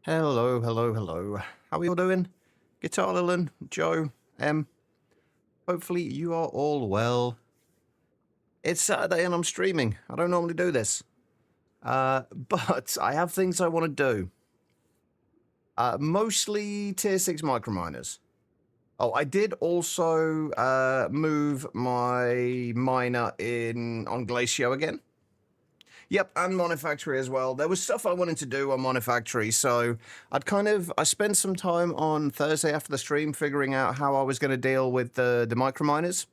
Hello, hello, hello. How are you all doing? Guitar Lilin, Joe, hopefully you are all well. It's Saturday and I'm streaming. I don't normally do this. But I have things I want to do. Mostly tier 6 microminers. Oh, I did also move my miner on Glacio again. Yep, and Monifactory as well. There was stuff I wanted to do on Monifactory, so I spent some time on Thursday after the stream figuring out how I was going to deal with the microminers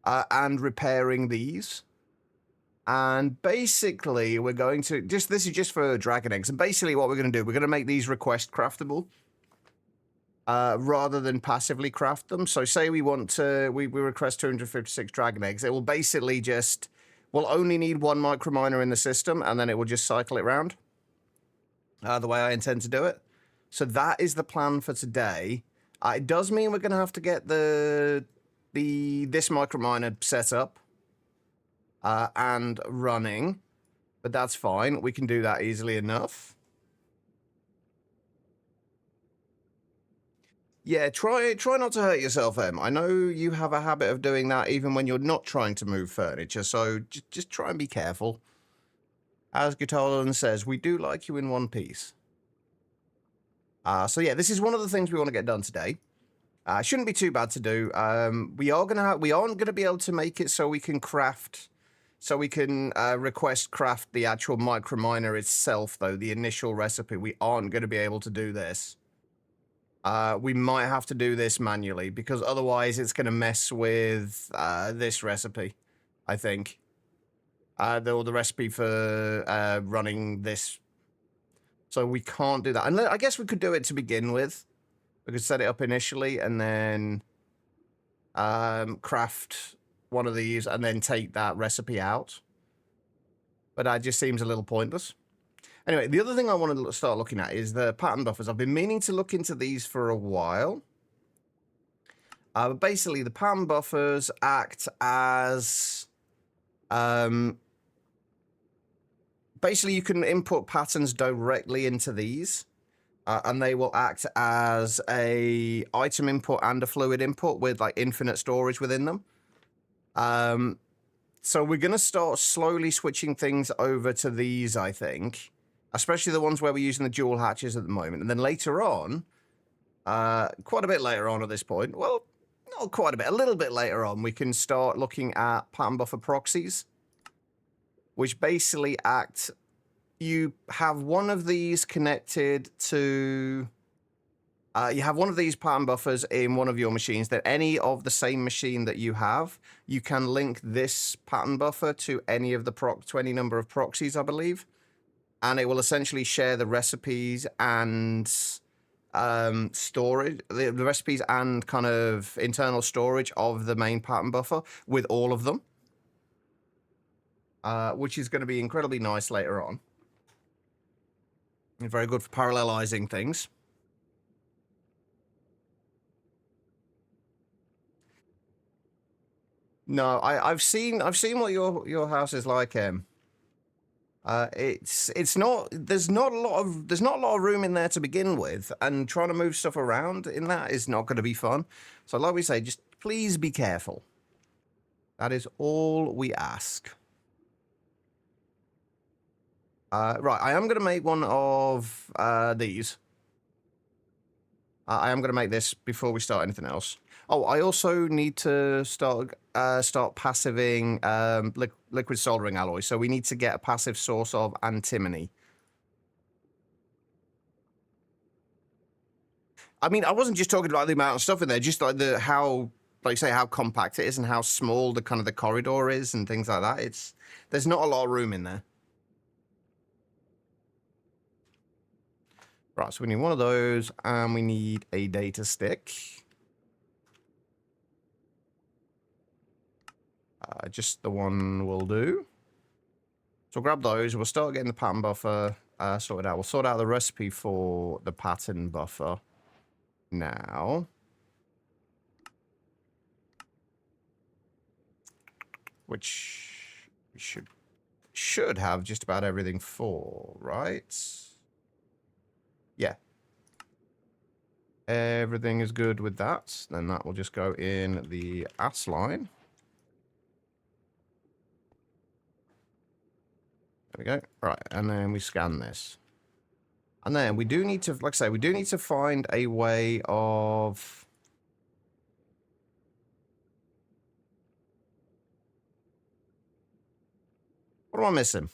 and repairing these. And basically, we're going to this is just for dragon eggs. And basically, what we're going to do, we're going to make these request craftable rather than passively craft them. So, say we want to, we request 256 dragon eggs. It will basically just. We'll only need one microminer in the system, and then it will just cycle it round the way I intend to do it. So that is the plan for today. It does mean we're going to have to get this microminer set up and running, but that's fine. We can do that easily enough. Yeah, try not to hurt yourself, Em. I know you have a habit of doing that even when you're not trying to move furniture, so just try and be careful. As Guitarland says, we do like you in one piece. So yeah, this is one of the things we want to get done today. Shouldn't be too bad to do. We aren't gonna be able to make it so we can request craft the actual microminer itself, though, the initial recipe. We aren't gonna be able to do this. We might have to do this manually, because otherwise it's going to mess with this recipe, I think. The recipe for running this. So we can't do that. And I guess we could do it to begin with. We could set it up initially and then craft one of these and then take that recipe out. But that just seems a little pointless. Anyway, the other thing I want to start looking at is the pattern buffers. I've been meaning to look into these for a while. Basically, the pattern buffers act as... basically, you can input patterns directly into these. And they will act as a item input and a fluid input with like infinite storage within them. So we're going to start slowly switching things over to these, I think. Especially the ones where we're using the dual hatches at the moment. And then later on, quite a bit later on at this point, well, not quite a bit, a little bit later on, we can start looking at pattern buffer proxies, which basically act, you have one of these connected to, you have one of these pattern buffers in one of your machines, that any of the same machine that you have, you can link this pattern buffer to any of the to any number of proxies, I believe. And it will essentially share the recipes and storage, the recipes and kind of internal storage of the main pattern buffer with all of them, which is going to be incredibly nice later on. And very good for parallelizing things. No, I've seen what your house is like, it's not, there's not a lot of room in there to begin with, and trying to move stuff around in that is not going to be fun. So like we say, just please be careful. That is all we ask. Right, I am going to make one of these. I am going to make this before we start anything else. Oh, I also need to start passiving liquid soldering alloy. So we need to get a passive source of antimony. I mean, I wasn't just talking about the amount of stuff in there, just like how compact it is and how small the kind of the corridor is and things like that. There's not a lot of room in there. Right, so we need one of those, and we need a data stick. Just the one will do. So we'll grab those. We'll start getting the pattern buffer sorted out. We'll sort out the recipe for the pattern buffer now. Which we should have just about everything for, right? Yeah. Everything is good with that. Then that will just go in the ass line. There we go. Right, and then we scan this. And then we do need to, like I say, we do need to find a way of... What am I missing?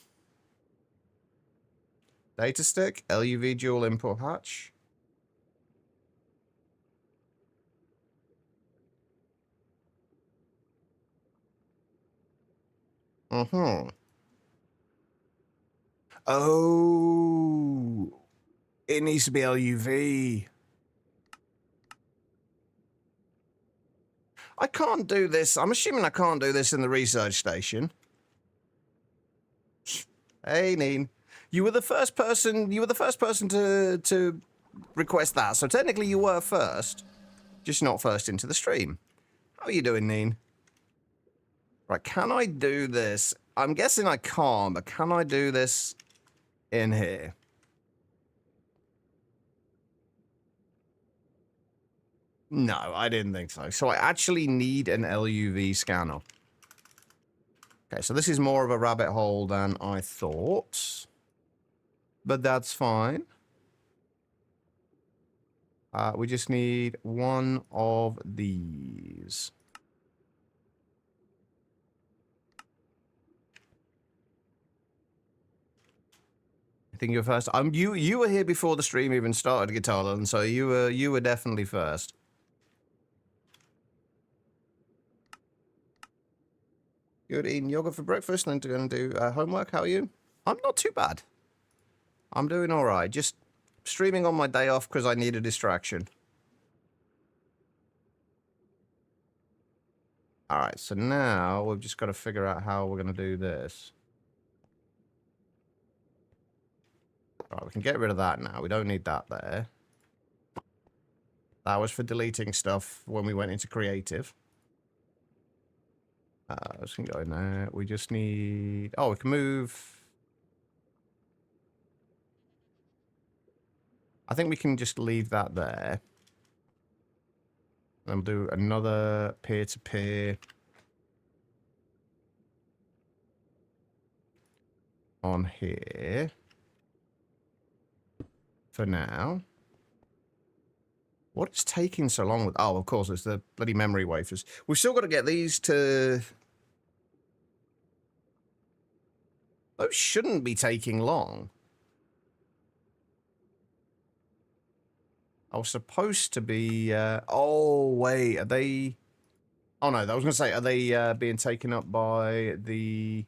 Data stick, LUV dual input hatch. Mm-hmm. Oh, it needs to be LUV. I can't do this. I'm assuming I can't do this in the research station. Hey, Neen. You were the first person. You were the first person to request that. So technically, you were first, just not first into the stream. How are you doing, Neen? Right, can I do this? I'm guessing I can't, but can I do this in here? No, I didn't think so. So I actually need an LUV scanner. Okay, so this is more of a rabbit hole than I thought. But that's fine. We just need one of these. I think you're first. You were here before the stream even started, Guitar Land, so you were definitely first. Good, eating yogurt for breakfast and then going to do homework. How are you? I'm not too bad. I'm doing all right. Just streaming on my day off because I need a distraction. All right, so now we've just got to figure out how we're going to do this. Right, we can get rid of that now. We don't need that there. That was for deleting stuff when we went into creative. This can go in there. We just need... Oh, we can move... I think we can just leave that there. Then we'll do another peer-to-peer on here. For now. What is taking so long with... Oh, of course, it's the bloody memory wafers. We've still got to get these to... Those shouldn't be taking long. I was supposed to be... Oh, wait, are they... Oh, no, I was going to say, are they being taken up by the...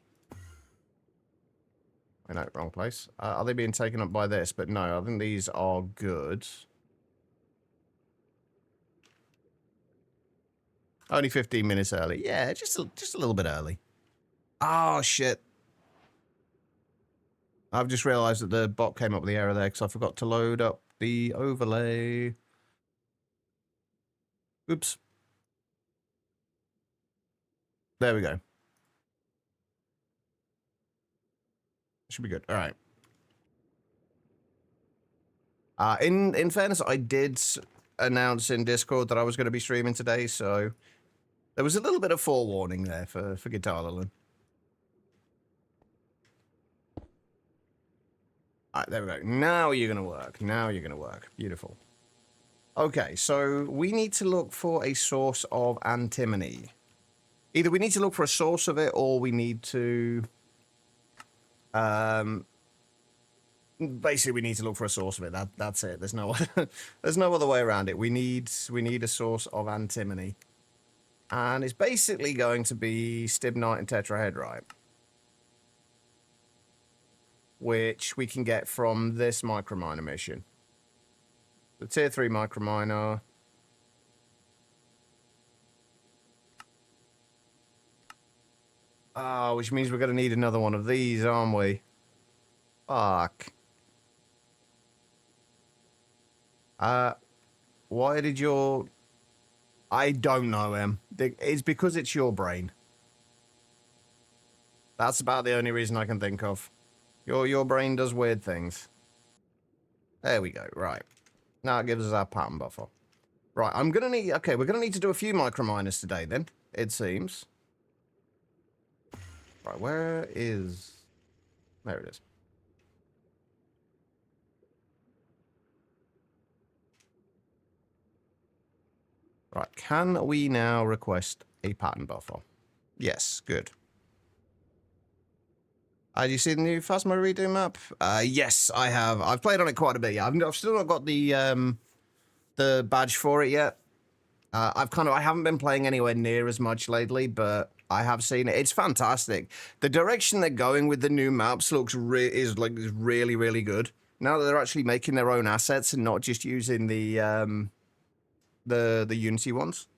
I know, wrong place. Are they being taken up by this? But no, I think these are good. Only 15 minutes early. Yeah, just a little bit early. Oh, shit. I've just realised that the bot came up with the error there because I forgot to load up the overlay. Oops. There we go. Should be good. All right. In fairness, I did announce in Discord that I was going to be streaming today, so there was a little bit of forewarning there for Guitar Land. Alright, there we go. Now you're going to work. Now you're going to work. Beautiful. Okay, so we need to look for a source of antimony. Either we need to look for a source of it, or we need to... basically, we need to look for a source of it. That's it. There's no there's no other way around it. We need a source of antimony. And it's basically going to be stibnite and tetrahedrite, which we can get from this microminer mission. The tier 3 microminer. Oh, which means we're going to need another one of these, aren't we? Fuck. Why did your... I don't know, Em. It's because it's your brain. That's about the only reason I can think of. Your brain does weird things. There we go. Right. Now it gives us our pattern buffer. Right, I'm going to need... Okay, we're going to need to do a few microminers today, then, it seems. Right, where is... There it is. Right, can we now request a pattern buffer? Yes, good. Do you see the new Phasma redo map? Yes, I have. I've played on it quite a bit, yeah. I've still not got the badge for it yet. I haven't been playing anywhere near as much lately, but I have seen it. It's fantastic. The direction they're going with the new maps is really, really good. Now that they're actually making their own assets and not just using the Unity ones.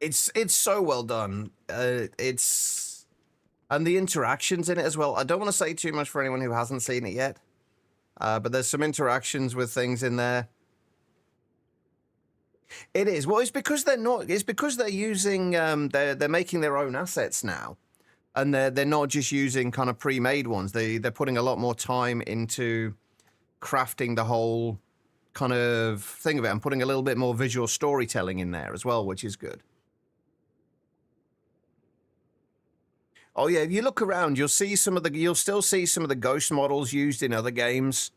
It's so well done. And the interactions in it as well. I don't want to say too much for anyone who hasn't seen it yet. But there's some interactions with things in there. It is. Well, it's because they're not. It's because they're using. They're making their own assets now, and they're not just using kind of pre-made ones. They're putting a lot more time into crafting the whole kind of thing of it, and putting a little bit more visual storytelling in there as well, which is good. Oh yeah, if you look around, you'll still see some of the ghost models used in other games.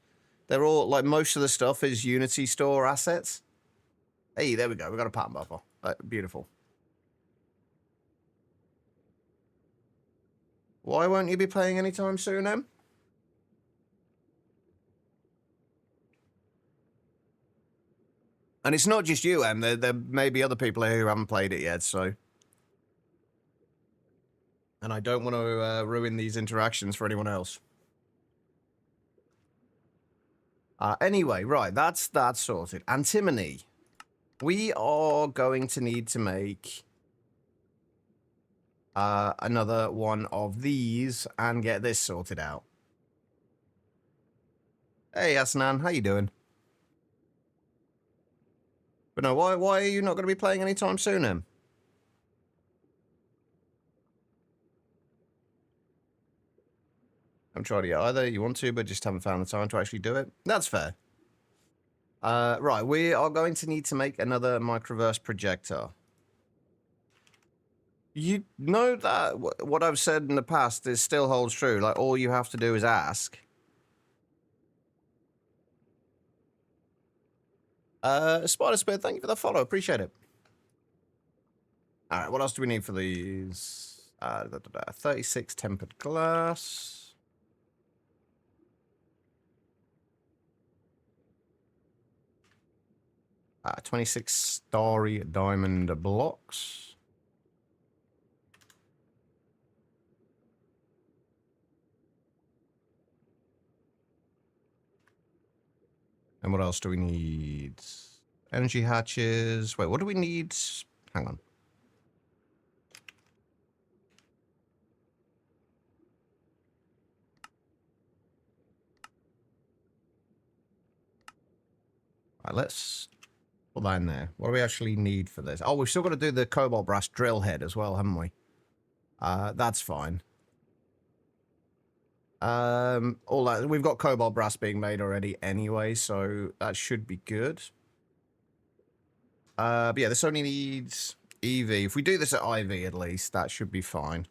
They're all like most of the stuff is Unity store assets. Hey, there we go. We got a pattern buffer. Beautiful. Why won't you be playing anytime soon, Em? And it's not just you, Em. There may be other people here who haven't played it yet, so... And I don't want to ruin these interactions for anyone else. Anyway, right, that's that sorted. Antimony. We are going to need to make another one of these and get this sorted out. Hey, Asnan, how you doing? But no, why are you not going to be playing anytime soon, Em? I'm trying to get either. You want to, but just haven't found the time to actually do it. That's fair. Right, we are going to need to make another microverse projector. You know that what I've said in the past is still holds true. Like, all you have to do is ask. Spider Spear, thank you for the follow. Appreciate it. All right, what else do we need for these? 36 tempered glass. 26 starry diamond blocks. And what else do we need? Energy hatches. Wait, what do we need? Hang on. All right, let's put that in there. What do we actually need for this? Oh, we've still got to do the cobalt brass drill head as well, haven't we? That's fine. All that, we've got cobalt brass being made already anyway, so that should be good. But yeah, this only needs EV. If we do this at IV at least, that should be fine.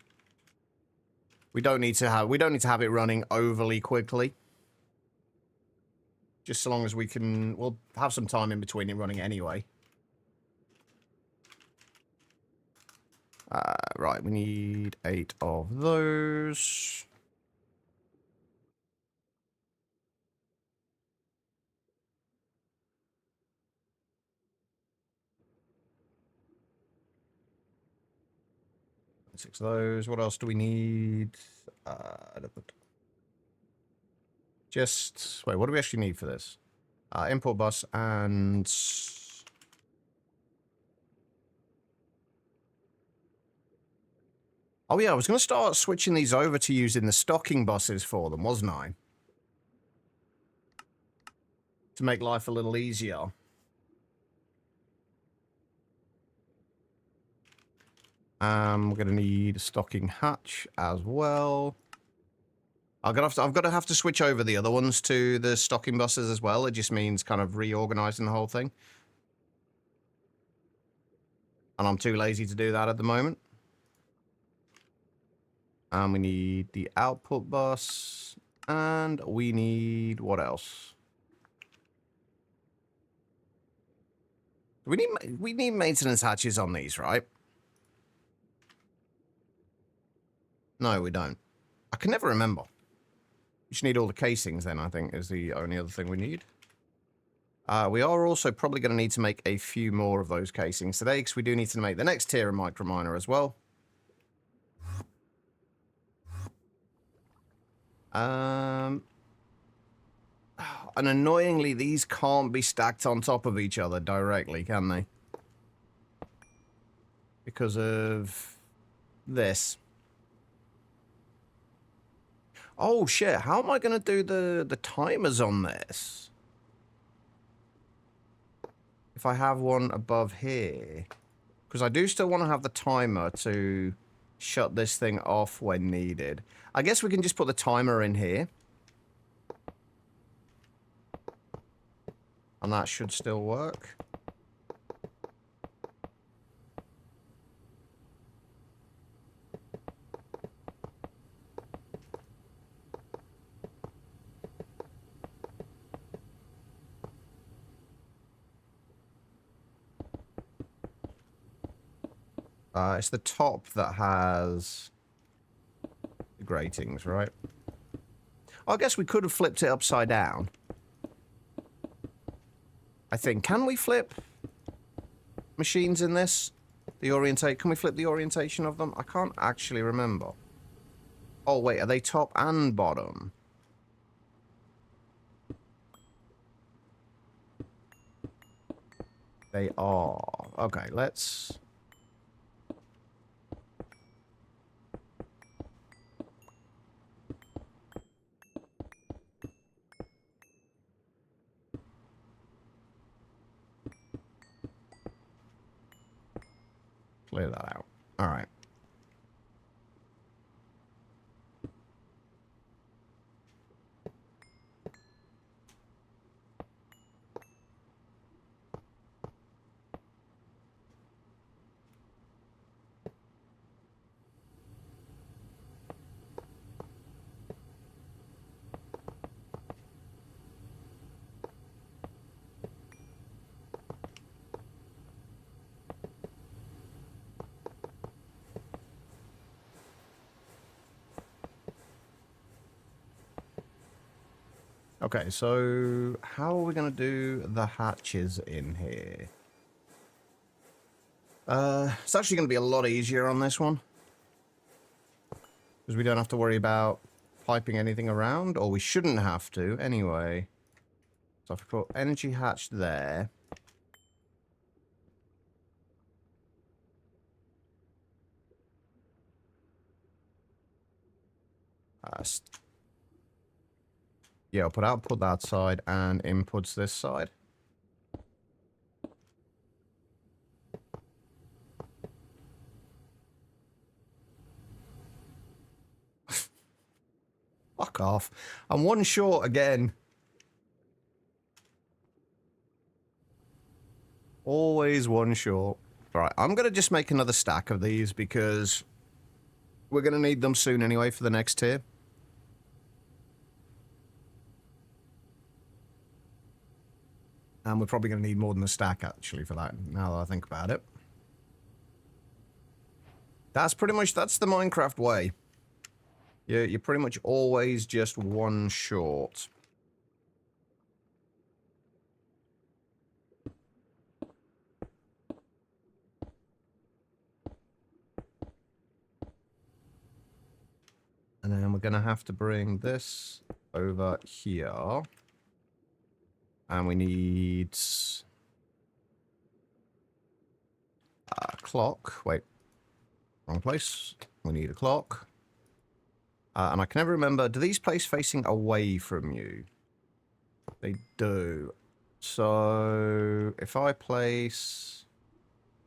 We don't need to have it running overly quickly. Just so long as we'll have some time in between it running anyway. Right, we need 8 of those. Six of those. What else do we need? Just wait. What do we actually need for this? Import bus and oh yeah, I was going to start switching these over to using the stocking buses for them, wasn't I? To make life a little easier. We're going to need a stocking hatch as well. I've got to have to switch over the other ones to the stocking buses as well. It just means kind of reorganizing the whole thing. And I'm too lazy to do that at the moment. And we need the output bus. And we need... what else? We need maintenance hatches on these, right? No, we don't. I can never remember. We just need all the casings then, I think, is the only other thing we need. We are also probably going to need to make a few more of those casings today, because we do need to make the next tier of microminer as well. And annoyingly, these can't be stacked on top of each other directly, can they? Because of this. Oh, shit. How am I going to do the timers on this? If I have one above here. Because I do still want to have the timer to shut this thing off when needed. I guess we can just put the timer in here. And that should still work. It's the top that has the gratings, right? I guess we could have flipped it upside down. I think. Can we flip machines in this? Can we flip the orientation of them? I can't actually remember. Oh, wait. Are they top and bottom? They are. Okay, let's... clear that out. All right. Okay, so how are we going to do the hatches in here? It's actually going to be a lot easier on this one. Because we don't have to worry about piping anything around, or we shouldn't have to anyway. So if we put energy hatch there. Yeah, I'll put output that side and inputs this side. Fuck off. I'm one short again. Always one short. Right, I'm going to just make another stack of these because we're going to need them soon anyway for the next tier. And we're probably going to need more than a stack, actually, for that, now that I think about it. That's the Minecraft way. You're pretty much always just one short. And then we're going to have to bring this over here. And we need a clock. Wait, wrong place. We need a clock. And I can never remember, do these place facing away from you? They do. So if I place...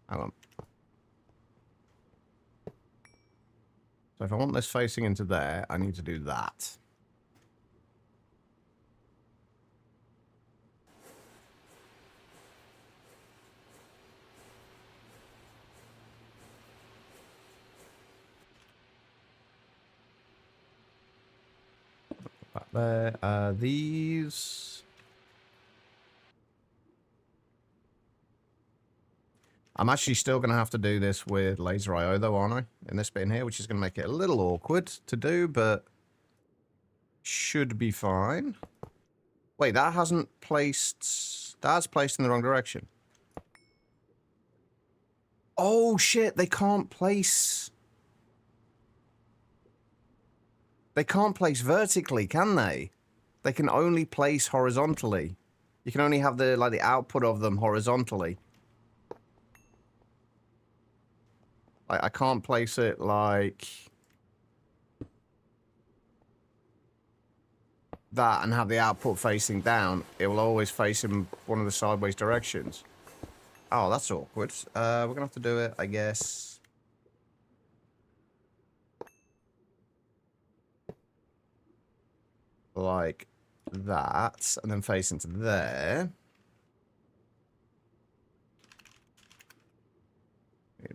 hang on. So if I want this facing into there, I need to do that. Back there. These... I'm actually still going to have to do this with laser IO though, aren't I? In this bit in here, which is going to make it a little awkward to do, but should be fine. Wait, that hasn't placed... That's placed in the wrong direction. Oh, shit, they can't place... They can't place vertically, can they? They can only place horizontally. You can only have the, like, the output of them horizontally. I can't place it like that and have the output facing down. It will always face in one of the sideways directions. Oh, that's awkward. We're gonna have to do it, I guess. Like that, and then face into there.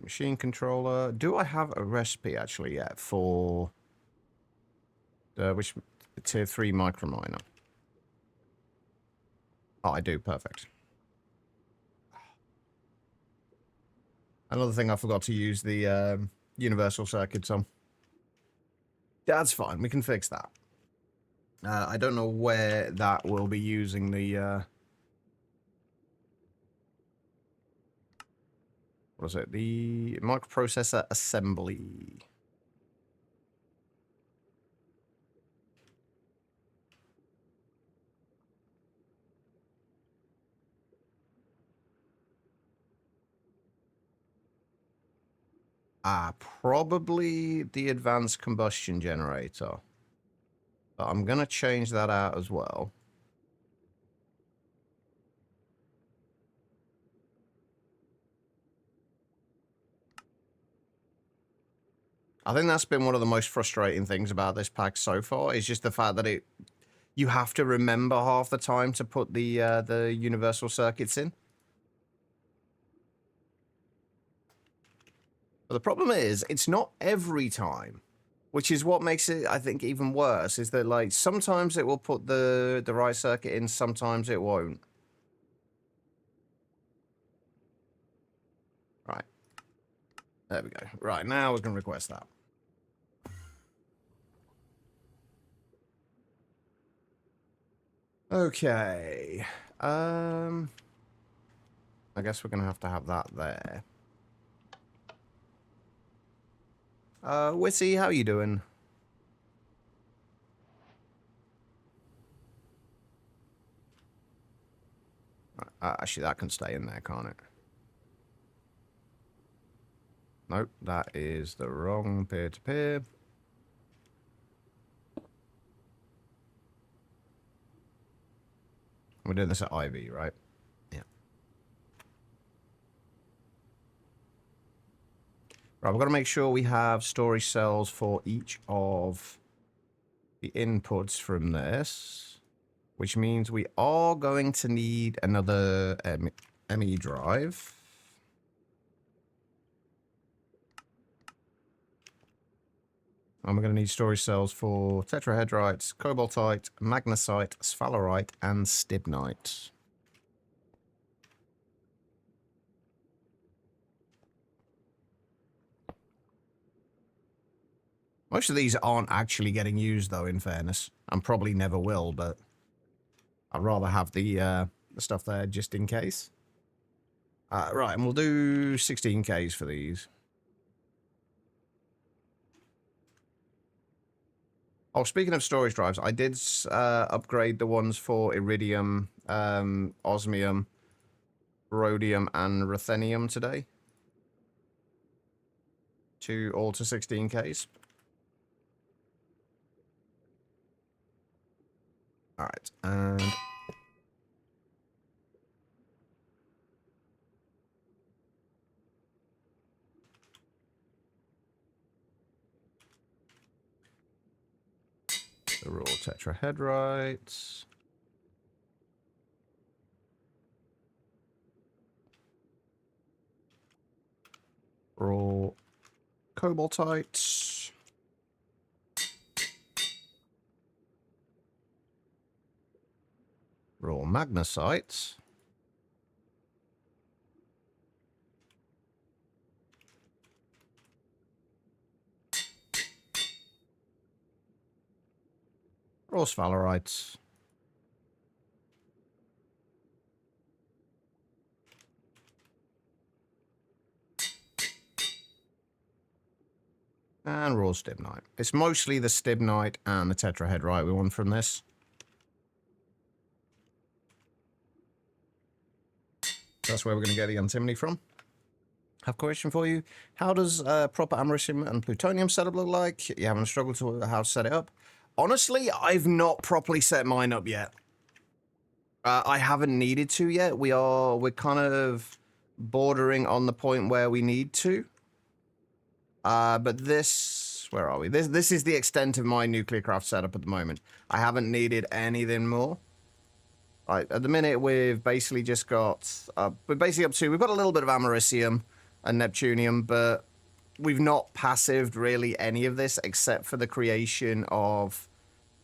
Machine controller. Do I have a recipe actually yet for which tier 3 microminer? Oh, I do. Perfect. Another thing I forgot to use the universal circuits on. That's fine. We can fix that. I don't know where that will be using the what is it? The microprocessor assembly. Probably the advanced combustion generator. But I'm going to change that out as well. I think that's been one of the most frustrating things about this pack so far, is just the fact that you have to remember half the time to put the universal circuits in. But the problem is, it's not every time, which is what makes it, I think, even worse, is that, like, sometimes it will put the right circuit in, sometimes it won't. Right. There we go. Right, now we can request that. Okay. I guess we're gonna have to have that there. Witty, how you doing? Actually, that can stay in there, can't it? Nope, that is the wrong peer-to-peer. We're doing this at IV, right? Yeah. Right, we've got to make sure we have storage cells for each of the inputs from this, which means we are going to need another ME drive. And we're going to need storage cells for tetrahedrite, cobaltite, magnesite, sphalerite, and stibnite. Most of these aren't actually getting used, though, in fairness. And probably never will, but I'd rather have the stuff there just in case. Right, and we'll do 16Ks for these. Oh, speaking of storage drives, I did upgrade the ones for iridium, osmium, rhodium, and ruthenium today. All to 16Ks. All right, and... So raw tetrahedrite. Raw cobaltite. Raw magnesite. Raw sphalerite. And raw stibnite. It's mostly the stibnite and the tetrahedrite we want from this. That's where we're going to get the antimony from. Have a question for you. How does proper americium and plutonium setup look like? You haven't struggled to how to set it up? Honestly, I've not properly set mine up yet. I haven't needed to yet. We're kind of bordering on the point where we need to. But this, where are we? This is the extent of my nuclear craft setup at the moment. I haven't needed anything more. Right, at the minute we've basically just got, we're basically up to, we've got a little bit of americium and neptunium, but we've not passived really any of this except for the creation of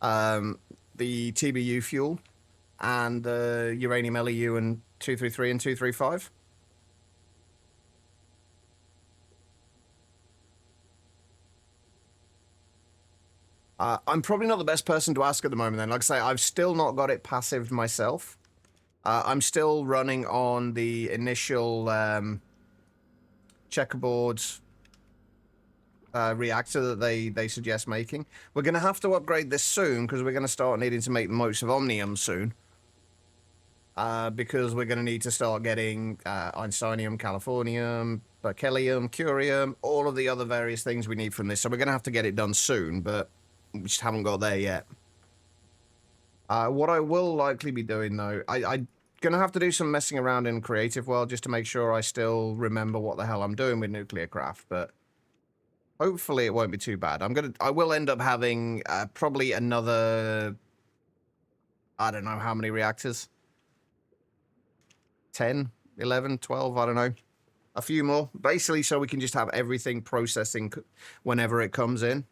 the TBU fuel and the uranium LEU and 233 and 235. I'm probably not the best person to ask at the moment then. Like I say, I've still not got it passived myself. I'm still running on the initial checkerboard reactor that they suggest making. We're going to have to upgrade this soon because we're going to start needing to make the most of omnium soon. Because we're going to need to start getting einsteinium, californium, berkelium, curium, all of the other various things we need from this. So we're going to have to get it done soon, but we just haven't got there yet. What I will likely be doing, though, I'm going to have to do some messing around in Creative World just to make sure I still remember what the hell I'm doing with nuclear craft, but hopefully it won't be too bad. I will end up having probably another, I don't know how many reactors. 10, 11, 12, I don't know. A few more, basically so we can just have everything processing whenever it comes in.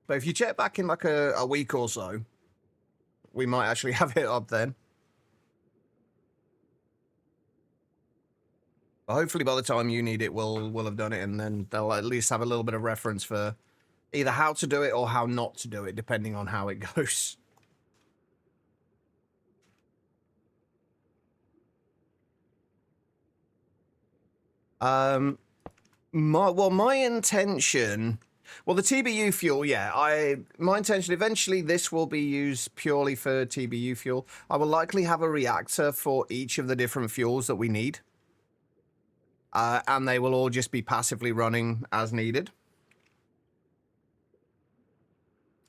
But if you check back in like a week or so, we might actually have it up then. But hopefully by the time you need it, we'll have done it, and then they'll at least have a little bit of reference for either how to do it or how not to do it, depending on how it goes. My intention... Well, the TBU fuel, yeah. My intention, eventually this will be used purely for TBU fuel. I will likely have a reactor for each of the different fuels that we need. And they will all just be passively running as needed.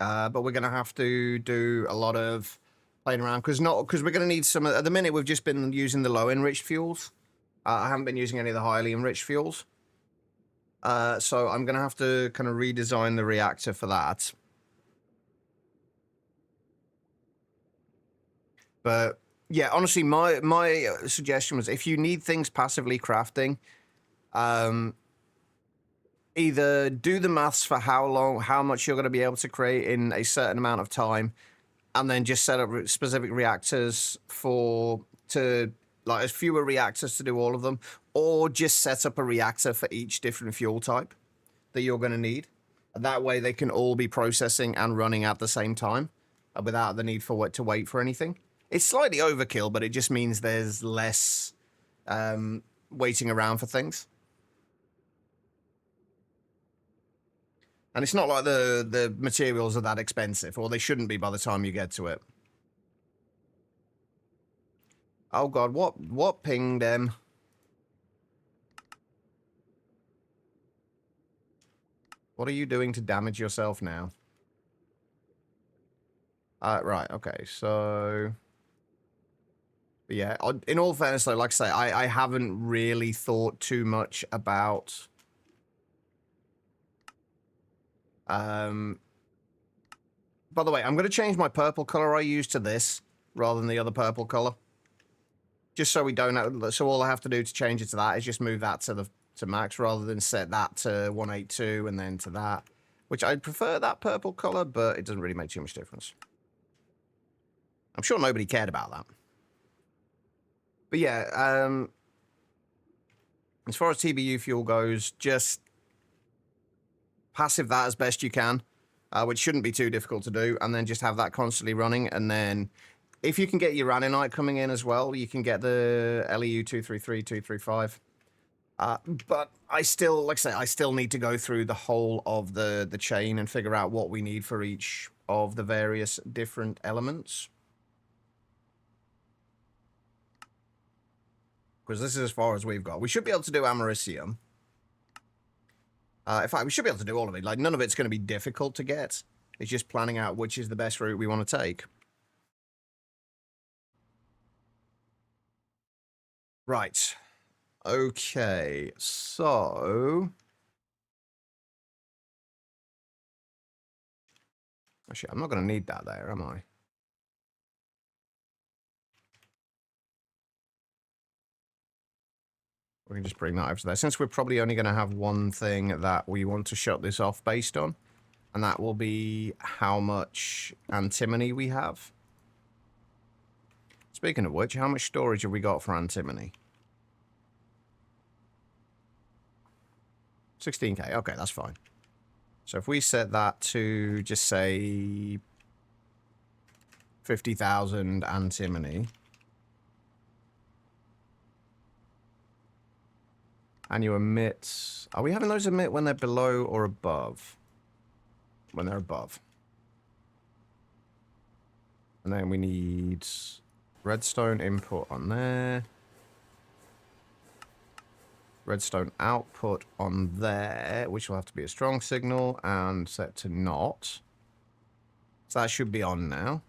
But we're going to have to do a lot of playing around, because we're going to need some... At the minute, we've just been using the low-enriched fuels. I haven't been using any of the highly enriched fuels. So I'm going to have to kind of redesign the reactor for that. But yeah, honestly, my suggestion was, if you need things passively crafting, either do the maths for how much you're going to be able to create in a certain amount of time, and then just set up specific reactors like as fewer reactors to do all of them, or just set up a reactor for each different fuel type that you're going to need. That way they can all be processing and running at the same time without the need for to wait for anything. It's slightly overkill, but it just means there's less waiting around for things. And it's not like the materials are that expensive, or they shouldn't be by the time you get to it. Oh god, what pinged them? What are you doing to damage yourself now? Right, okay, so... But yeah, in all fairness though, like I say, I haven't really thought too much about... By the way, I'm going to change my purple color I use to this rather than the other purple color. Just so we don't know. So all I have to do to change it to that is just move that to max rather than set that to 182 and then to that. Which I'd prefer that purple color, but it doesn't really make too much difference. I'm sure nobody cared about that. But yeah, as far as TBU fuel goes, just passive that as best you can, which shouldn't be too difficult to do, and then just have that constantly running. And then if you can get your Raninite coming in as well, you can get the LEU 233, 235. But I still, like I say, I still need to go through the whole of the chain and figure out what we need for each of the various different elements. Because this is as far as we've got. We should be able to do Americium. In fact, we should be able to do all of it. Like, none of it's going to be difficult to get. It's just planning out which is the best route we want to take. Right. Okay, so... Actually, I'm not going to need that there, am I? We can just bring that over to there. Since we're probably only going to have one thing that we want to shut this off based on, and that will be how much antimony we have. Speaking of which, how much storage have we got for antimony? 16k. Okay, that's fine. So if we set that to just say 50,000 antimony, and you emit... Are we having those emit when they're below or above? When they're above. And then we need redstone input on there. Redstone output on there, which will have to be a strong signal and set to not. So that should be on now.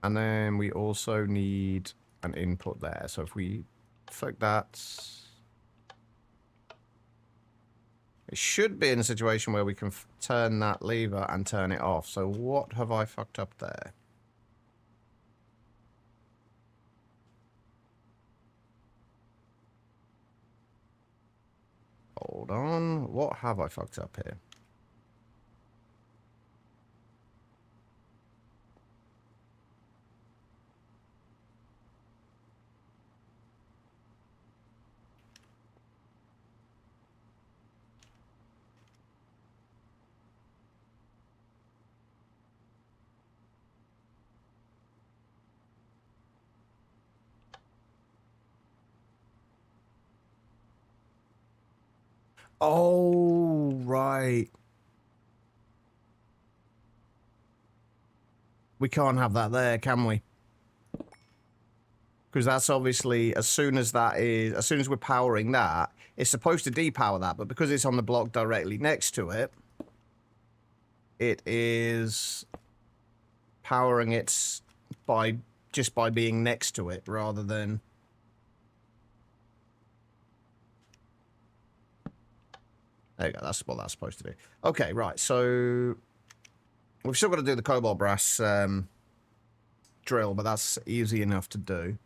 And then we also need an input there. So if we flick that, it should be in a situation where we can turn that lever and turn it off. So what have I fucked up there? Hold on. What have I fucked up here? Oh, right. We can't have that there, can we? Because that's obviously, as soon as we're powering that, it's supposed to depower that, but because it's on the block directly next to it, it is powering it just by being next to it, rather than... There you go, that's what that's supposed to do. Okay, right, so... We've still got to do the cobalt brass drill, but that's easy enough to do.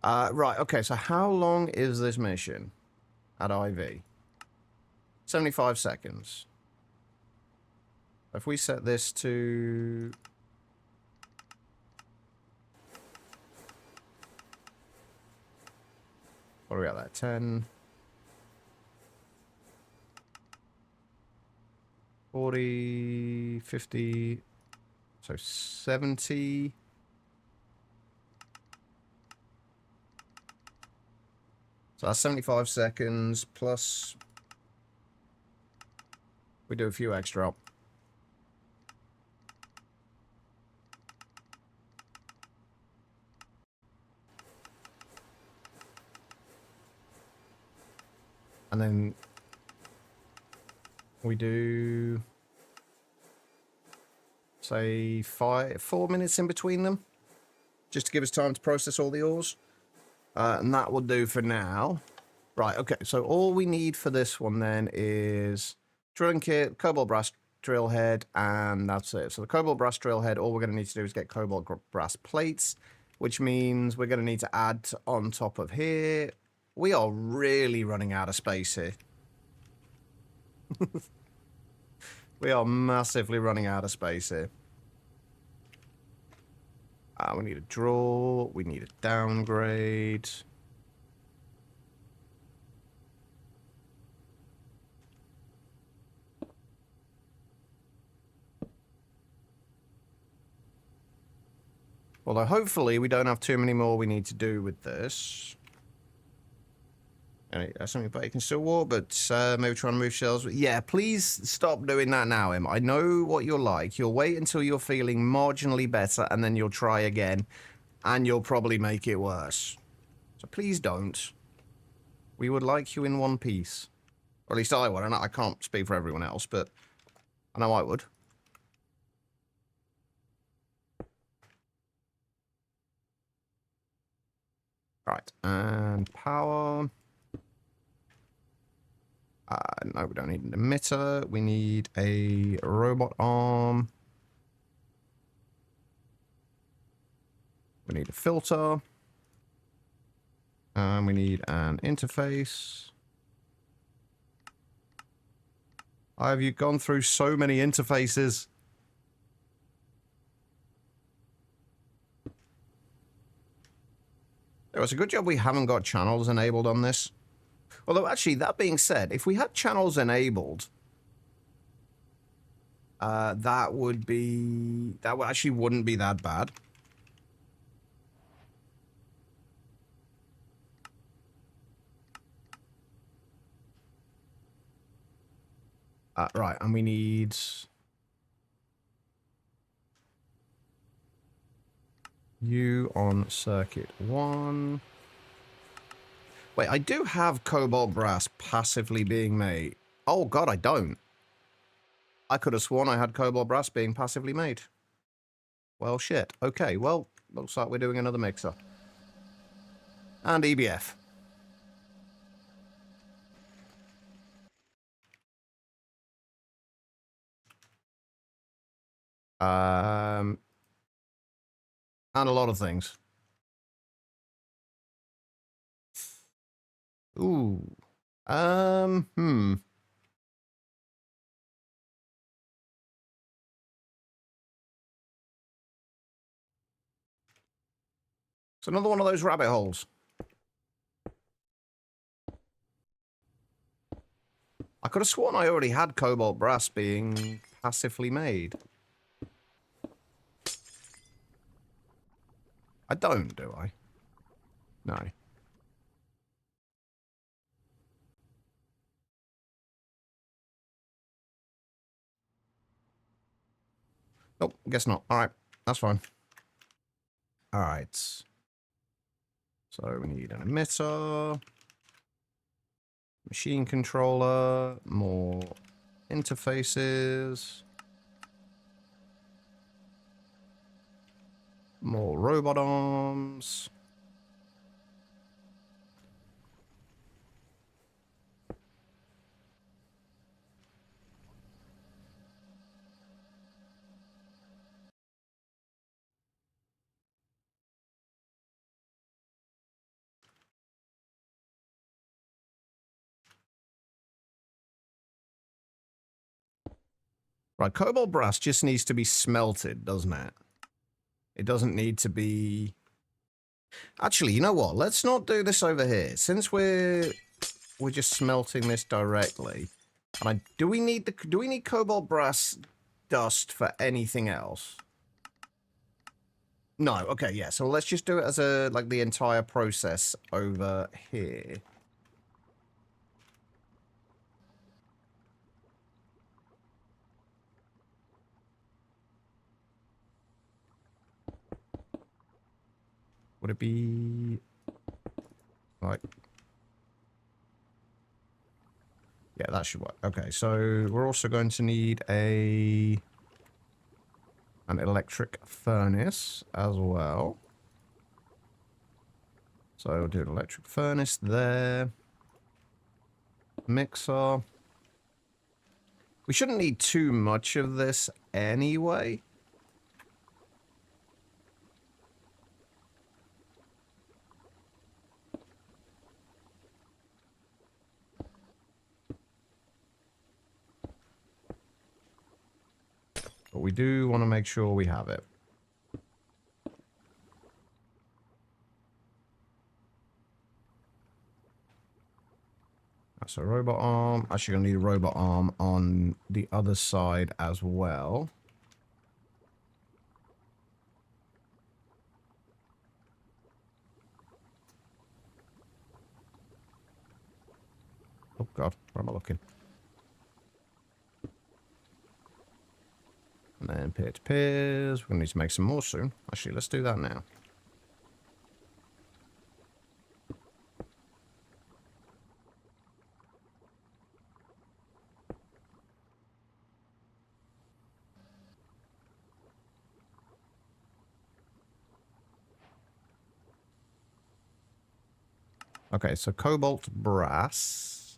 Right, okay, so how long is this mission at IV? 75 seconds. If we set this to... What are we at there? 10... 40, 50, so 70. So that's 75 seconds, plus we do a few extra. And then we do, say, 4 minutes in between them, just to give us time to process all the ores. And that will do for now. Right, okay, so all we need for this one then is drilling kit, cobalt brass drill head, and that's it. So the cobalt brass drill head, all we're going to need to do is get cobalt brass plates, which means we're going to need to add on top of here. We are really running out of space here. We are massively running out of space here. We need a draw. We need a downgrade. Although hopefully we don't have too many more we need to do with this. Something about you can still walk, but maybe try and move shells. Yeah, please stop doing that now, Em. I know what you're like. You'll wait until you're feeling marginally better, and then you'll try again, and you'll probably make it worse. So please don't. We would like you in one piece. Or at least I would. I can't speak for everyone else, but I know I would. Right, and power. No, we don't need an emitter. We need a robot arm. We need a filter. And we need an interface. Why have you gone through so many interfaces? It's a good job we haven't got channels enabled on this. Although, actually, that being said, if we had channels enabled, that actually wouldn't be that bad. Right, and we need... you on circuit 1. Wait, I do have cobalt brass passively being made. Oh god, I don't. I could have sworn I had cobalt brass being passively made. Well, shit. Okay, well, looks like we're doing another mixer. And EBF. And a lot of things. Ooh. It's another one of those rabbit holes. I could have sworn I already had cobalt brass being passively made. I don't, do I? No. Nope, guess not. Alright, that's fine. Alright. So we need an emitter. Machine controller. More interfaces. More robot arms. Right, cobalt brass just needs to be smelted, doesn't it? It doesn't need to be... Actually, you know what? Let's not do this over here. Since we're just smelting this directly. And do we need cobalt brass dust for anything else? No. Okay, yeah. So let's just do it as the entire process over here. Would it be like... yeah, that should work. Okay, so we're also going to need an electric furnace as well. So we'll do an electric furnace there. Mixer. We shouldn't need too much of this anyway. But we do want to make sure we have it. That's a robot arm. Actually, going to need a robot arm on the other side as well. Oh, God. Where am I looking? And then peer to peers. We're going to need to make some more soon. Actually, let's do that now. Okay, so cobalt brass.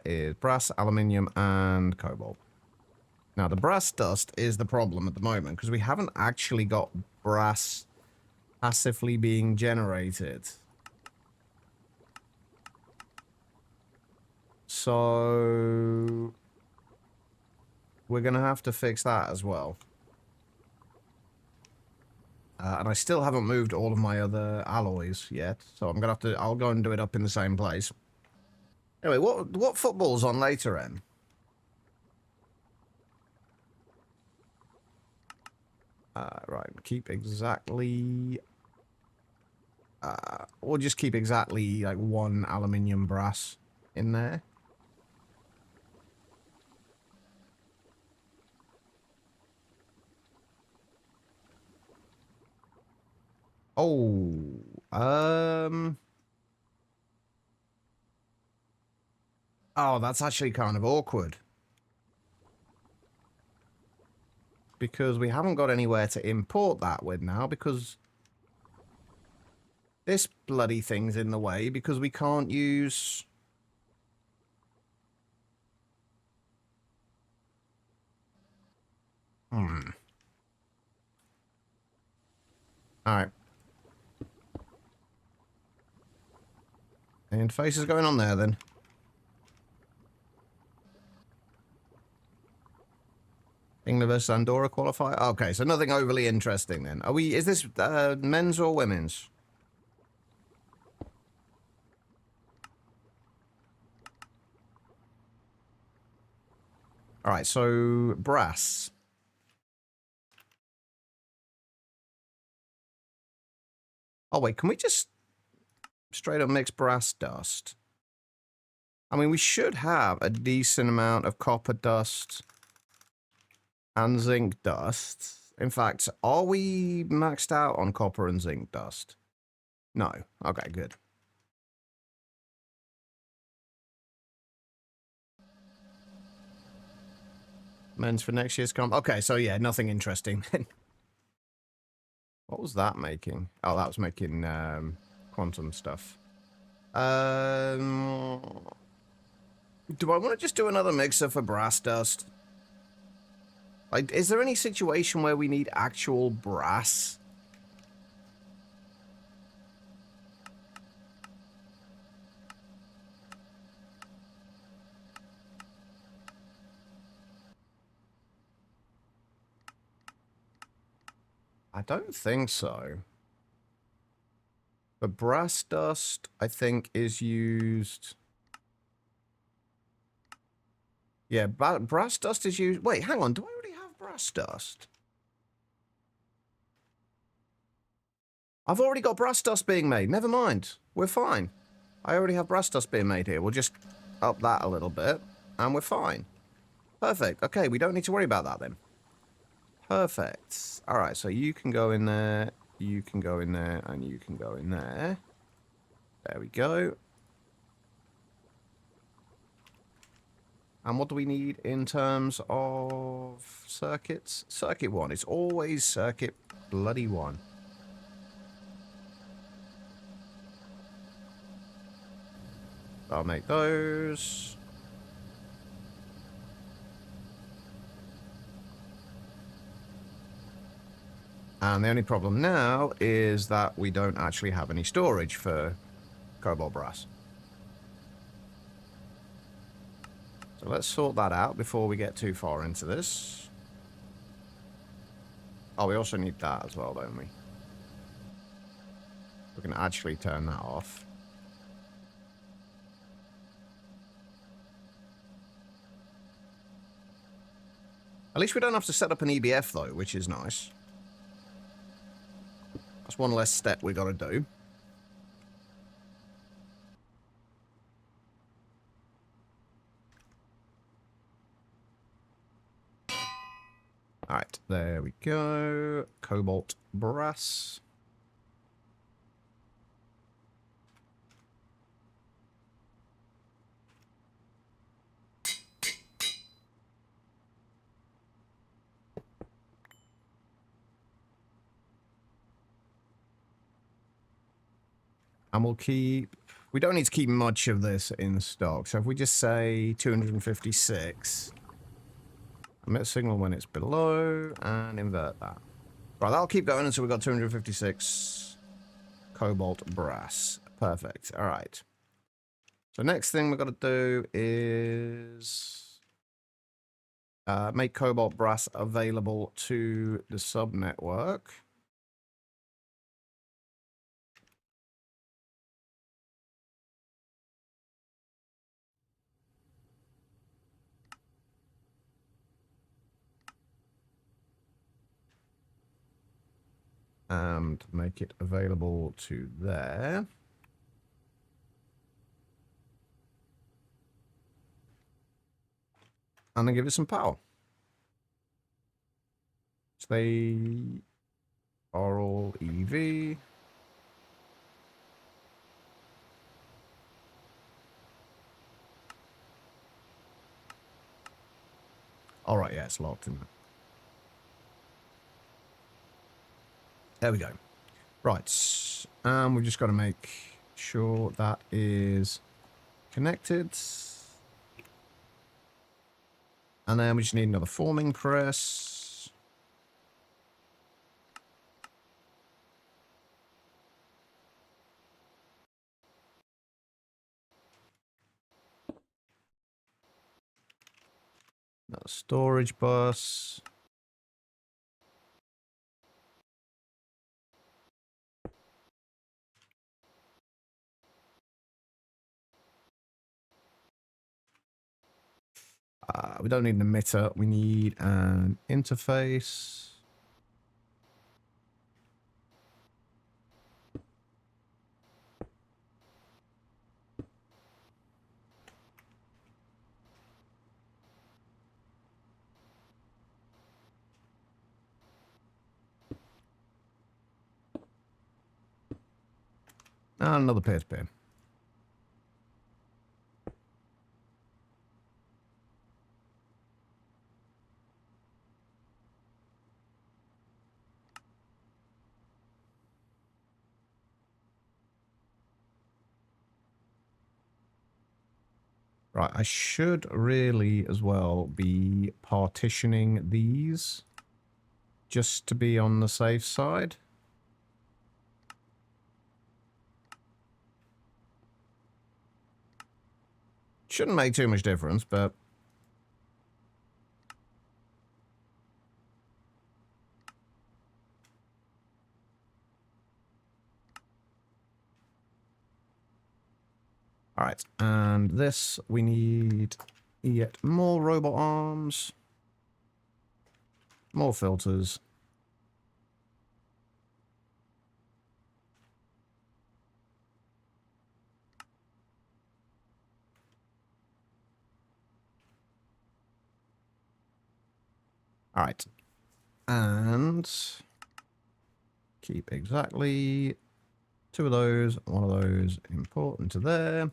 Is brass, aluminium, and cobalt. Now, the brass dust is the problem at the moment, because we haven't actually got brass passively being generated. So we're going to have to fix that as well. And I still haven't moved all of my other alloys yet, so I'm going to have to, I'll go and do it up in the same place. Anyway, what football's on later, Em? Right, keep exactly... we'll just keep exactly, like, 1 aluminium brass in there. Oh, oh, that's actually kind of awkward. Because we haven't got anywhere to import that with now, because this bloody thing's in the way, because we can't use... Alright. And face is going on there, then. England versus Andorra qualifier? Okay, so nothing overly interesting, then. Are we... Is this men's or women's? Alright, so... brass. Oh, wait, can we just... straight up mix brass dust? I mean, we should have a decent amount of copper dust and zinc dust. In fact, are we maxed out on copper and zinc dust? No. Okay, good. Men's for next year's comp. Okay, so yeah, nothing interesting then. What was that making? Oh, that was making quantum stuff. Do I want to just do another mixer for brass dust? Like, is there any situation where we need actual brass? I don't think so. But brass dust, I think, is used... Yeah, brass dust is used... Wait, hang on. Do I already have brass dust? I've already got brass dust being made. Never mind. We're fine. I already have brass dust being made here. We'll just up that a little bit, and we're fine. Perfect. Okay, we don't need to worry about that then. Perfect. All right, so you can go in there, you can go in there, and you can go in there. There we go. And what do we need in terms of circuits? Circuit 1. It's always circuit bloody 1. I'll make those. And the only problem now is that we don't actually have any storage for cobalt brass. So let's sort that out before we get too far into this. Oh, we also need that as well, don't we? We can actually turn that off. At least we don't have to set up an EBF, though, which is nice. That's one less step we got to do. Alright, there we go. Cobalt brass. And we'll keep... We don't need to keep much of this in stock. So if we just say 256... emit signal when it's below, and invert that. Right, that'll keep going until we've got 256 cobalt brass. Perfect. Alright. So next thing we've got to do is... make cobalt brass available to the subnetwork. And make it available to there. And then give it some power. So they are all EV. All right, yeah, it's locked in. There we go. Right, we've just got to make sure that is connected. And then we just need another forming press. Another storage bus. We don't need an emitter. We need an interface. And another peer-to-peer. Right, I should really as well be partitioning these just to be on the safe side. Shouldn't make too much difference, but... Alright, and this, we need yet more robot arms. More filters. Alright. And... keep exactly 2 of those, 1 of those, import into there.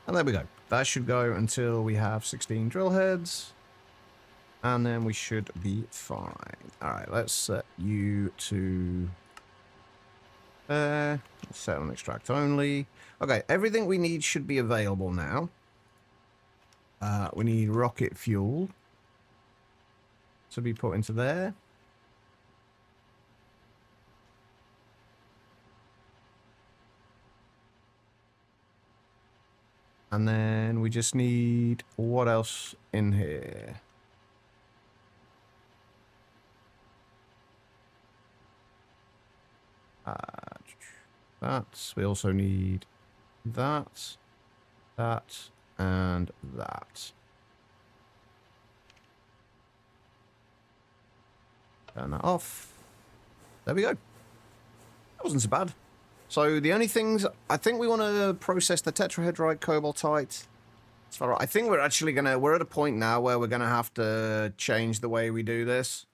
And there we go. That should go until we have 16 drill heads. And then we should be fine. Alright, let's set you to Set on extract only. Okay, everything we need should be available now. We need rocket fuel to be put into there. And then we just need what else in here? That. We also need that, that, and that. Turn that off. There we go. That wasn't so bad. So the only things, I think we want to process the tetrahedrite cobaltite. So I think we're actually we're at a point now where we're gonna have to change the way we do this.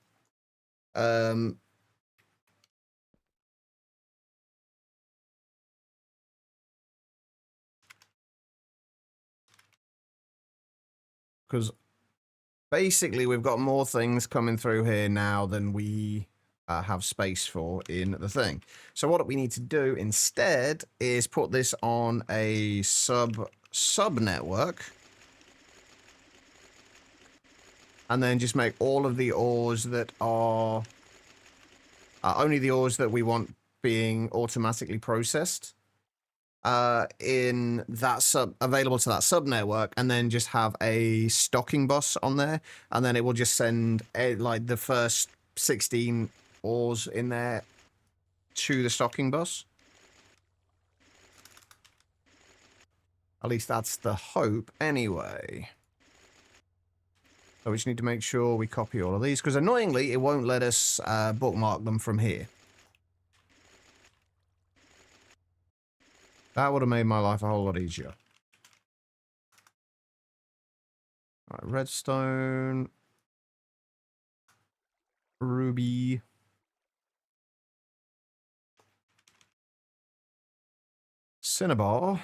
Because basically we've got more things coming through here now than we have space for in the thing. So what we need to do instead is put this on a sub network. And then just make all of the ores that are only the ores that we want being automatically processed in that available to that sub network, and then just have a stocking bus on there, and then it will just send like the first 16 ores in there to the stocking bus. At least that's the hope anyway. So we just need to make sure we copy all of these, because annoyingly, it won't let us bookmark them from here. That would have made my life a whole lot easier. All right, redstone. Ruby. Cinnabar.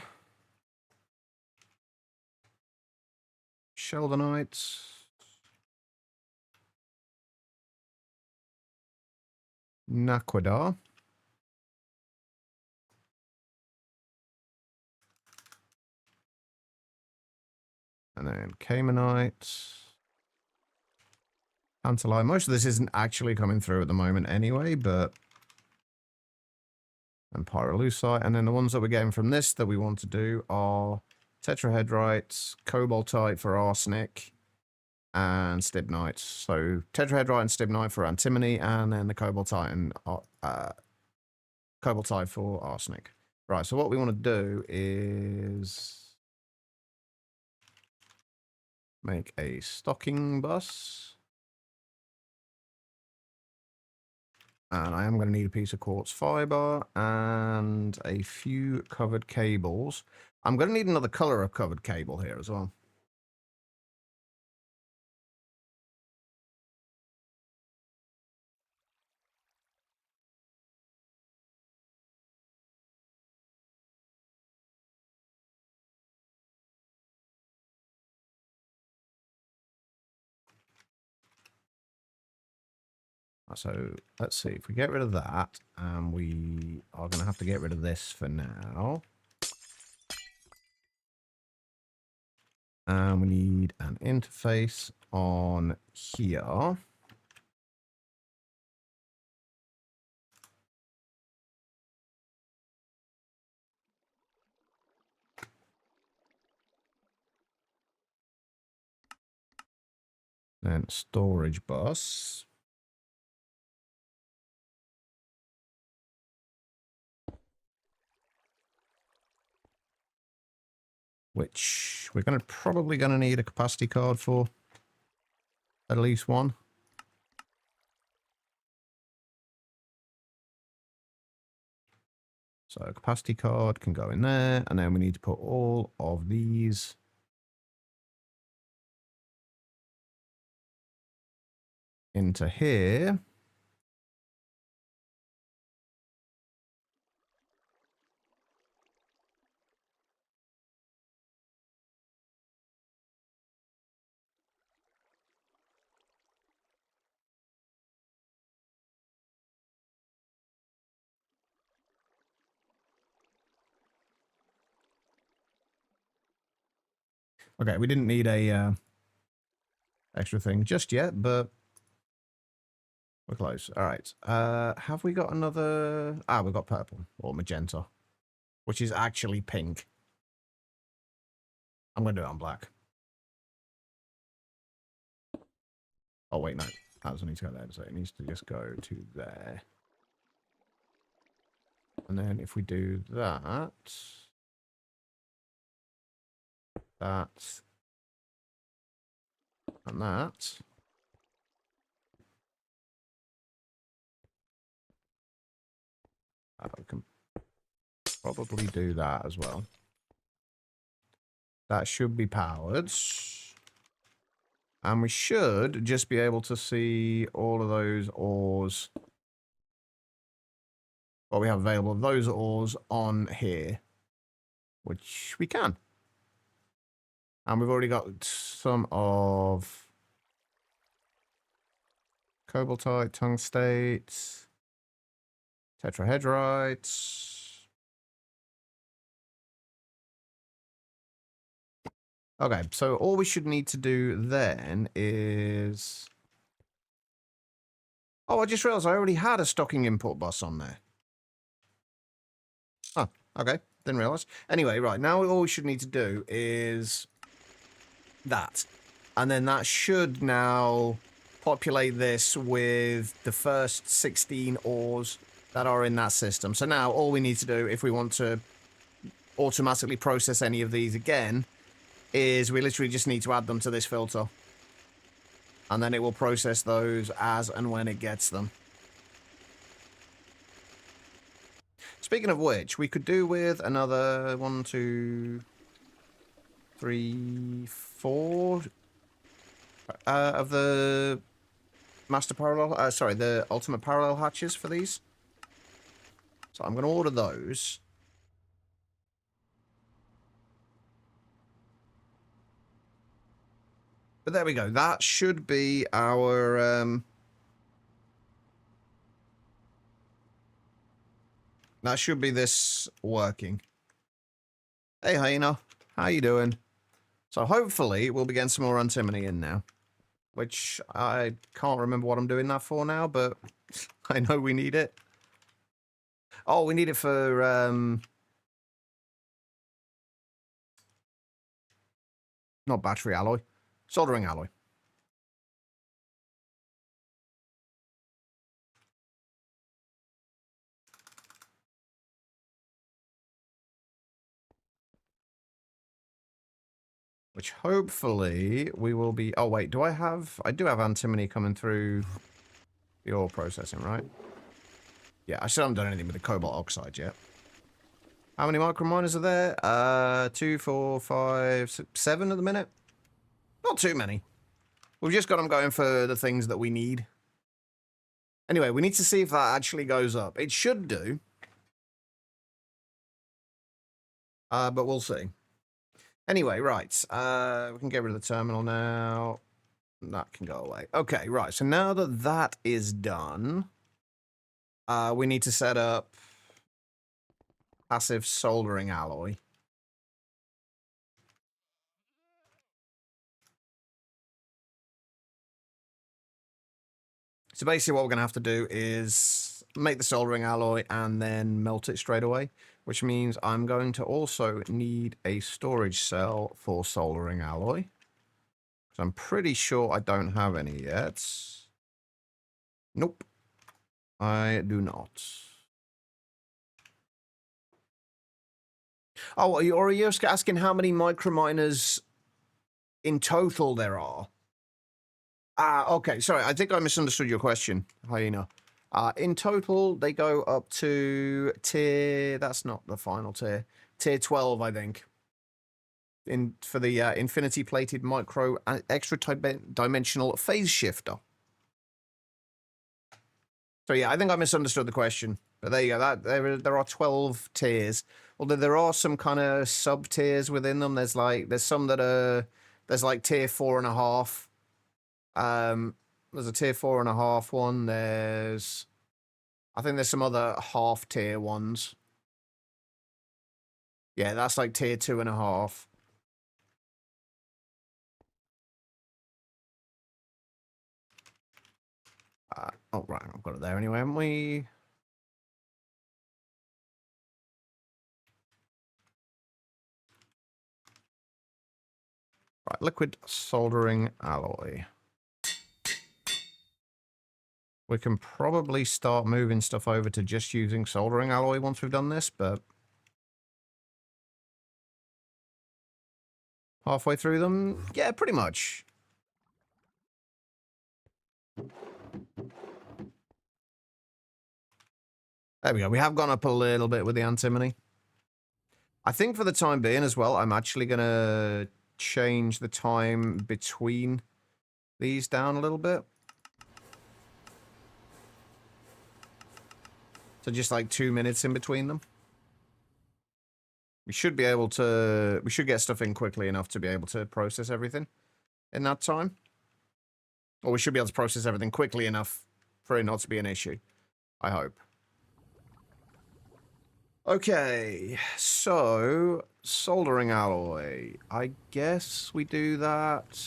Sheldonite. Naquadar. And then Caymanite. Tantalite. Most of this isn't actually coming through at the moment anyway, but... And pyrolusite. And then the ones that we're getting from this that we want to do are tetrahedrite, cobaltite for arsenic, and stibnite. So tetrahedrite and stibnite for antimony, and then the cobaltite and cobaltite for arsenic. Right, so what we want to do is make a stocking bus. And I am going to need a piece of quartz fiber and a few covered cables. I'm going to need another color of covered cable here as well. So let's see, if we get rid of that, and we are going to have to get rid of this for now. And we need an interface on here. Then storage bus. Which we're probably going to need a capacity card for. At least one. So a capacity card can go in there, and then we need to put all of these into here. Okay, we didn't need a extra thing just yet, but we're close. All right. Have we got another? Ah, we've got purple or magenta, which is actually pink. I'm going to do it on black. Oh, wait, no. That doesn't need to go there, so it needs to just go to there. And then if we do that, that, and that. We can probably do that as well. That should be powered. And we should just be able to see all of those ores. What we have available, those ores on here. Which we can. And we've already got some of cobaltite, tungstate, tetrahedrite. Okay, so all we should need to do then is... Oh, I just realized I already had a stocking import bus on there. Oh, okay. Didn't realize. Anyway, right, now all we should need to do is that. And then that should now populate this with the first 16 ores that are in that system. So now all we need to do if we want to automatically process any of these again is we literally just need to add them to this filter. And then it will process those as and when it gets them. Speaking of which, we could do with another 1, 2, 3, 4 of the master parallel, sorry, the ultimate parallel hatches for these. So I'm going to order those. But there we go. That should be our... that should be this working. Hey, Hyena. How you doing? So hopefully we'll be getting some more antimony in now. Which I can't remember what I'm doing that for now, but I know we need it. Oh, we need it for... not battery alloy. Soldering alloy. Which hopefully we will be... Oh, wait. Do I have... I do have antimony coming through the ore processing, right? Yeah, I still haven't done anything with the cobalt oxide yet. How many microminers are there? 2, 4, 5, 6, 7 at the minute. Not too many. We've just got them going for the things that we need. Anyway, we need to see if that actually goes up. It should do. But we'll see. Anyway, right. We can get rid of the terminal now. That can go away. Okay, right. So now that that is done, we need to set up passive soldering alloy. So basically what we're going to have to do is make the soldering alloy and then melt it straight away, which means I'm going to also need a storage cell for soldering alloy. So I'm pretty sure I don't have any yet. Nope. I do not. Oh, are you asking how many microminers in total there are? Ah, okay. Sorry, I think I misunderstood your question, Hyena. In total, they go up to tier... That's not the final tier. Tier 12, I think. For the infinity-plated micro extra-dimensional phase shifter. So yeah, I think I misunderstood the question. But there you go. There are 12 tiers. Although there are some kind of sub-tiers within them. There's some that are... There's like tier 4.5. There's a tier 4.5 one. I think there's some other half-tier ones. Yeah, that's like tier 2.5. Oh, right, I've got it there anyway, haven't we? Right, liquid soldering alloy. We can probably start moving stuff over to just using soldering alloy once we've done this, but halfway through them, yeah, pretty much. There we go. We have gone up a little bit with the antimony. I think for the time being as well, I'm actually going to change the time between these down a little bit. So just like 2 minutes in between them. We should be able to... We should get stuff in quickly enough to be able to process everything in that time. Or we should be able to process everything quickly enough for it not to be an issue. I hope. Okay, so soldering alloy. I guess we do that.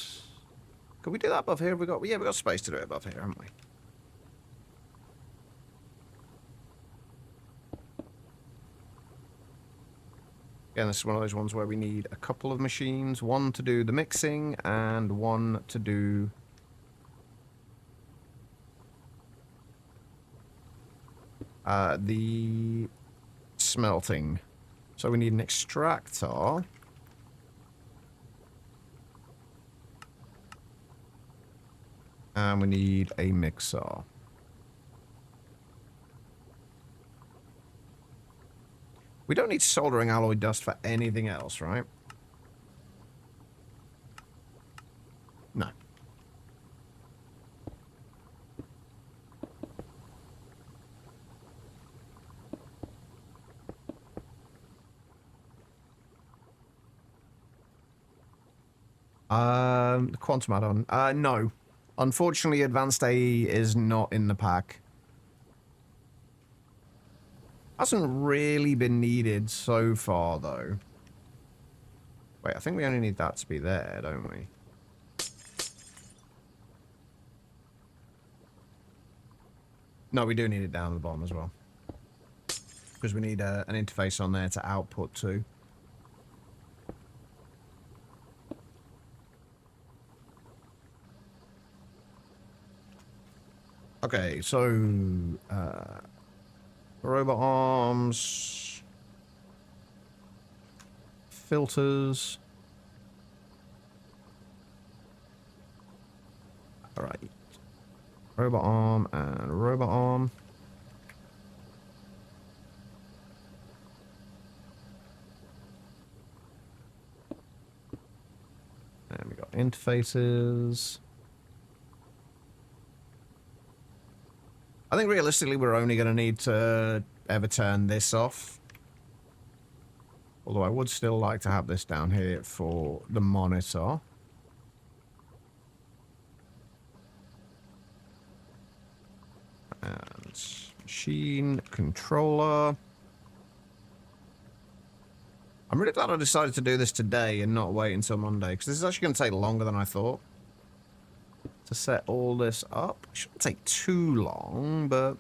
Can we do that above here? Yeah, we got space to do it above here, haven't we? Again, this is one of those ones where we need a couple of machines. One to do the mixing and one to do the smelting. So we need an extractor. And we need a mixer. We don't need soldering alloy dust for anything else, right? No. The quantum add-on. No. Unfortunately, Advanced AE is not in the pack. Hasn't really been needed so far, though. Wait, I think we only need that to be there, don't we? No, we do need it down at the bottom as well. Because we need an interface on there to output to. Okay, so... robot arms... filters... Alright. Robot arm and robot arm. And we got interfaces. I think realistically we're only going to need to ever turn this off. Although I would still like to have this down here for the monitor. And machine controller. I'm really glad I decided to do this today and not wait until Monday, because this is actually going to take longer than I thought to set all this up. It shouldn't take too long, but...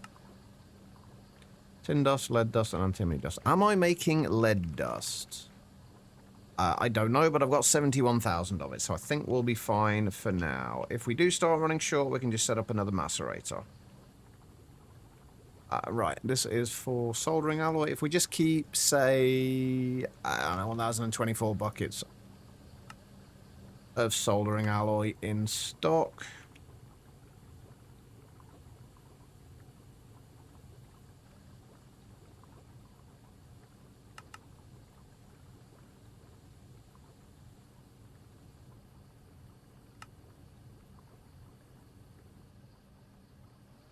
tin dust, lead dust, and antimony dust. Am I making lead dust? I don't know, but I've got 71,000 of it, so I think we'll be fine for now. If we do start running short, we can just set up another macerator. Right, this is for soldering alloy. If we just keep, say, I don't know, 1,024 buckets of soldering alloy in stock.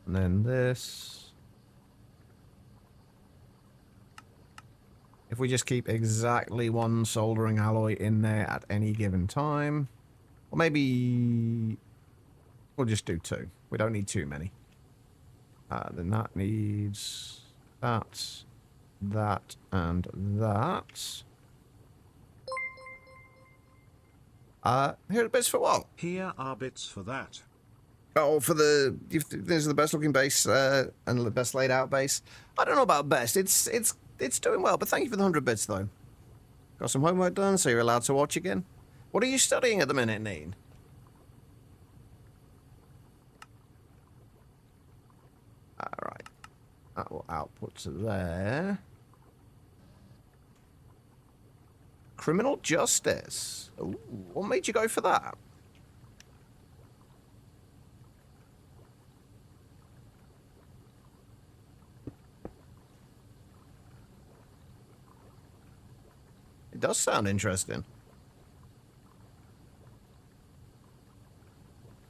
And then this. If we just keep exactly one soldering alloy in there at any given time. Or maybe we'll just do 2. We don't need too many. Then that needs that, that, and that. Here are bits for what? Here are bits for that. Oh, for the this is the best looking base and the best laid out base. I don't know about best. It's doing well, but thank you for the 100 bits though. Got some homework done, so you're allowed to watch again. What are you studying at the minute, Neen? All right, that will output to there. Criminal justice. Ooh, what made you go for that? It does sound interesting.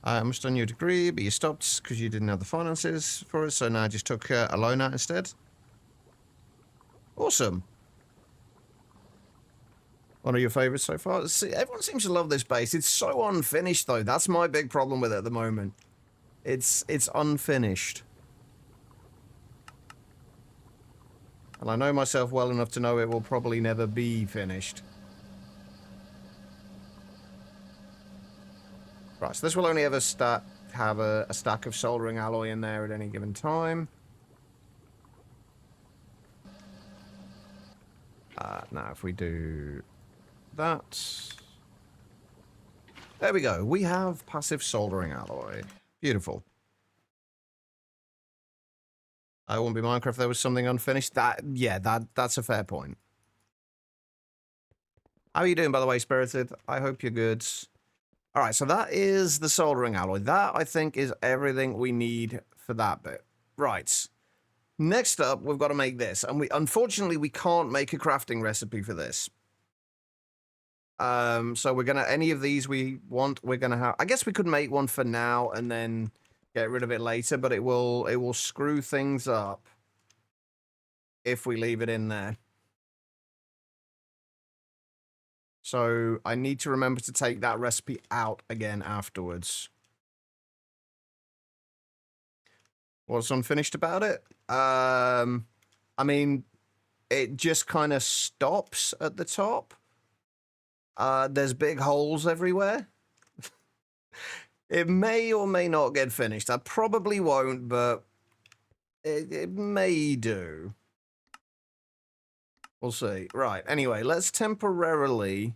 I almost done your degree, but you stopped because you didn't have the finances for it, so now I just took a loan out instead. Awesome. One of your favourites so far? See, everyone seems to love this base. It's so unfinished, though. That's my big problem with it at the moment. It's unfinished. And I know myself well enough to know it will probably never be finished. Right, so this will only ever have a stack of soldering alloy in there at any given time. Now, if we do that... There we go. We have passive soldering alloy. Beautiful. I wouldn't be Minecraft if there was something unfinished. That's a fair point. How are you doing, by the way, Spirited? I hope you're good. All right, so that is the soldering alloy. That, I think, is everything we need for that bit. Right. Next up, we've got to make this. And unfortunately, we can't make a crafting recipe for this. So we're going to... Any of these we want, we're going to have... I guess we could make one for now and then get rid of it later, but it will screw things up if we leave it in there. So I need to remember to take that recipe out again afterwards. What's unfinished about it? I mean, it just kind of stops at the top. There's big holes everywhere. It may or may not get finished. I probably won't, but it may do. We'll see. Right, anyway, let's temporarily...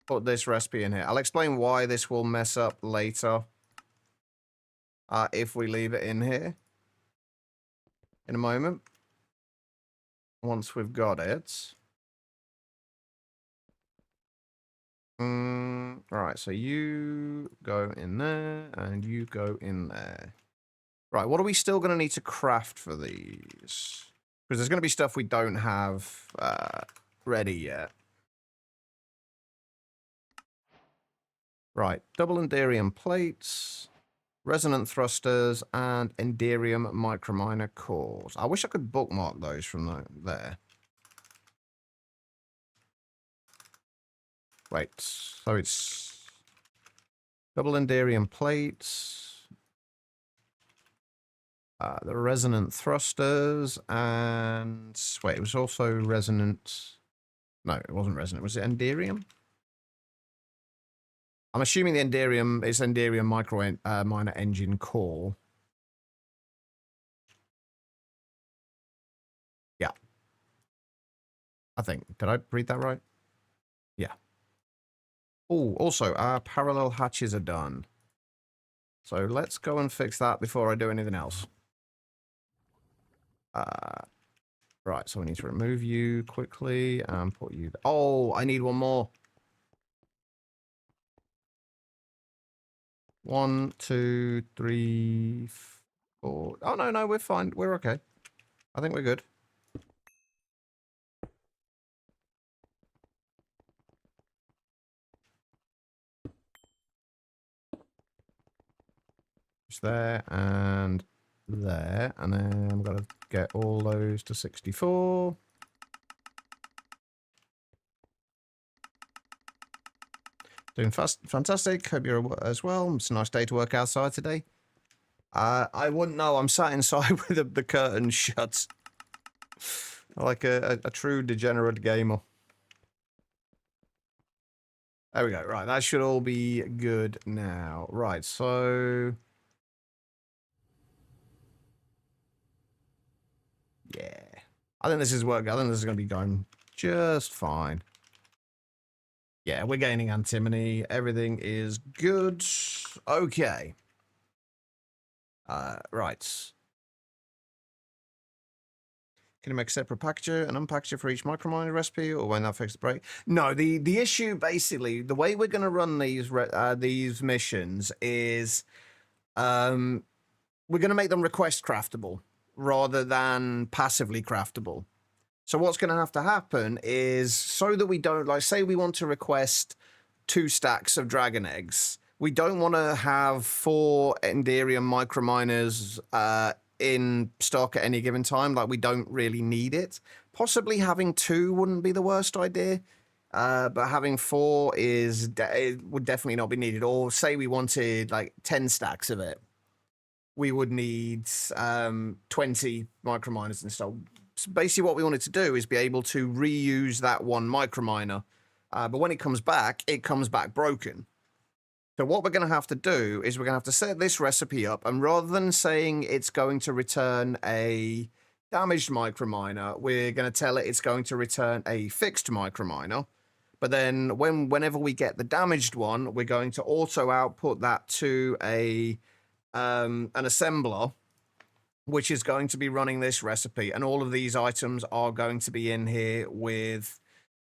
put this recipe in here. I'll explain why this will mess up later. If we leave it in here. In a moment. Once we've got it. Right, so you go in there, and you go in there. Right, what are we still going to need to craft for these? Because there's going to be stuff we don't have ready yet. Right, double enderium plates, resonant thrusters, and enderium microminer cores. I wish I could bookmark those from there. Wait, so it's double enderium plates, the resonant thrusters, and wait, it was also resonant. No, it wasn't resonant. Was it enderium? I'm assuming the enderium is enderium microminer engine core. Yeah, I think. Did I read that right? Yeah. Oh, also, our parallel hatches are done. So let's go and fix that before I do anything else. Right, so we need to remove you quickly and put you... Oh, I need one more. 1, 2, 3, 4... Oh, no, we're fine. We're okay. I think we're good. Just there and there. And then I'm going to get all those to 64. Doing fantastic. Hope you're as well. It's a nice day to work outside today. I wouldn't know. I'm sat inside with the curtains shut. Like a true degenerate gamer. There we go. Right, that should all be good now. Right, so... yeah. I think this is working. I think this is going to be going just fine. Yeah, we're gaining antimony. Everything is good. Okay. Right. Can you make a separate packager and unpackager for each microminer recipe, or when that fixes the break? No, the issue, basically, the way we're going to run these missions is we're going to make them request craftable rather than passively craftable. So what's going to have to happen is, so that we don't, like, say we want to request 2 stacks of dragon eggs, we don't want to have 4 Enderium microminers in stock at any given time. Like, we don't really need it. Possibly having 2 wouldn't be the worst idea, but having 4 it would definitely not be needed. Or say we wanted like 10 stacks of it, we would need 20 microminers and stuff. So basically what we wanted to do is be able to reuse that 1 microminer, but when it comes back broken. So what we're going to have to do is we're going to have to set this recipe up, and rather than saying it's going to return a damaged microminer, we're going to tell it it's going to return a fixed microminer. But then whenever we get the damaged one, we're going to auto output that to an assembler, which is going to be running this recipe, and all of these items are going to be in here with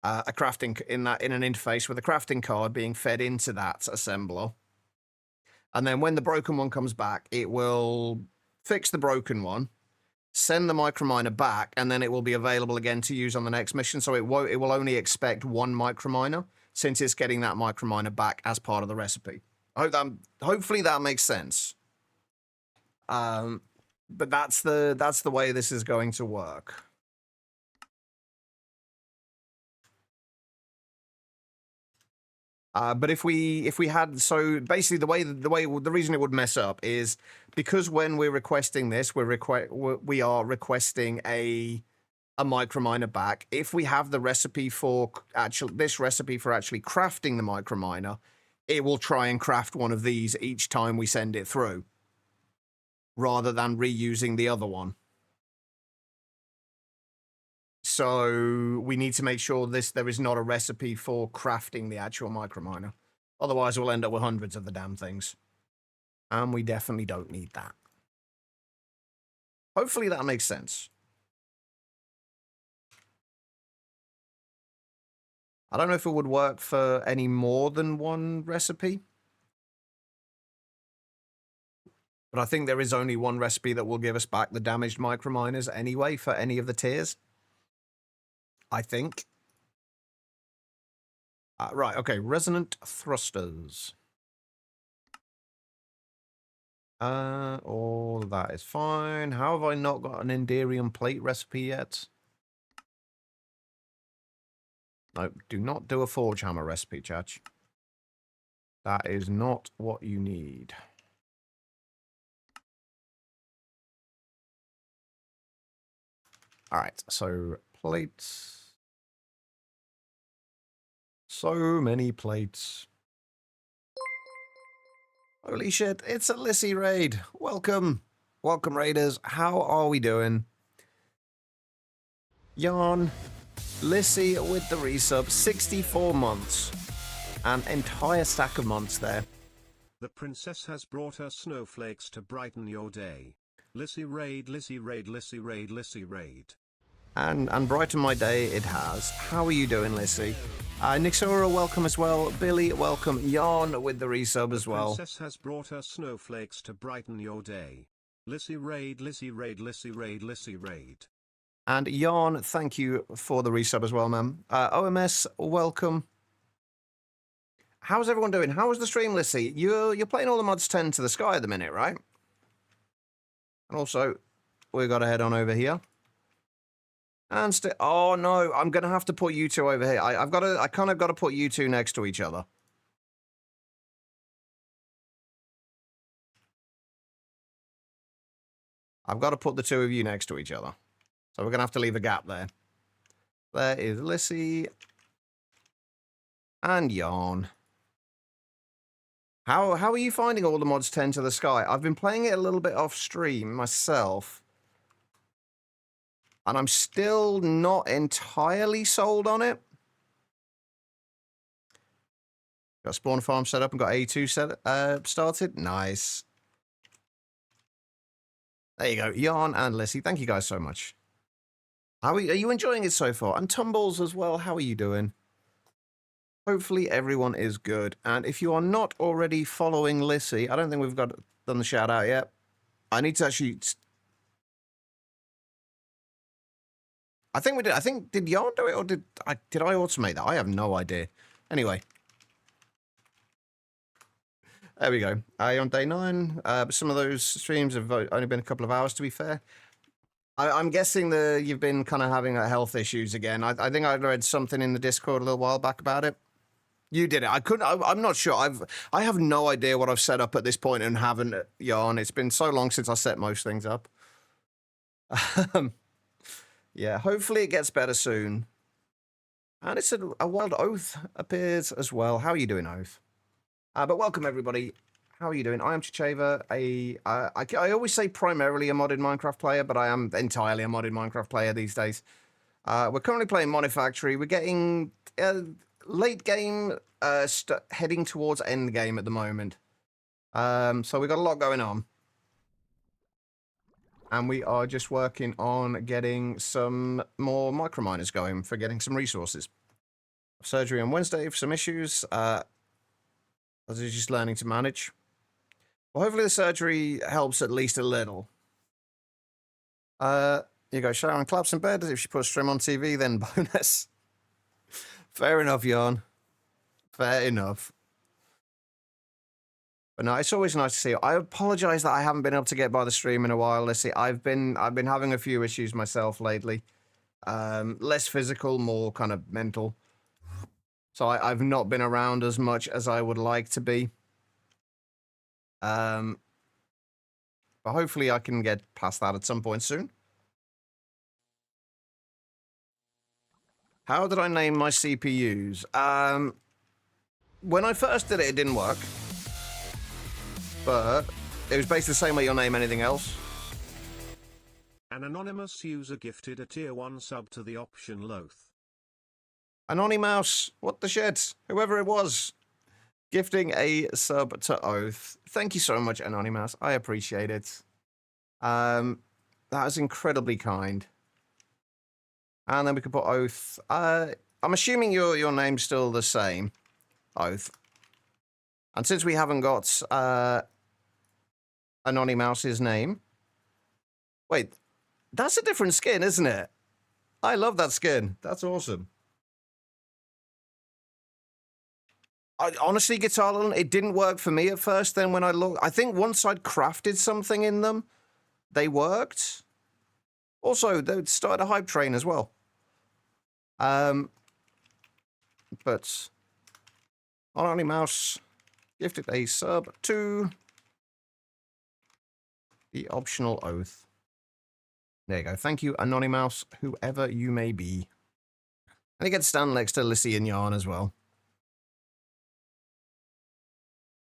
a crafting in an interface with a crafting card being fed into that assembler. And then when the broken one comes back, it will fix the broken one, send the microminer back, and then it will be available again to use on the next mission. So it will only expect 1 microminer, since it's getting that microminer back as part of the recipe. Hopefully that makes sense. But that's the way this is going to work. But if we had, so basically the reason it would mess up is because when we're requesting this, we are requesting a microminer back. If we have the recipe for this recipe for actually crafting the microminer, it will try and craft one of these each time we send it through, rather than reusing the other one. So we need to make sure there is not a recipe for crafting the actual microminer. Otherwise, we'll end up with hundreds of the damn things. And we definitely don't need that. Hopefully that makes sense. I don't know if it would work for any more than 1 recipe. But I think there is only 1 recipe that will give us back the damaged microminers anyway for any of the tiers. I think. Right, okay, resonant thrusters. All that is fine. How have I not got an Enderium plate recipe yet? No, do not do a forge hammer recipe, Chach. That is not what you need. All right, so plates. So many plates. Holy shit, it's a Lissy raid. Welcome. Welcome, raiders. How are we doing? Yarn. Lissy with the resub. 64 months. An entire stack of months there. The princess has brought her snowflakes to brighten your day. Lissy raid, Lissy raid, Lissy raid, Lissy raid. And brighten my day it has. How are you doing, Lissy? Nixora, welcome as well. Billy, welcome. Yarn with the resub as well. The princess has brought her snowflakes to brighten your day. Lissy raid, Lissy raid, Lissy raid, Lissy raid. And Yarn, thank you for the resub as well, ma'am. OMS, welcome. How's everyone doing? How was the stream, Lissy? You're playing all the mods 10 to the sky at the minute, right? And also, we've got to head on over here. And oh no, I'm gonna have to put you 2 over here. I kind of got to put you 2 next to each other. I've got to put the 2 of you next to each other. So we're gonna have to leave a gap there. There is Lissy. and Yarn. How are you finding all the mods 10 to the sky? I've been playing it a little bit off stream myself. And I'm still not entirely sold on it. Got spawn farm set up and got A2 started. Nice. There you go. Yarn and Lissy, thank you guys so much. Are you enjoying it so far? And Tumbles as well, how are you doing? Hopefully everyone is good. And if you are not already following Lissy, I don't think we've done the shout out yet. I need to actually... I think we did. I think, did Yarn do it or did I automate that? I have no idea. Anyway. There we go. On day 9, some of those streams have only been a couple of hours, to be fair. I'm guessing that you've been kind of having health issues again. I think I read something in the Discord a little while back about it. You did it. I'm not sure. I have no idea what I've set up at this point and haven't, Yarn. It's been so long since I set most things up. Yeah, hopefully it gets better soon. And it's a wild Oath appears as well. How are you doing, Oath? But welcome, everybody. How are you doing? I am Chicheva. I always say primarily a modded Minecraft player, but I am entirely a modded Minecraft player these days. We're currently playing Monifactory. We're getting late game, heading towards end game at the moment. So we've got a lot going on. And we are just working on getting some more microminers going for getting some resources. Surgery on Wednesday for some issues. I was just learning to manage. Well, hopefully the surgery helps at least a little. You go, Sharon claps in bed. If she puts stream on TV, then bonus. Fair enough, Yarn. Fair enough. But no, it's always nice to see you. I apologize that I haven't been able to get by the stream in a while. Let's see. I've been having a few issues myself lately. Less physical, more kind of mental. So I've not been around as much as I would like to be. But hopefully I can get past that at some point soon. How did I name my CPUs? When I first did it, it didn't work. But it was basically the same way you'll name anything else. An anonymous user gifted a tier 1 sub to the option Loath. Anonymous, what the shit? Whoever it was. Gifting a sub to Oath. Thank you so much, Anonymous. I appreciate it. That is incredibly kind. And then we can put Oath. I'm assuming your name's still the same. Oath. And since we haven't got Anonymouse's name. Wait, that's a different skin, isn't it? I love that skin. That's awesome. Honestly, Guitar, it didn't work for me at first. Then when I looked, I think once I'd crafted something in them, they worked. Also, they started a hype train as well. But Anonymous gifted a sub to the optional Oath. There you go. Thank you, Anonymous, whoever you may be. And you get to stand next to Lissy and Yarn as well.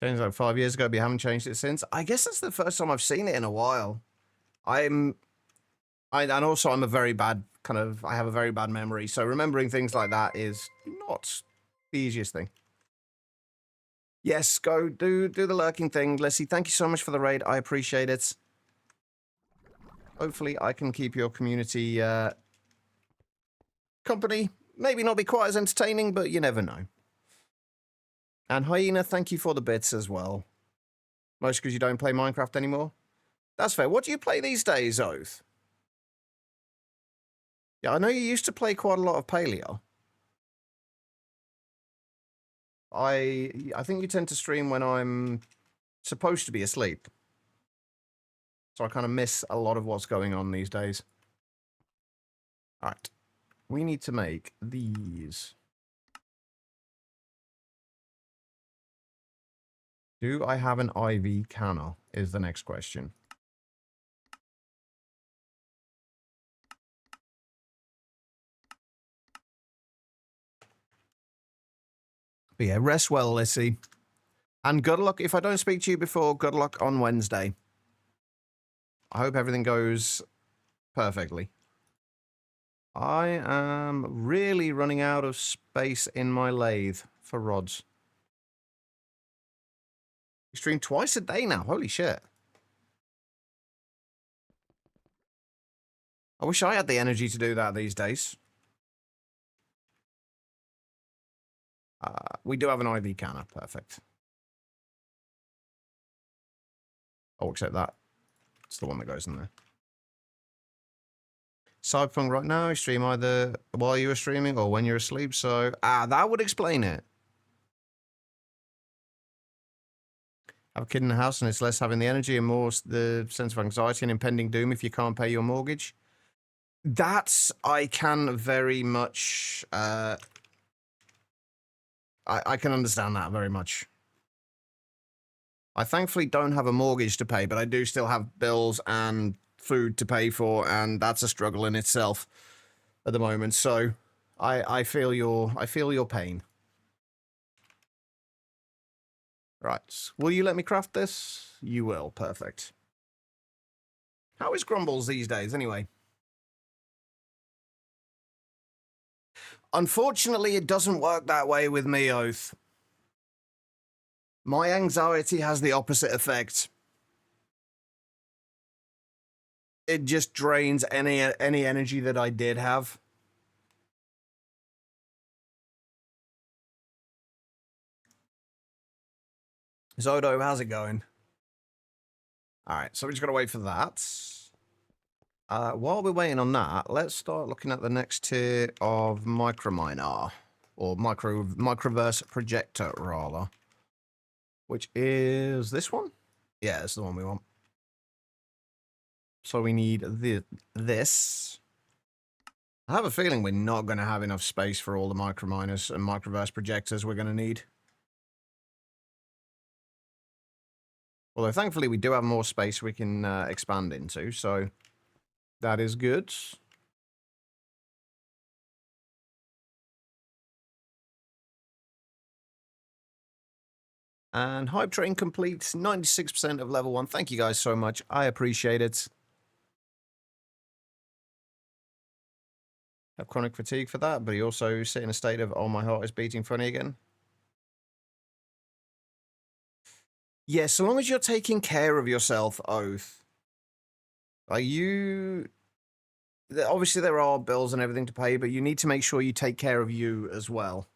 Changed like 5 years ago, but you haven't changed it since. I guess that's the first time I've seen it in a while. And also I'm a very bad I have a very bad memory, so remembering things like that is not the easiest thing. Yes, go do the lurking thing, Lissy. Thank you so much for the raid. I appreciate it. Hopefully I can keep your community company. Maybe not be quite as entertaining, but you never know. And Hyena, thank you for the bits as well. Most because you don't play Minecraft anymore. That's fair. What do you play these days, Oath? Yeah, I know you used to play quite a lot of Paleo. I think you tend to stream when I'm supposed to be asleep. So I kind of miss a lot of what's going on these days. All right. We need to make these. Do I have an IV canner is the next question. But yeah, rest well, Lissy. And good luck. If I don't speak to you before, good luck on Wednesday. I hope everything goes perfectly. I am really running out of space in my lathe for rods. You stream twice a day now. Holy shit. I wish I had the energy to do that these days. We do have an IV canner. Perfect. I'll accept that. It's the one that goes in there. Cyberpunk right now, you stream either while you were streaming or when you're asleep, so... that would explain it. Have a kid in the house and it's less having the energy and more the sense of anxiety and impending doom if you can't pay your mortgage. That's... I can very much... I can understand that very much. I thankfully don't have a mortgage to pay, but I do still have bills and food to pay for, and that's a struggle in itself at the moment. So I feel your pain. Right. Will you let me craft this? You will. Perfect. How is Grumbles these days anyway? Unfortunately, it doesn't work that way with me, Oath. My anxiety has the opposite effect. It just drains any energy that I did have. Zodo, how's it going? Alright, so we just gotta wait for that. While we're waiting on that, let's start looking at the next tier of Microminer. Or Microverse Projector, rather. Which is this one? Yeah, it's the one we want. So we need this. I have a feeling we're not going to have enough space for all the Microminers and Microverse Projectors we're going to need. Although, thankfully, we do have more space we can expand into, so that is good. And Hype Train completes 96% of level 1. Thank you guys so much. I appreciate it. Have chronic fatigue for that, but he also sit in a state of, oh, my heart is beating funny again. Yeah, so long as you're taking care of yourself, Oath. Are you... Obviously, there are bills and everything to pay, but you need to make sure you take care of you as well.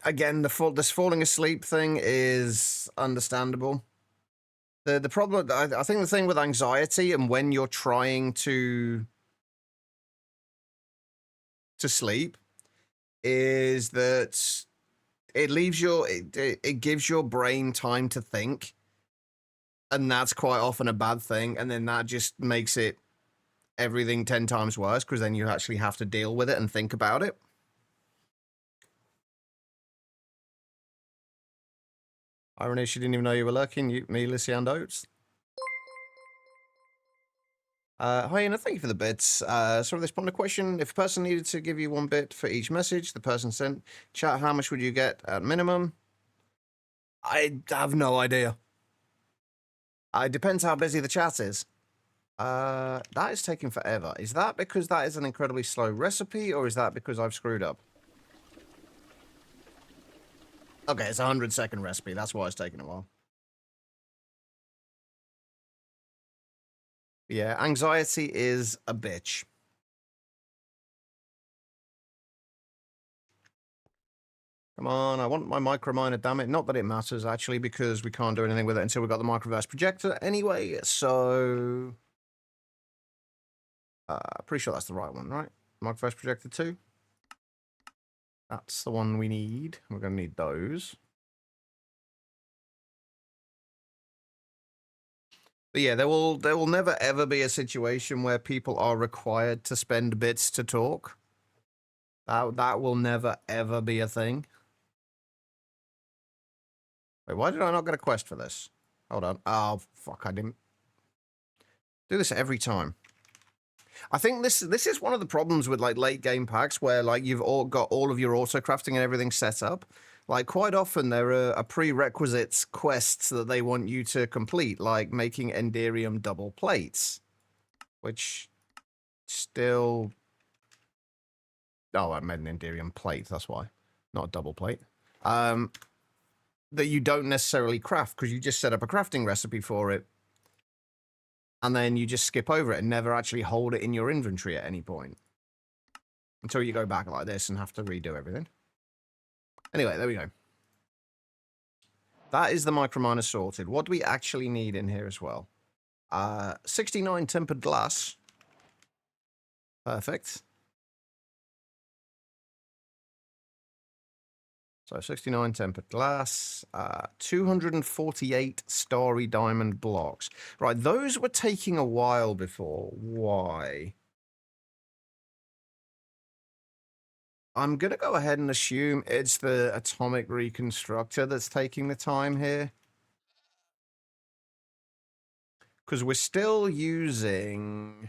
Again, this falling asleep thing is understandable. The problem, I think the thing with anxiety and when you're trying to sleep is that it leaves it gives your brain time to think, and that's quite often a bad thing, and then that just makes everything 10 times worse, because then you actually have to deal with it and think about it. Irony, she didn't even know you were lurking. Me, Lissy, and Oates. Hi, Anna, thank you for the bits. So this point of question, if a person needed to give you 1 bit for each message the person sent, chat, how much would you get at minimum? I have no idea. It depends how busy the chat is. That is taking forever. Is that because that is an incredibly slow recipe, or is that because I've screwed up? Okay, it's a 100-second recipe. That's why it's taking a while. Yeah, anxiety is a bitch. Come on, I want my Microminer, damn it. Not that it matters, actually, because we can't do anything with it until we've got the Microverse Projector anyway, so... pretty sure that's the right one, right? Microverse Projector 2. That's the one we need. We're going to need those. But yeah, there will never ever be a situation where people are required to spend bits to talk. That will never ever be a thing. Wait, why did I not get a quest for this? Hold on. Oh, fuck, I didn't. Do this every time. I think this is one of the problems with like late game packs where like you've all got all of your auto crafting and everything set up. Like quite often there are prerequisites quests that they want you to complete, like making Enderium double plates, which still. Oh, I made an Enderium plate. That's why, not a double plate. That you don't necessarily craft because you just set up a crafting recipe for it. And then you just skip over it and never actually hold it in your inventory at any point. Until you go back like this and have to redo everything. Anyway, there we go. That is the microminer sorted. What do we actually need in here as well? 69 tempered glass. Perfect. So 69 tempered glass, 248 starry diamond blocks. Right, those were taking a while before. Why? I'm going to go ahead and assume it's the atomic reconstructor that's taking the time here. Because we're still using...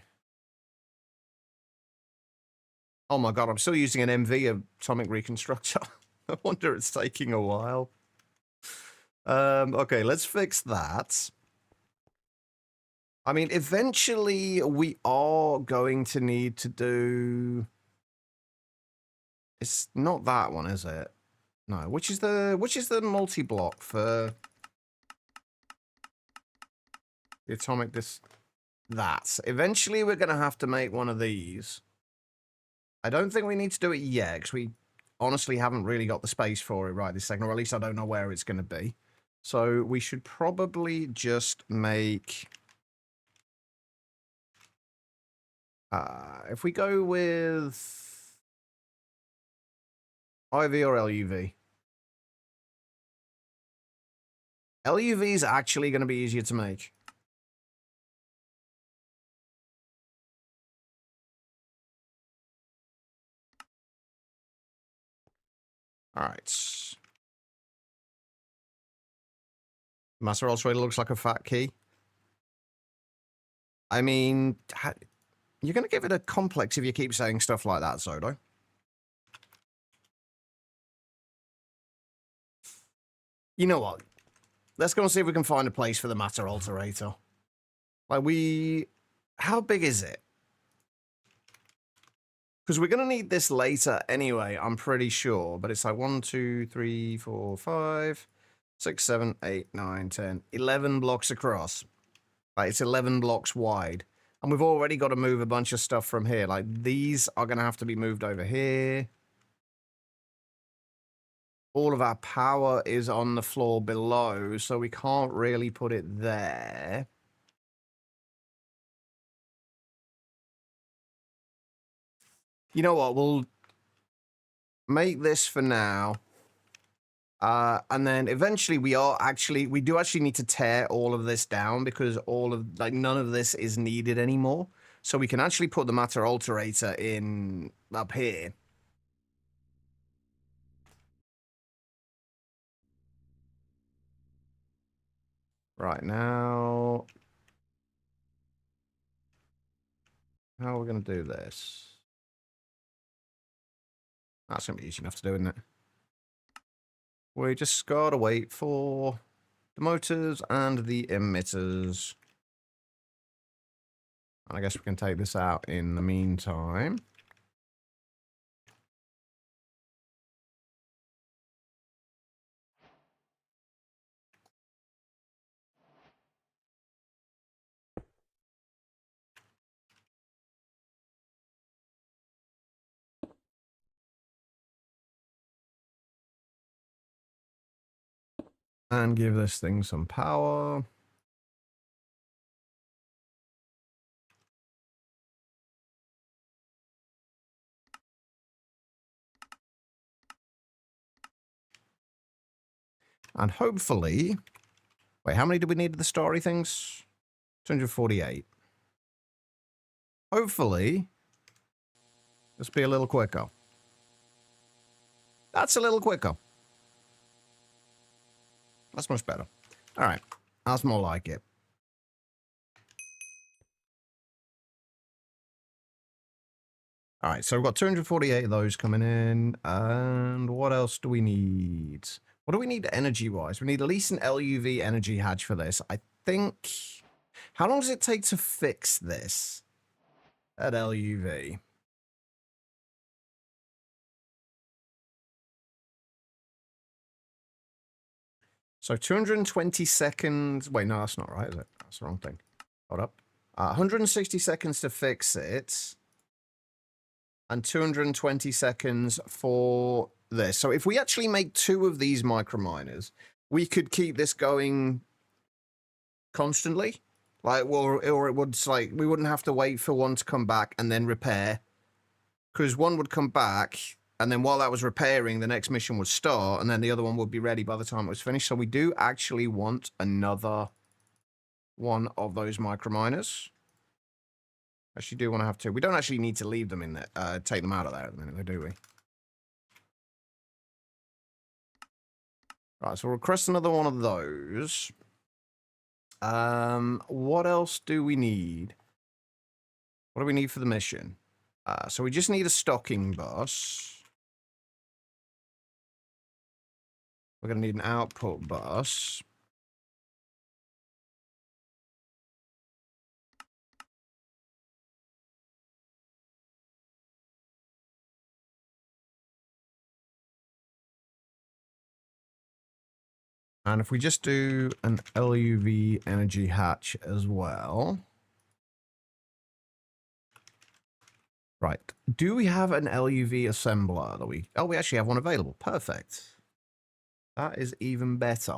Oh my god, I'm still using an MV atomic reconstructor. I wonder it's taking a while. Okay, let's fix that. I mean, eventually we are going to need to do... It's not that one, is it? No, which is the multi-block for the atomic that. Eventually we're going to have to make one of these. I don't think we need to do it yet, because we honestly haven't really got the space for it right this second, or at least I don't know where it's going to be. So we should probably just make... if we go with IV or LUV. LUV is actually going to be easier to make. All right. Master Ultrader looks like a fat key. I mean, you're going to give it a complex if you keep saying stuff like that, Zodo. You know what? Let's go and see if we can find a place for the Matter Alterator. Like, how big is it? Because we're going to need this later anyway, I'm pretty sure. But it's like 1, 2, 3, 4, 5, 6, 7, 8, 9, 10, 11 blocks across. Like, it's 11 blocks wide. And we've already got to move a bunch of stuff from here. Like, these are going to have to be moved over here. All of our power is on the floor below, so we can't really put it there. You know what? We'll make this for now. And then eventually we do actually need to tear all of this down because none of this is needed anymore. So we can actually put the Matter Alterator in up here. Right now, how are we going to do this? That's going to be easy enough to do, isn't it? We just gotta wait for the motors and the emitters. And I guess we can take this out in the meantime. And give this thing some power. And hopefully... Wait, how many do we need of the starry things? 248. Hopefully... This be a little quicker. That's a little quicker. That's much better. Alright. That's more like it. All right, so we've got 248 of those coming in. And what else do we need? What do we need energy-wise? We need at least an LUV energy hatch for this. I think... How long does it take to fix this at LUV? So 220 seconds... Wait, no, that's not right, is it? That's the wrong thing. Hold up. 160 seconds to fix it. And 220 seconds for this. So if we actually make 2 of these microminers, we could keep this going constantly. Like, or it would, like, we wouldn't have to wait for one to come back and then repair. Because one would come back, and then while that was repairing, the next mission would start, and then the other one would be ready by the time it was finished. So we do actually want another one of those microminers. Actually do want to have 2. We don't actually need to leave them in there, take them out of there at the minute, do we? Right, so we'll request another one of those. What else do we need? What do we need for the mission? So we just need a stocking bus. We're going to need an output bus. And if we just do an LUV energy hatch as well. Right. Do we have an LUV assembler that we... Oh, we actually have one available. Perfect. That is even better.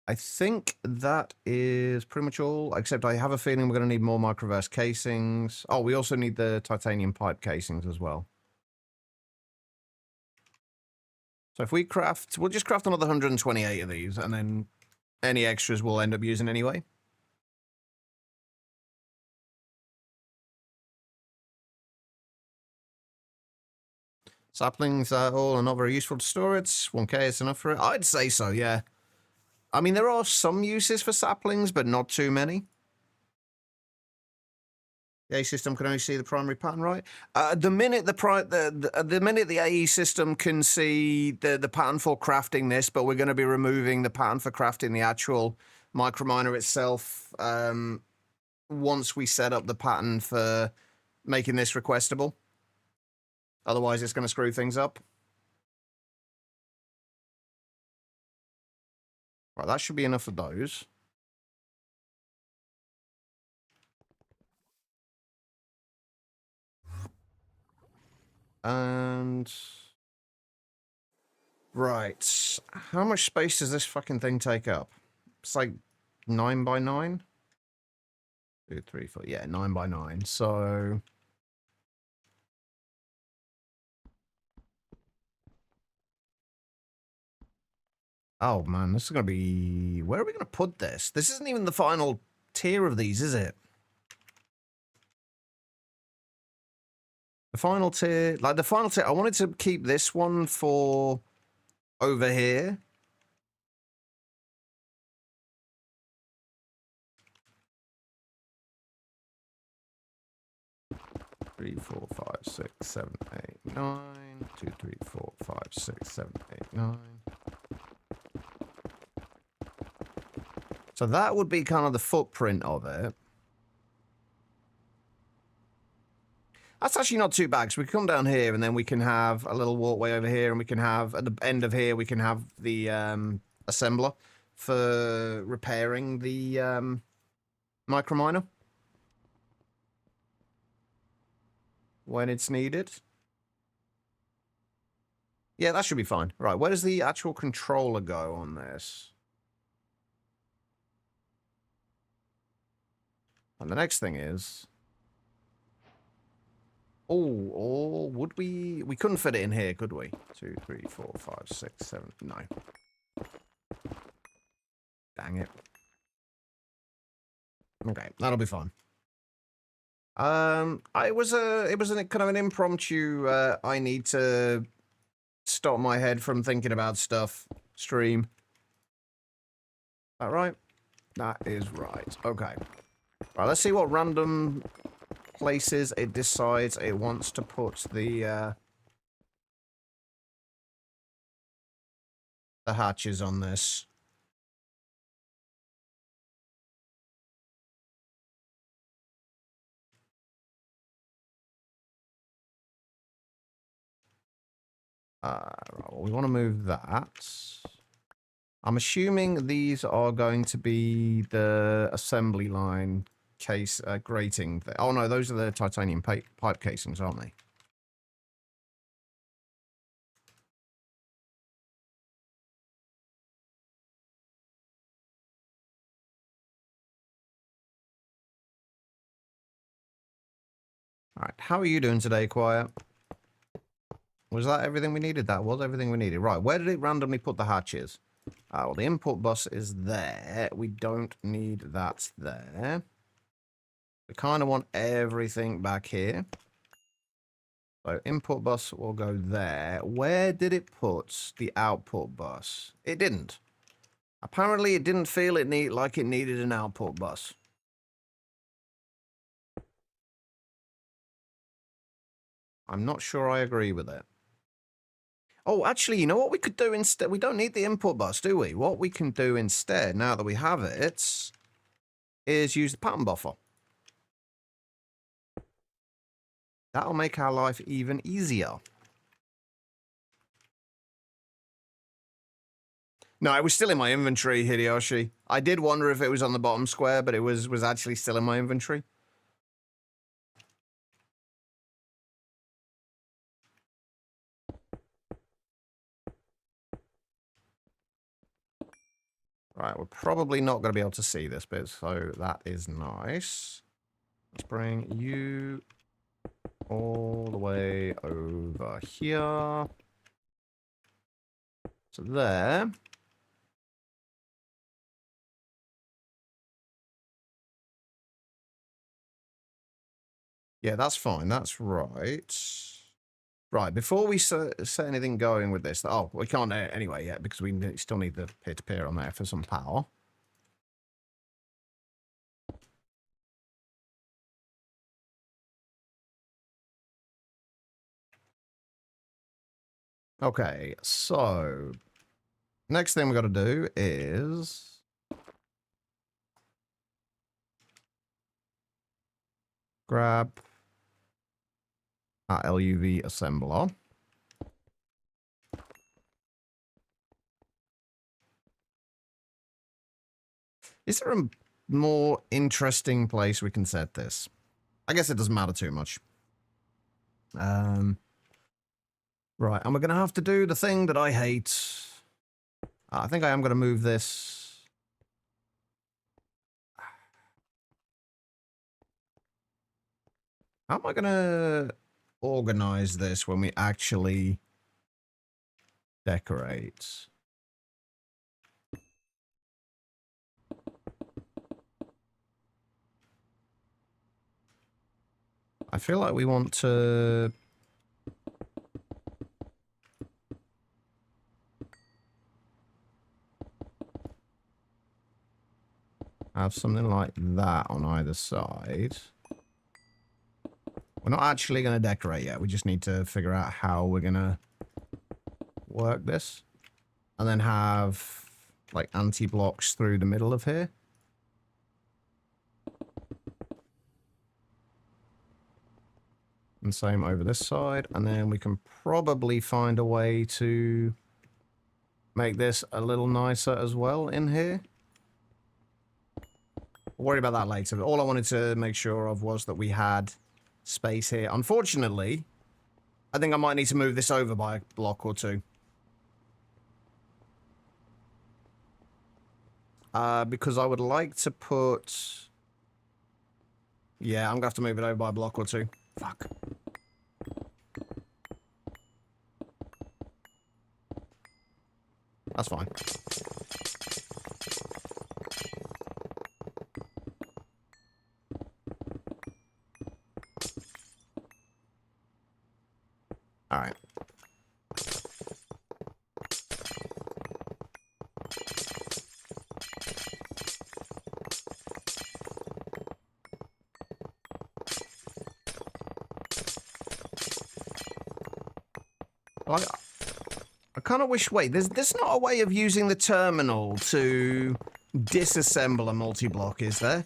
I think that is pretty much all, except I have a feeling we're going to need more microverse casings. Oh, we also need the titanium pipe casings as well. So if we craft, we'll just craft another 128 of these, and then any extras we'll end up using anyway. Saplings all are not very useful to store it. 1k is enough for it. I'd say so, yeah. I mean, there are some uses for saplings, but not too many. The AE system can only see the primary pattern, right? The minute the minute the AE system can see the pattern for crafting this, but we're going to be removing the pattern for crafting the actual microminer itself once we set up the pattern for making this requestable. Otherwise, it's going to screw things up. Right, that should be enough of those. And... Right. How much space does this fucking thing take up? It's like 9 by 9? 2, 3, 4. Yeah, 9 by 9. So... Oh, man, this is going to be... Where are we going to put this? This isn't even the final tier of these, is it? The final tier... Like, the final tier... I wanted to keep this one for over here. Three, 4, 5, 6, 7, 8, 9. 2, 3, 4, 5, 6, 7, 8, 9. So that would be kind of the footprint of it. That's actually not too bad, because we can come down here and then we can have a little walkway over here, and we can have, at the end of here, we can have the assembler for repairing the microminer when it's needed. Yeah, that should be fine. Right, where does the actual controller go on this? And the next thing is... Oh, or would we... We couldn't fit it in here, could we? 2, 3, 4, 5, 6, 7... No. Dang it. Okay, that'll be fine. It was a kind of an impromptu, I need to stop my head from thinking about stuff stream. That right? That is right. Okay. Right, let's see what random places it decides it wants to put the hatches on this. Right, well, we want to move that. I'm assuming these are going to be the assembly line case grating. Oh no, those are the titanium pipe casings, aren't they? All right, how are you doing today, Quiet? Was that everything we needed? That was everything we needed. Right, where did it randomly put the hatches? Well, the input bus is there. We don't need that there. We kind of want everything back here. So input bus will go there. Where did it put the output bus? It didn't. Apparently, it didn't feel like it needed an output bus. I'm not sure I agree with it. Oh, actually, you know what we could do instead? We don't need the input bus, do we? What we can do instead, now that we have it, is use the pattern buffer. That'll make our life even easier. No, it was still in my inventory, Hideyoshi. I did wonder if it was on the bottom square, but it was actually still in my inventory. Right, we're probably not going to be able to see this bit, so that is nice. Let's bring you all the way over here. So there. Yeah, that's fine. That's right. Right, before we set anything going with this... Oh, we can't anyway yet, because we still need the peer-to-peer on there for some power. Okay, so... Next thing we got to do is... grab our LUV assembler. Is there a more interesting place we can set this? I guess it doesn't matter too much. Right, and we're going to have to do the thing that I hate. I think I am going to move this. How am I going to organize this when we actually decorate? I feel like we want to... have something like that on either side. We're not actually going to decorate yet. We just need to figure out how we're going to work this. And then have, like, anti-blocks through the middle of here. And same over this side. And then we can probably find a way to make this a little nicer as well in here. We'll worry about that later. But all I wanted to make sure of was that we had space here. Unfortunately, I think I might need to move this over by a block or two. Because I would like to put... Yeah, I'm going to have to move it over by a block or two. Fuck. That's fine. All right. Like, I kind of wish... Wait, there's not a way of using the terminal to disassemble a multi-block, is there?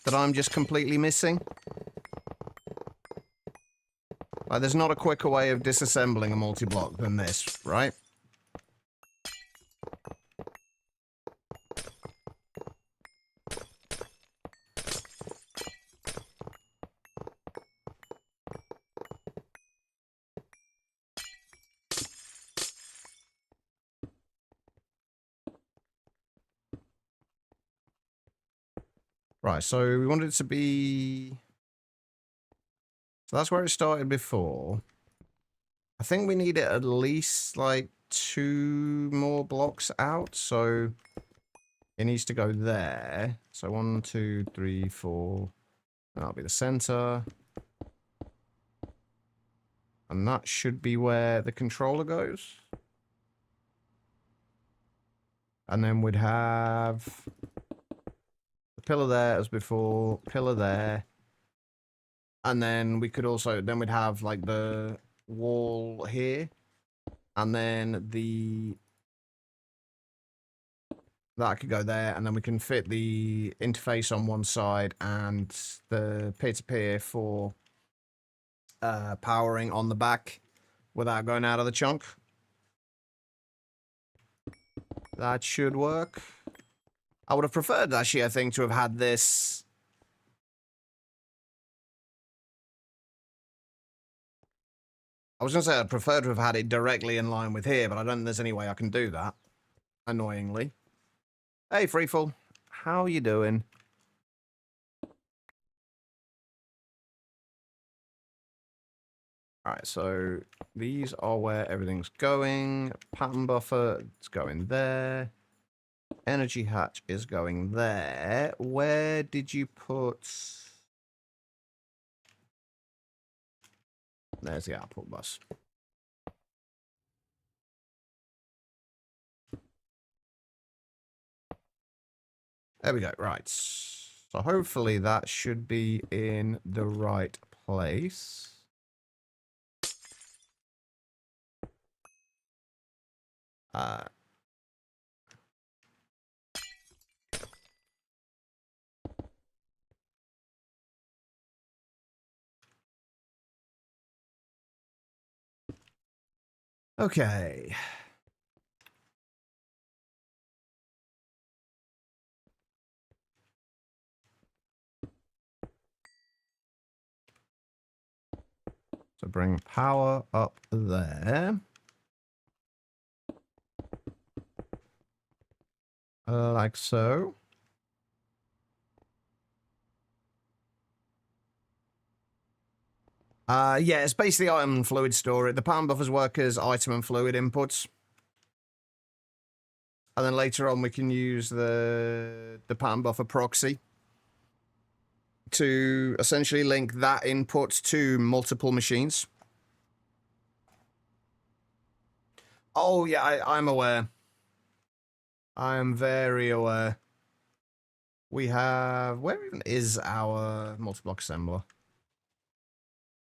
That I'm just completely missing? Like, there's not a quicker way of disassembling a multi-block than this, right? Right, so we wanted it to be... So that's where it started before. I think we need it at least, like, 2 more blocks out, so it needs to go there. So 1, 2, 3, 4. That'll be the center. And that should be where the controller goes. And then we'd have the pillar there as before, pillar there. And then we could also, then we'd have like the wall here. And then that could go there. And then we can fit the interface on one side and the peer-to-peer for powering on the back without going out of the chunk. That should work. I would have preferred, actually, I think, to have had this... I was going to say I'd prefer to have had it directly in line with here, but I don't think there's any way I can do that. Annoyingly. Hey, Freefall. How you doing? Alright, so these are where everything's going. Pattern buffer is going there. Energy hatch is going there. Where did you put... There's the output bus. There we go, right. So hopefully that should be in the right place. Okay. So bring power up there. Like so. Yeah, it's basically item and fluid storage. The pattern buffers work as item and fluid inputs. And then later on we can use the pattern buffer proxy to essentially link that input to multiple machines. Oh, yeah, I'm aware. I am very aware. We have... Where even is our multi-block assembler?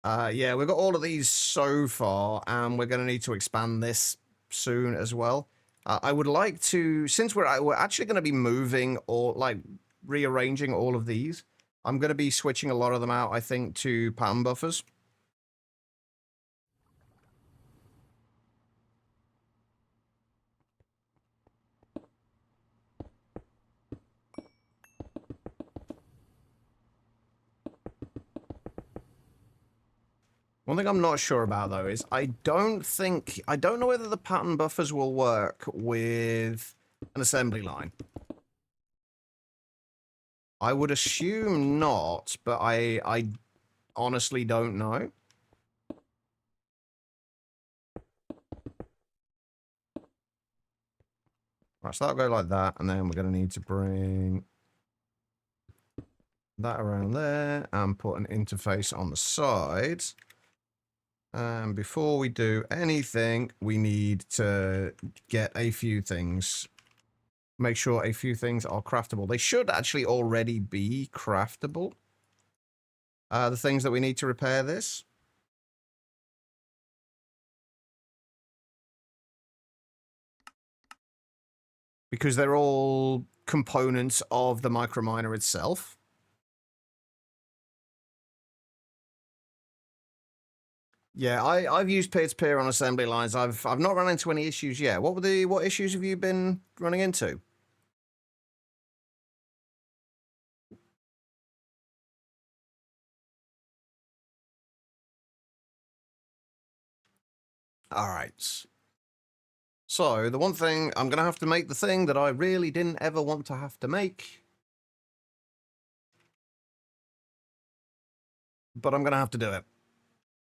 Yeah, we've got all of these so far, and we're going to need to expand this soon as well. I would like to... Since we're actually going to be moving or, like, rearranging all of these, I'm going to be switching a lot of them out, I think, to pattern buffers. One thing I'm not sure about, though, is I don't know whether the pattern buffers will work with an assembly line. I would assume not, but I honestly don't know. Right, so that'll go like that, and then we're going to need to bring that around there and put an interface on the side. And before we do anything, we need to get a few things. Make sure a few things are craftable. They should actually already be craftable. The things that we need to repair this. because they're all components of the microminer itself. Yeah, I've used peer-to-peer on assembly lines. I've not run into any issues yet. What issues have you been running into? All right. So the one thing I'm gonna have to make the thing that I really didn't ever want to have to make, but I'm gonna have to do it.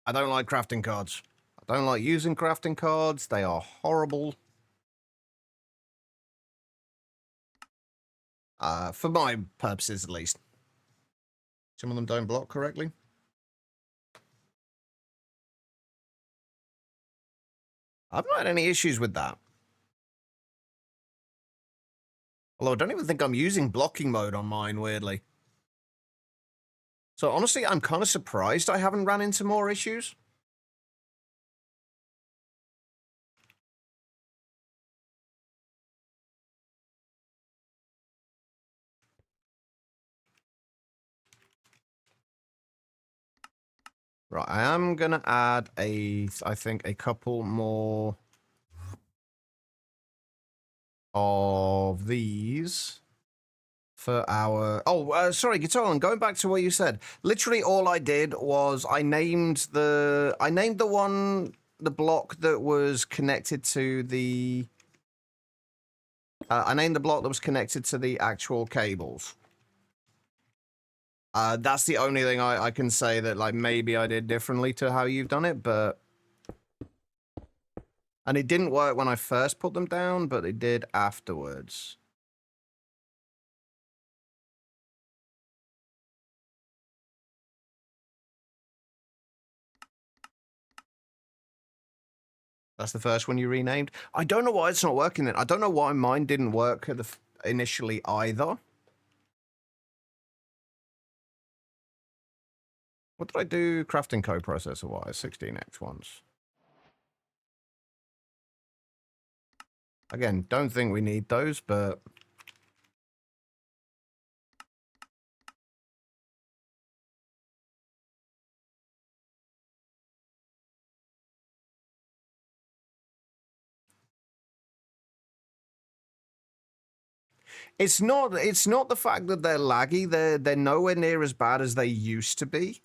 I don't like crafting cards. I don't like using crafting cards. They are horrible. For my purposes, at least. Some of them don't block correctly. I've not had any issues with that. Although I don't even think I'm using blocking mode on mine, weirdly. So honestly, I'm kind of surprised I haven't ran into more issues. Right, I am going to add I think, a couple more of these for our... Oh, sorry, Guitar, going back to what you said. Literally all I did was I named the block that was connected to the... I named the block that was connected to the actual cables. That's the only thing I can say that, like, maybe I did differently to how you've done it, but... And it didn't work when I first put them down, but it did afterwards. That's the first one you renamed? I don't know why it's not working then. I don't know why mine didn't work at initially either. What did I do crafting coprocessor-wise? 16x ones. Again, don't think we need those, but... It's not the fact that they're laggy. They're nowhere near as bad as they used to be,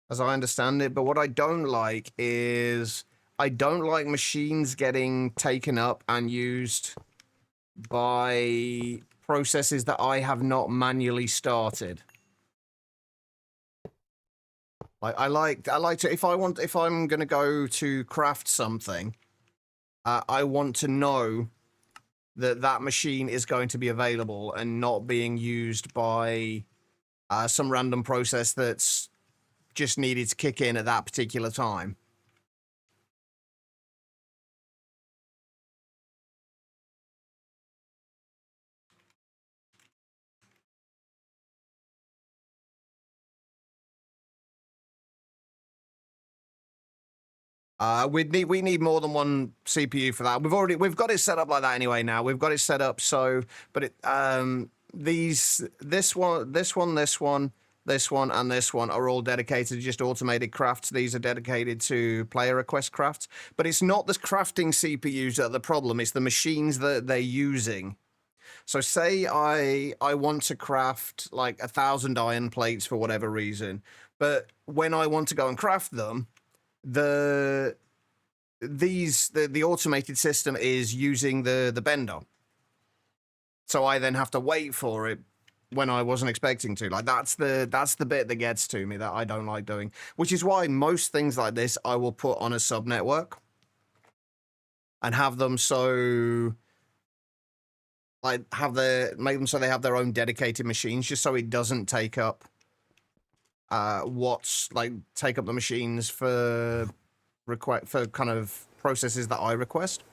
as I understand it. But what I don't like is I don't like machines getting taken up and used by processes that I have not manually started. Like I like to if I'm gonna go to craft something, I want to know that that machine is going to be available and not being used by some random process that's just needed to kick in at that particular time. We need more than one CPU for that. We've got it set up like that anyway now. We've got it set up so, but it this one, and this one are all dedicated to just automated crafts. These are dedicated to player request crafts. But it's not the crafting CPUs that are the problem, it's the machines that they're using. So say I want to craft like 1,000 iron plates for whatever reason, but when I want to go and craft them, the automated system is using the bender. So I then have to wait for it when I wasn't expecting to. Like that's the bit that gets to me that I don't like doing. Which is why most things like this I will put on a subnetwork and have them so like make them so they have their own dedicated machines, just so it doesn't take up take up the machines for kind of processes that I request.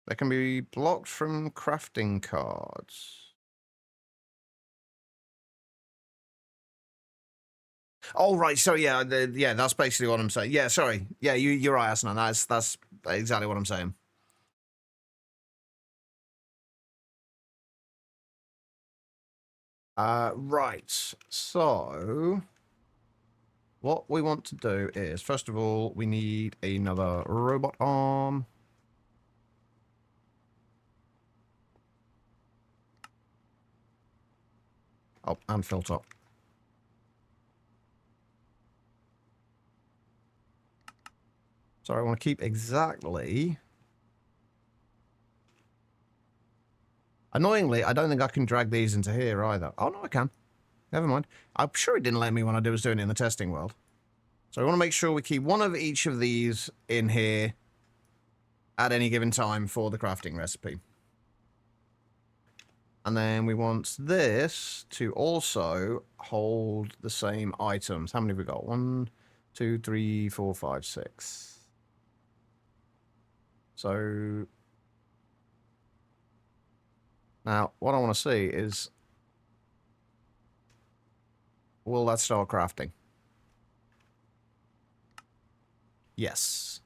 They can be blocked from crafting cards. Oh, right. So, yeah, yeah, that's basically what I'm saying. Yeah, sorry. Yeah, you're right, Asnan. That's exactly what I'm saying. Right. So, what we want to do is, first of all, we need another robot arm. Oh, and filter. So I want to keep exactly... Annoyingly, I don't think I can drag these into here either. Oh, no, I can. Never mind. I'm sure it didn't let me when I was doing it in the testing world. So I want to make sure we keep one of each of these in here at any given time for the crafting recipe. And then we want this to also hold the same items. How many have we got? 1, 2, 3, 4, 5, 6. So now what I want to see is, will that start crafting? Yes.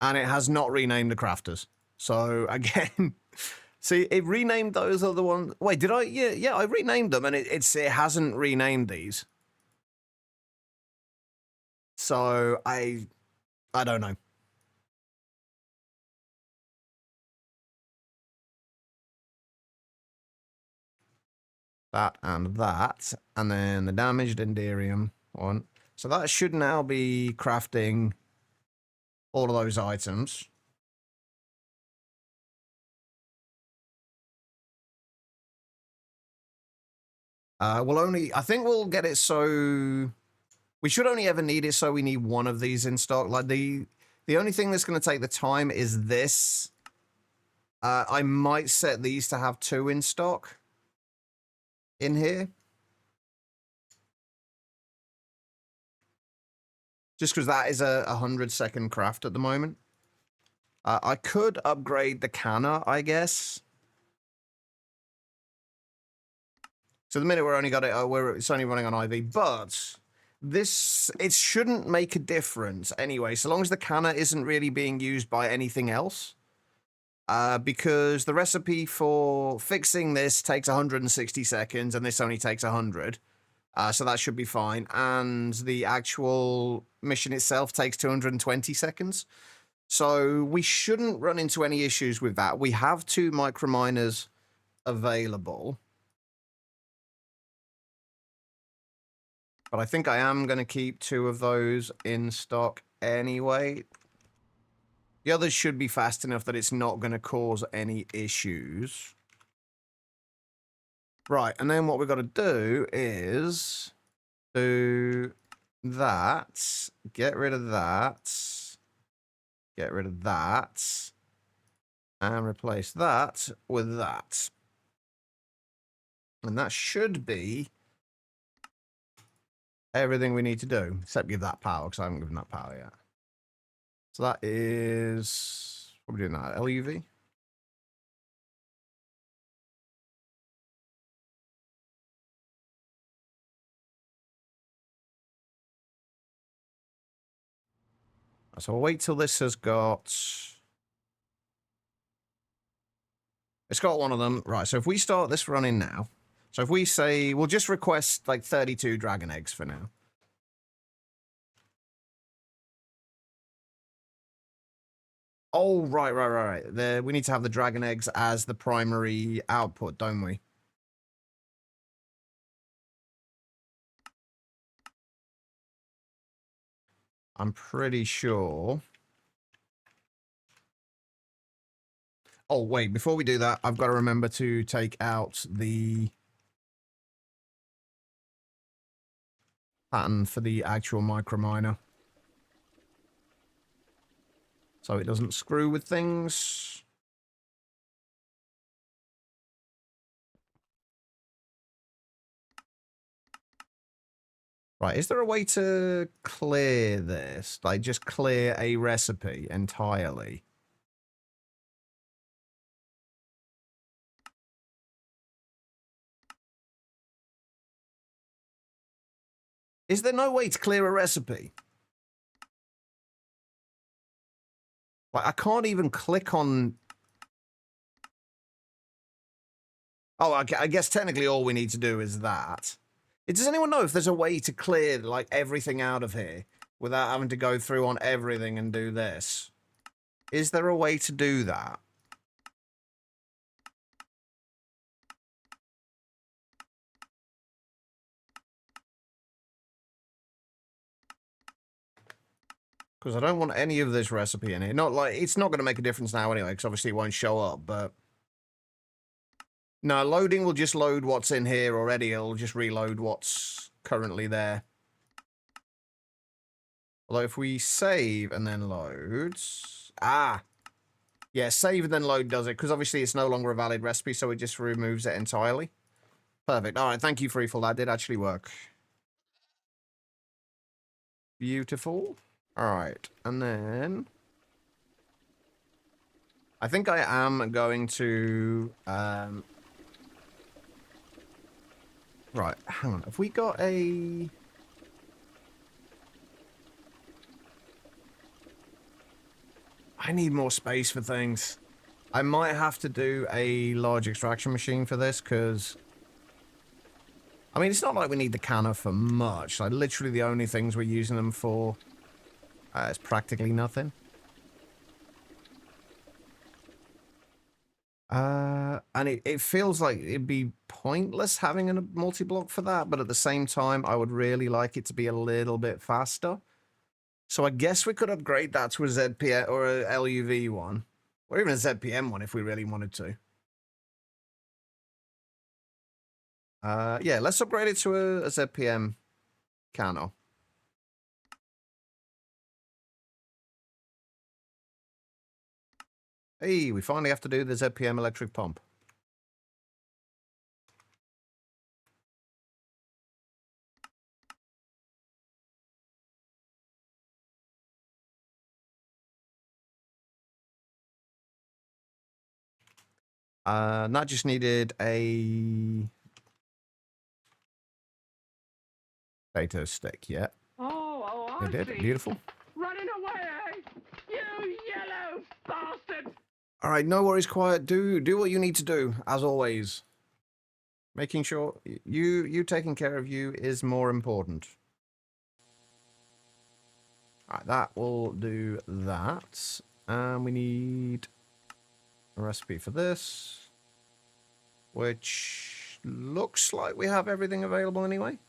And it has not renamed the crafters. So again, see, it renamed those other ones. Wait, did I? Yeah, I renamed them, and it hasn't renamed these. So I don't know. That and that, and then the damaged Enderium one. So that should now be crafting all of those items. I think we'll get it so... We should only ever need it so we need one of these in stock. Like, the only thing that's going to take the time is this. I might set these to have 2 in stock in here. Just because that is a 100-second craft at the moment. I could upgrade the canner, I guess. So the minute we're only got it, it's only running on IV, but it shouldn't make a difference anyway, so long as the canner isn't really being used by anything else. Because the recipe for fixing this takes 160 seconds, and this only takes 100. So that should be fine. And the actual mission itself takes 220 seconds. So we shouldn't run into any issues with that. We have 2 microminers available. But I think I am going to keep 2 of those in stock anyway. The others should be fast enough that it's not going to cause any issues. Right, and then what we've got to do is do that, get rid of that, get rid of that, and replace that with that. And that should be everything we need to do, except give that power, because I haven't given that power yet. So that is... What are we doing now? LUV? So I'll wait till this has got... It's got one of them. Right, so if we start this running now... So if we say... We'll just request, like, 32 dragon eggs for now. Oh, right. We need to have the dragon eggs as the primary output, don't we? I'm pretty sure... Oh, wait, before we do that, I've got to remember to take out the pattern for the actual microminer, so it doesn't screw with things. Right, is there a way to clear this? Like, just clear a recipe entirely? Is there no way to clear a recipe? Like, I can't even click on... Oh, I guess technically all we need to do is that. Does anyone know if there's a way to clear, like, everything out of here without having to go through on everything and do this? Is there a way to do that? Because I don't want any of this recipe in here. Not like, it's not going to make a difference now anyway, because obviously it won't show up, but... No, loading will just load what's in here already. It'll just reload what's currently there. Although if we save and then loads... Ah! Yeah, save and then load does it, because obviously it's no longer a valid recipe, so it just removes it entirely. Perfect. Alright, thank you, Freefall. That did actually work. Beautiful. Alright, and then... I think I am going to... Right, hang on. Have we got a... I need more space for things. I might have to do a large extraction machine for this, because... I mean, it's not like we need the canner for much. Like, literally the only things we're using them for is practically nothing. And it feels like it'd be pointless having a multi-block for that, but at the same time, I would really like it to be a little bit faster. So I guess we could upgrade that to a ZPM or a LUV one, or even a ZPM one if we really wanted to. Yeah, let's upgrade it to a ZPM canner. Hey, we finally have to do the ZPM electric pump. And that just needed a data stick, yeah. Oh, They did. Beautiful. Running away, eh? You yellow bastard! All right, no worries, Quiet. Do what you need to do, as always. Making sure you taking care of you is more important. All right, that will do that. And we need a recipe for this, which looks like we have everything available anyway.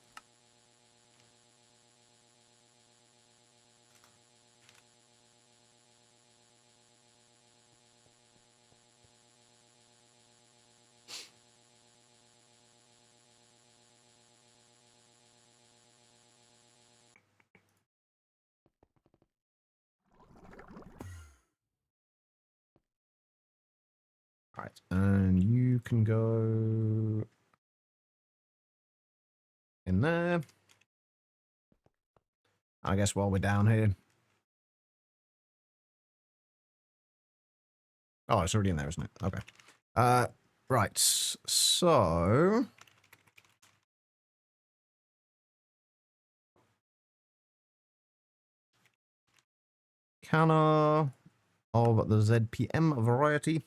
All right, and you can go in there. I guess while we're down here. Oh, it's already in there, isn't it? Okay. Right, so... Canner of the ZPM variety.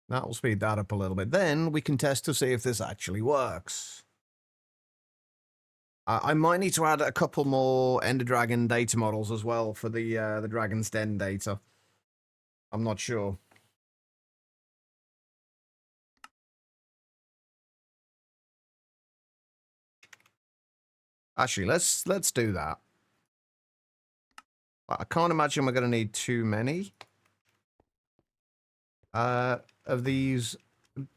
That will speed that up a little bit. Then we can test to see if this actually works. I might need to add a couple more Ender Dragon data models as well for the Dragon's Den data. I'm not sure. Actually, let's do that. I can't imagine we're going to need too many of these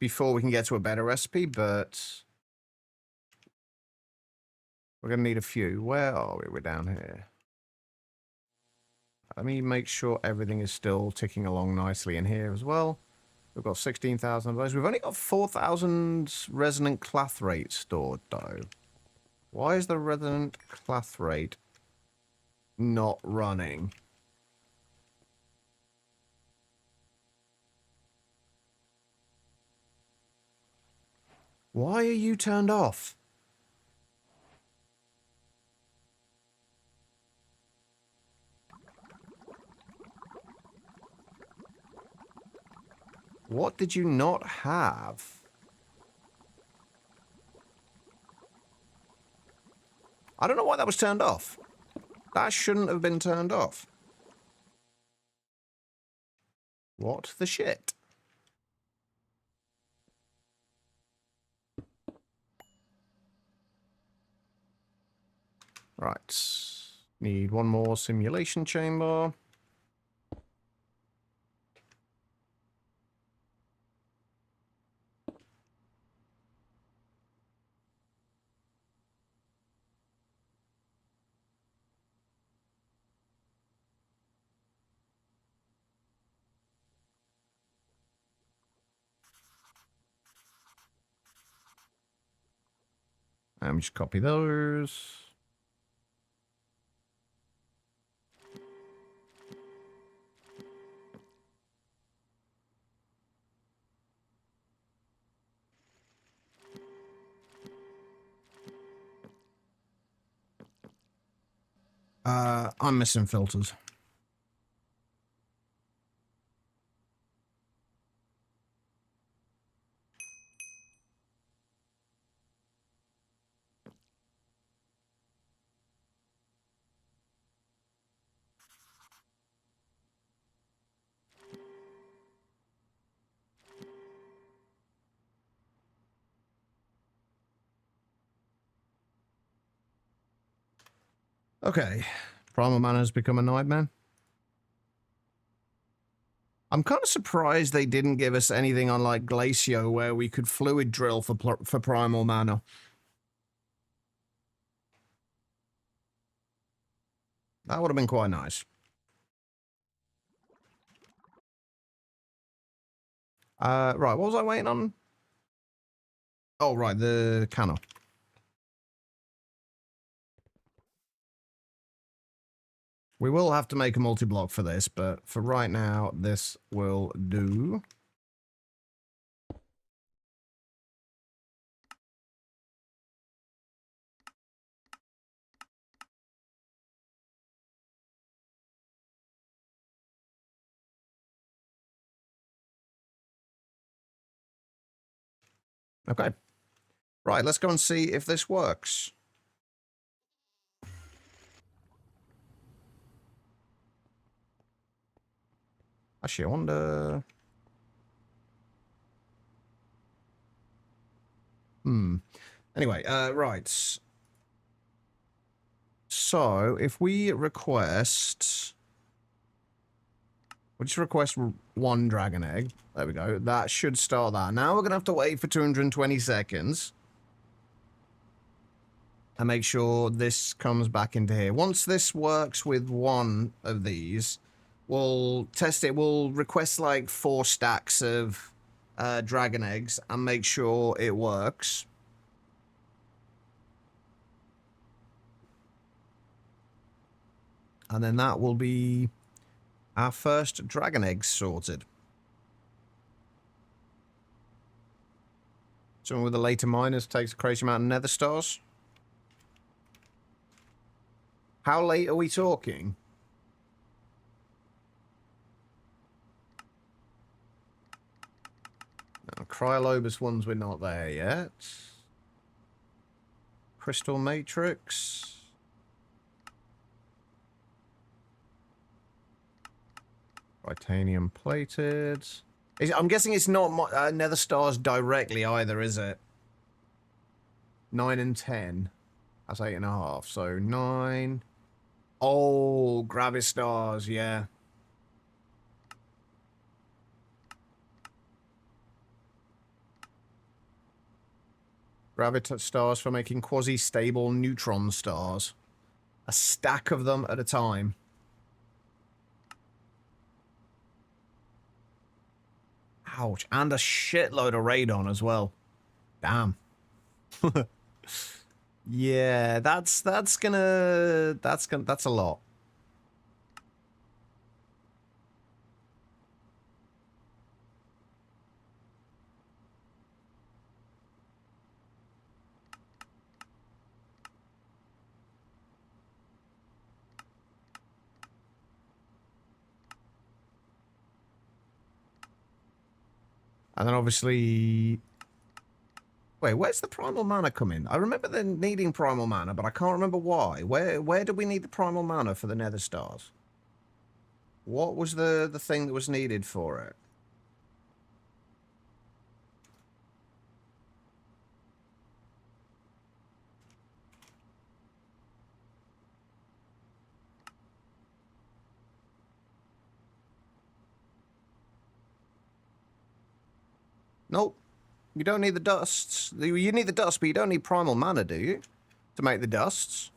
before we can get to a better recipe, but we're going to need a few. Where are we? We're down here. Let me make sure everything is still ticking along nicely in here as well. We've got 16,000 of those. We've only got 4,000 resonant clathrate stored, though. Why is the resonant clathrate not running? Why are you turned off? What did you not have? I don't know why that was turned off. That shouldn't have been turned off. What the shit? Right. Need one more simulation chamber. And just copy those. I'm missing filters. Okay. Primal Manor's become a nightmare. I'm kind of surprised they didn't give us anything on like Glacio where we could fluid drill for Primal Manor. That would have been quite nice. Right, what was I waiting on? Oh, right, the cannon. We will have to make a multi-block for this, but for right now, this will do. Okay. Right, let's go and see if this works. Actually, I wonder... Anyway, right. So, if we request... We'll just request one dragon egg. There we go. That should start that. Now we're going to have to wait for 220 seconds. And make sure this comes back into here. Once this works with one of these, we'll test it. We'll request like 4 stacks of dragon eggs and make sure it works. And then that will be our first dragon eggs sorted. Someone with the later miners takes a crazy amount of nether stars. How late are we talking? No, Cryolobus ones, we're not there yet. Crystal Matrix. Titanium plated. I'm guessing it's not nether stars directly either, is it? 9 and 10. That's 8.5. So 9. Oh, Gravistars, yeah. Gravitastars for making quasi-stable neutron stars. A stack of them at a time. Ouch. And a shitload of radon as well. Damn. Yeah, that's a lot. And then obviously... Wait, where's the primal mana come in? I remember them needing primal mana, but I can't remember why. Where do we need the primal mana for the Nether Stars? What was the thing that was needed for it? Nope. You don't need the dusts. You need the dust, but you don't need primal mana, do you? To make the dusts?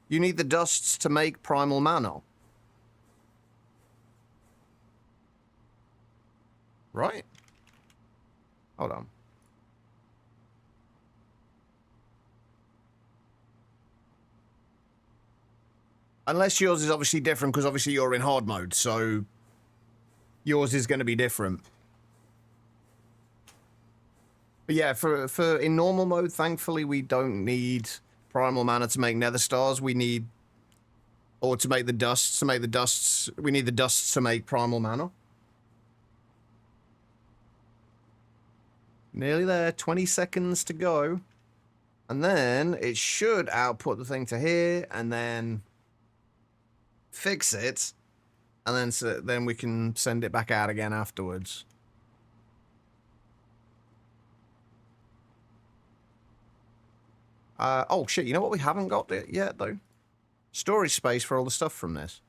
You need the dusts to make primal mana. Right? Hold on. Unless yours is obviously different, because obviously you're in hard mode, so yours is going to be different. But yeah, for in normal mode, thankfully, we don't need primal mana to make nether stars. We need, or to make the dusts, we need the dusts to make primal mana. Nearly there, 20 seconds to go. And then it should output the thing to here, and then fix it, and then we can send it back out again afterwards. Oh shit, you know what we haven't got it yet, though? Storage space for all the stuff from this.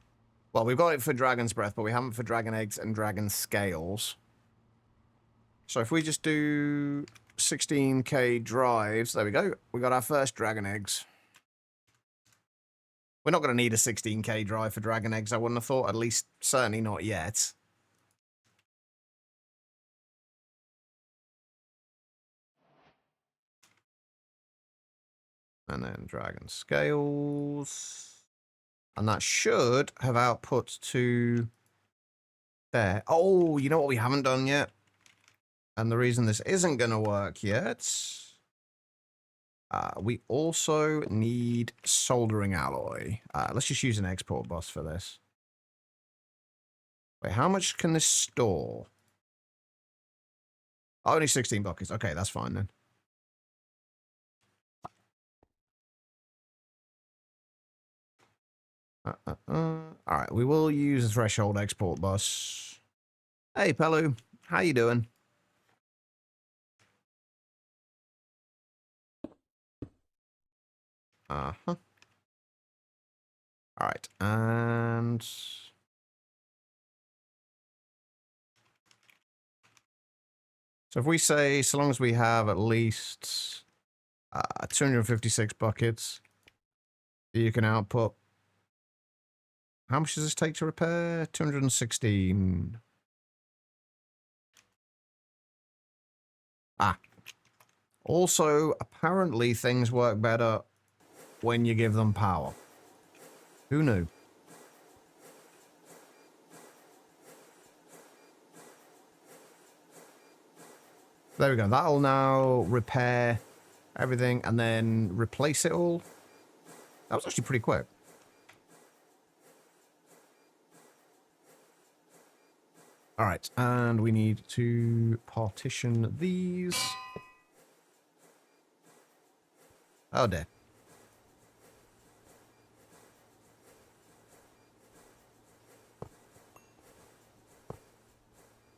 Well, we've got it for Dragon's Breath, but we haven't for Dragon Eggs and Dragon Scales. So if we just do 16k drives, there we go. We got our first Dragon Eggs. We're not going to need a 16k drive for Dragon Eggs, I wouldn't have thought. At least, certainly not yet. And then Dragon Scales. And that should have output to there. Oh, you know what we haven't done yet? And the reason this isn't going to work yet... we also need soldering alloy. Let's just use an export bus for this. Wait, how much can this store? Only 16 buckets. Okay, that's fine then. Alright, we will use a threshold export bus. Hey, Pelu. How you doing? Uh-huh. Alright, and... So if we say, so long as we have at least 256 buckets, you can output... How much does this take to repair? 216. Also, apparently things work better when you give them power. Who knew? There we go. That'll now repair everything and then replace it all. That was actually pretty quick. All right, and we need to partition these. Oh dear.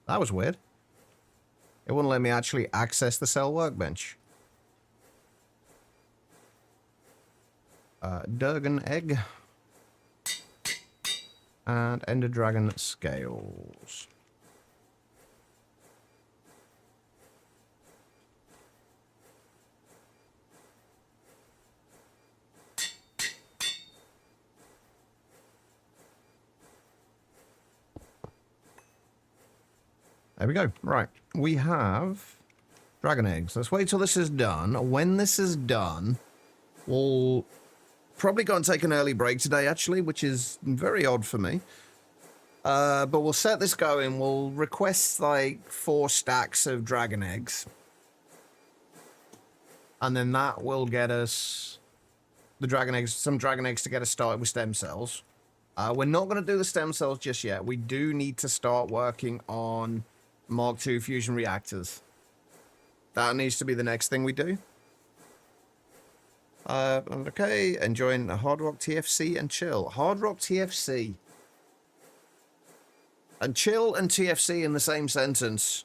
That was weird. It wouldn't let me actually access the cell workbench. Durgan egg. And Ender Dragon scales. There we go. Right. We have dragon eggs. Let's wait till this is done. When this is done, we'll probably go and take an early break today, actually, which is very odd for me. But we'll set this going. We'll request, like, 4 stacks of dragon eggs. And then that will get us the dragon eggs, some dragon eggs to get us started with stem cells. We're not going to do the stem cells just yet. We do need to start working on Mark II fusion reactors. That needs to be the next thing we do. Okay, enjoying Hard Rock TFC and chill. Hard Rock TFC. And chill and TFC in the same sentence.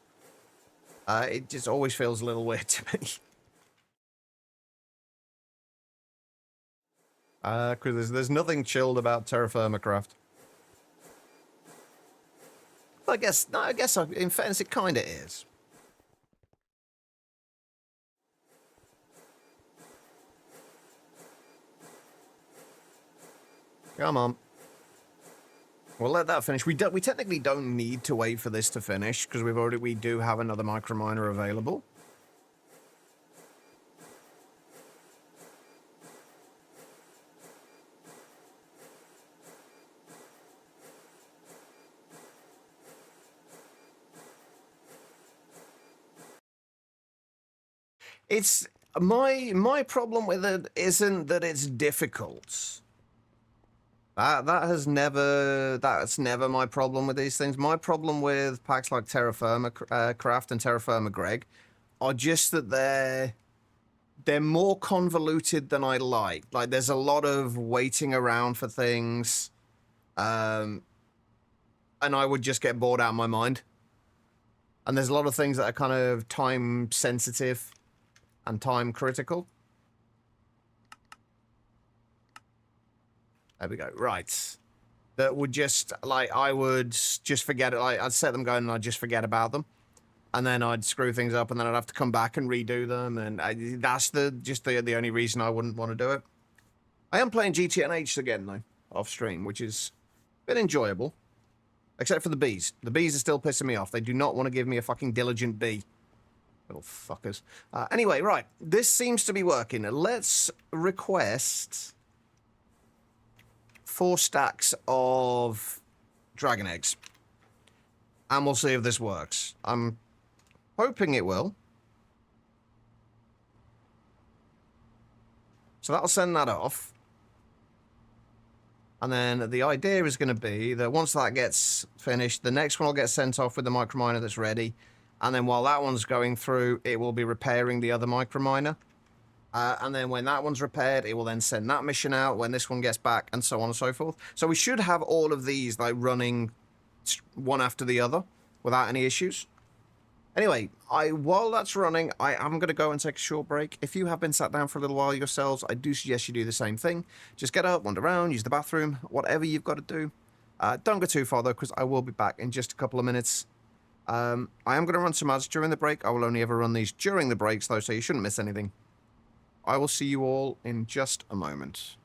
It just always feels a little weird to me. Because there's nothing chilled about Terra Firma Craft. I guess, no, in fairness, it kind of is. Come on. We'll let that finish. We technically don't need to wait for this to finish because we do have another microminer available. It's my problem with it isn't that it's difficult. That's never my problem with these things. My problem with packs like Terra Firma Craft and Terra Firma Greg are just that they're more convoluted than I like. Like there's a lot of waiting around for things, and I would just get bored out of my mind. And there's a lot of things that are kind of time sensitive and time critical. There we go. Right. That would just, like, I would just forget it. Like, I'd set them going and I'd just forget about them. And then I'd screw things up and then I'd have to come back and redo them. And that's the only reason I wouldn't want to do it. I am playing GTNH again, though, off stream, which is been enjoyable. Except for the bees. The bees are still pissing me off. They do not want to give me a fucking diligent bee. Little fuckers. Anyway, right. This seems to be working. Let's request 4 stacks of dragon eggs. And we'll see if this works. I'm hoping it will. So that'll send that off. And then the idea is going to be that once that gets finished, the next one will get sent off with the microminer that's ready. And then while that one's going through, it will be repairing the other microminer. And then when that one's repaired, it will then send that mission out when this one gets back, and so on and so forth. So we should have all of these like running one after the other without any issues. Anyway, while that's running, I am going to go and take a short break. If you have been sat down for a little while yourselves, I do suggest you do the same thing. Just get up, wander around, use the bathroom, whatever you've got to do. Don't go too far, though, because I will be back in just a couple of minutes. I am going to run some ads during the break. I will only ever run these during the breaks, though, so you shouldn't miss anything. I will see you all in just a moment.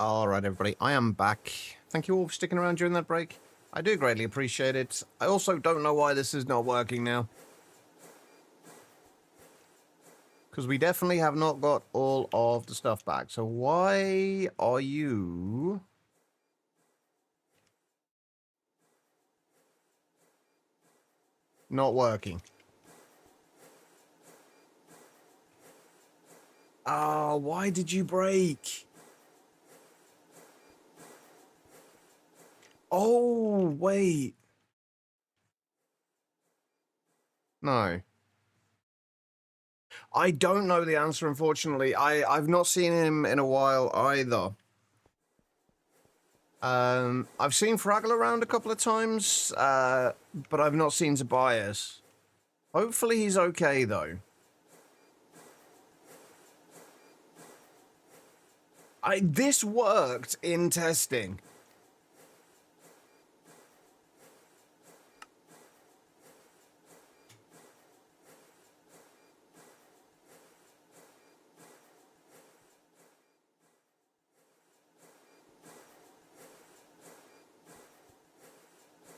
All right, everybody, I am back. Thank you all for sticking around during that break. I do greatly appreciate it. I also don't know why this is not working now. Because we definitely have not got all of the stuff back. So why are you... not working? Oh, why did you break? Oh, wait. No. I don't know the answer, unfortunately. I've not seen him in a while either. I've seen Fraggle around a couple of times, but I've not seen Tobias. Hopefully he's okay, though. This worked in testing.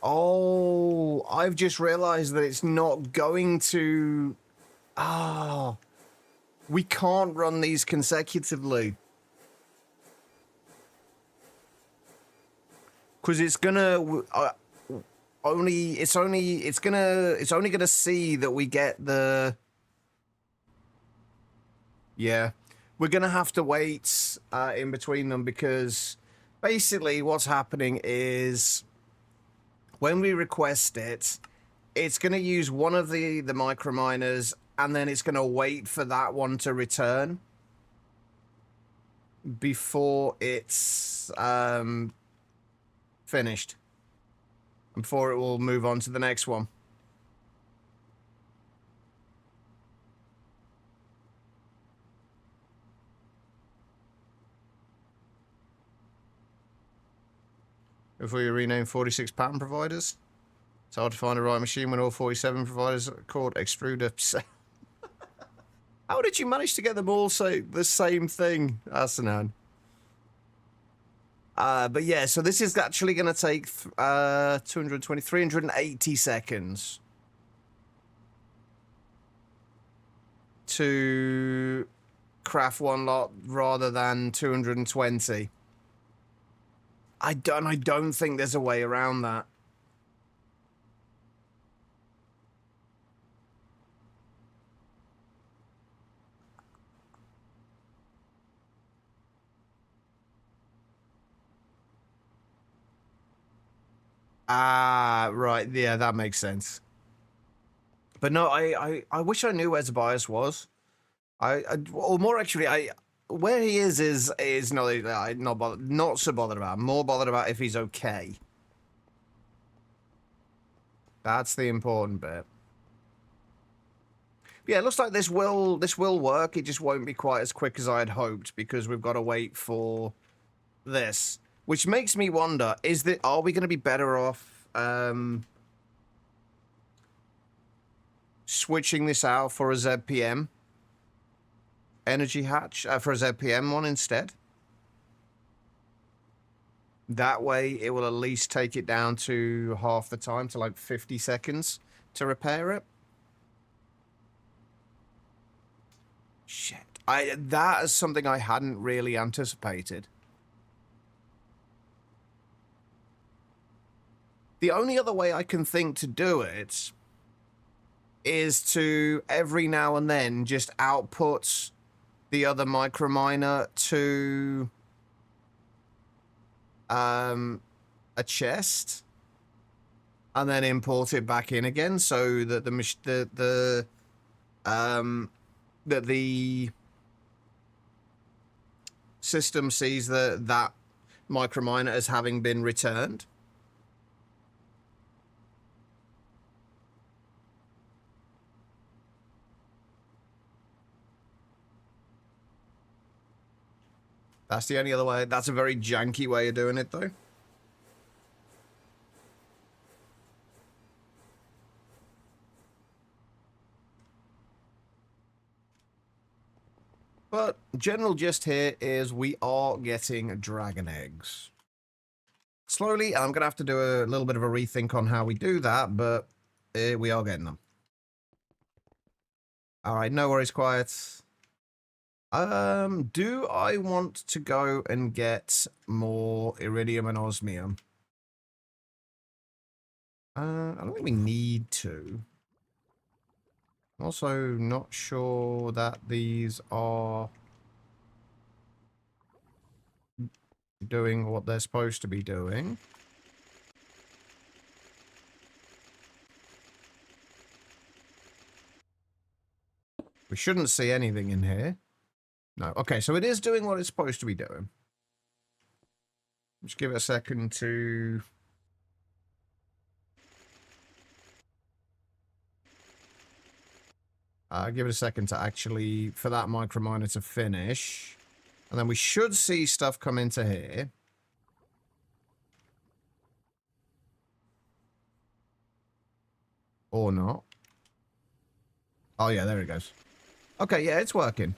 Oh, I've just realized that it's not going to... Ah, we can't run these consecutively. Because it's gonna... it's only gonna see that we get the... Yeah. We're gonna have to wait in between them because basically what's happening is when we request it, it's gonna use one of the microminers and then it's gonna wait for that one to return before it's finished. Before it will move on to the next one. Before you rename 46 pattern providers, it's hard to find the right machine when all 47 providers are called extruder. How did you manage to get them all say the same thing, Asanan? But yeah, so this is actually going to take 220, 380 seconds to craft one lot rather than 220. I don't think there's a way around that. Ah, right. Yeah, that makes sense. But no, I wish I knew where Tobias was. Or more actually, where he is not so bothered about. I'm more bothered about if he's okay. That's the important bit. Yeah, it looks like this will work. It just won't be quite as quick as I had hoped because we've got to wait for this, which makes me wonder: are we going to be better off switching this out for a ZPM energy hatch for a ZPM one instead? That way, it will at least take it down to half the time, to like 50 seconds to repair it. Shit. That is something I hadn't really anticipated. The only other way I can think to do it is to every now and then just output the other microminer to a chest and then import it back in again so that the system sees that microminer as having been returned. That's the only other way. That's a very janky way of doing it, though. But general gist here is we are getting dragon eggs. Slowly, I'm going to have to do a little bit of a rethink on how we do that, but we are getting them. All right, no worries, quiet. Do I want to go and get more iridium and osmium? I don't think we need to. Also, not sure that these are doing what they're supposed to be doing. We shouldn't see anything in here. No. Okay, so it is doing what it's supposed to be doing. Just give it a second to... give it a second to actually, for that microminer to finish. And then we should see stuff come into here. Or not. Oh, yeah, there it goes. Okay, yeah, it's working.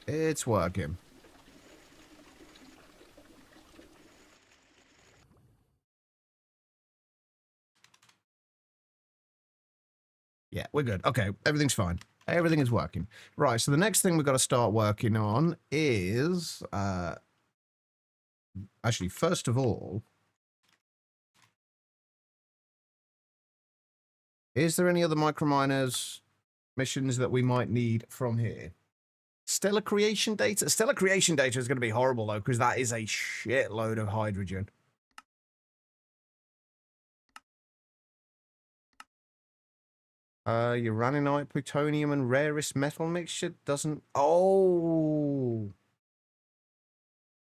It's working. Yeah, we're good. Okay, everything's fine. Everything is working. Right, so the next thing we've got to start working on is... actually, first of all... Is there any other microminers missions that we might need from here? Stellar creation data? Stellar creation data is going to be horrible, though, because that is a shitload of hydrogen. Uraninite, plutonium, and rarest metal mixture doesn't... Oh!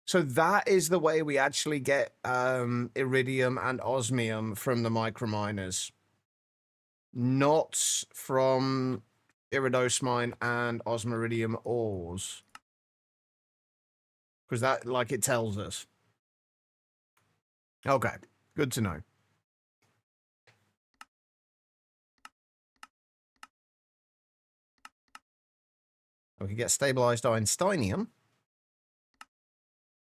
So that is the way we actually get iridium and osmium from the microminers. Not from iridosmine and osmiridium ores. Because that, like, it tells us. Okay, good to know. We can get stabilized Einsteinium.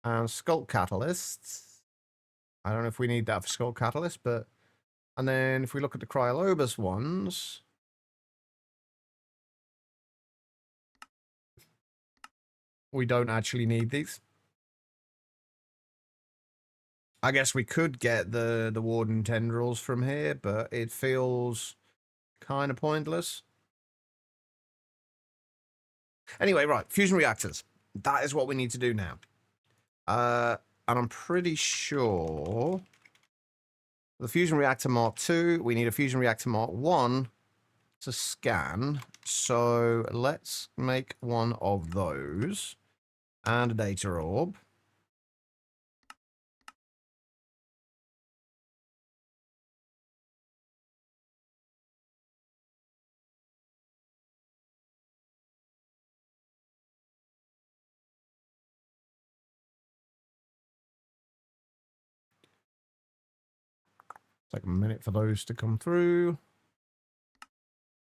And Sculpt Catalysts. I don't know if we need that for Sculpt Catalyst, but... And then if we look at the Cryolobus ones... We don't actually need these. I guess we could get the Warden Tendrils from here, but it feels kind of pointless. Anyway, right, fusion reactors. That is what we need to do now. And I'm pretty sure... The Fusion Reactor Mark II, we need a Fusion Reactor Mark I to scan. So let's make one of those. And a data orb. Take a minute for those to come through.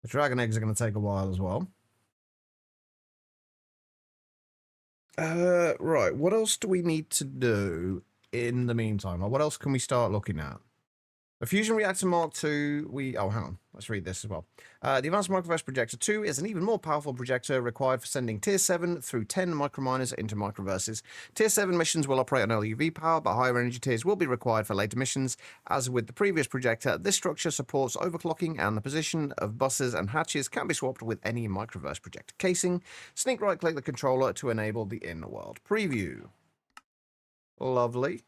The dragon eggs are going to take a while as well. Right, what else do we need to do in the meantime? Or what else can we start looking at? The Fusion Reactor Mark II, oh, hang on. Let's read this as well. The Advanced Microverse Projector 2 is an even more powerful projector required for sending Tier 7 through 10 microminers into microverses. Tier 7 missions will operate on LUV power, but higher energy tiers will be required for later missions. As with the previous projector, this structure supports overclocking, and the position of buses and hatches can be swapped with any microverse projector casing. Sneak right-click the controller to enable the in-world preview. Lovely.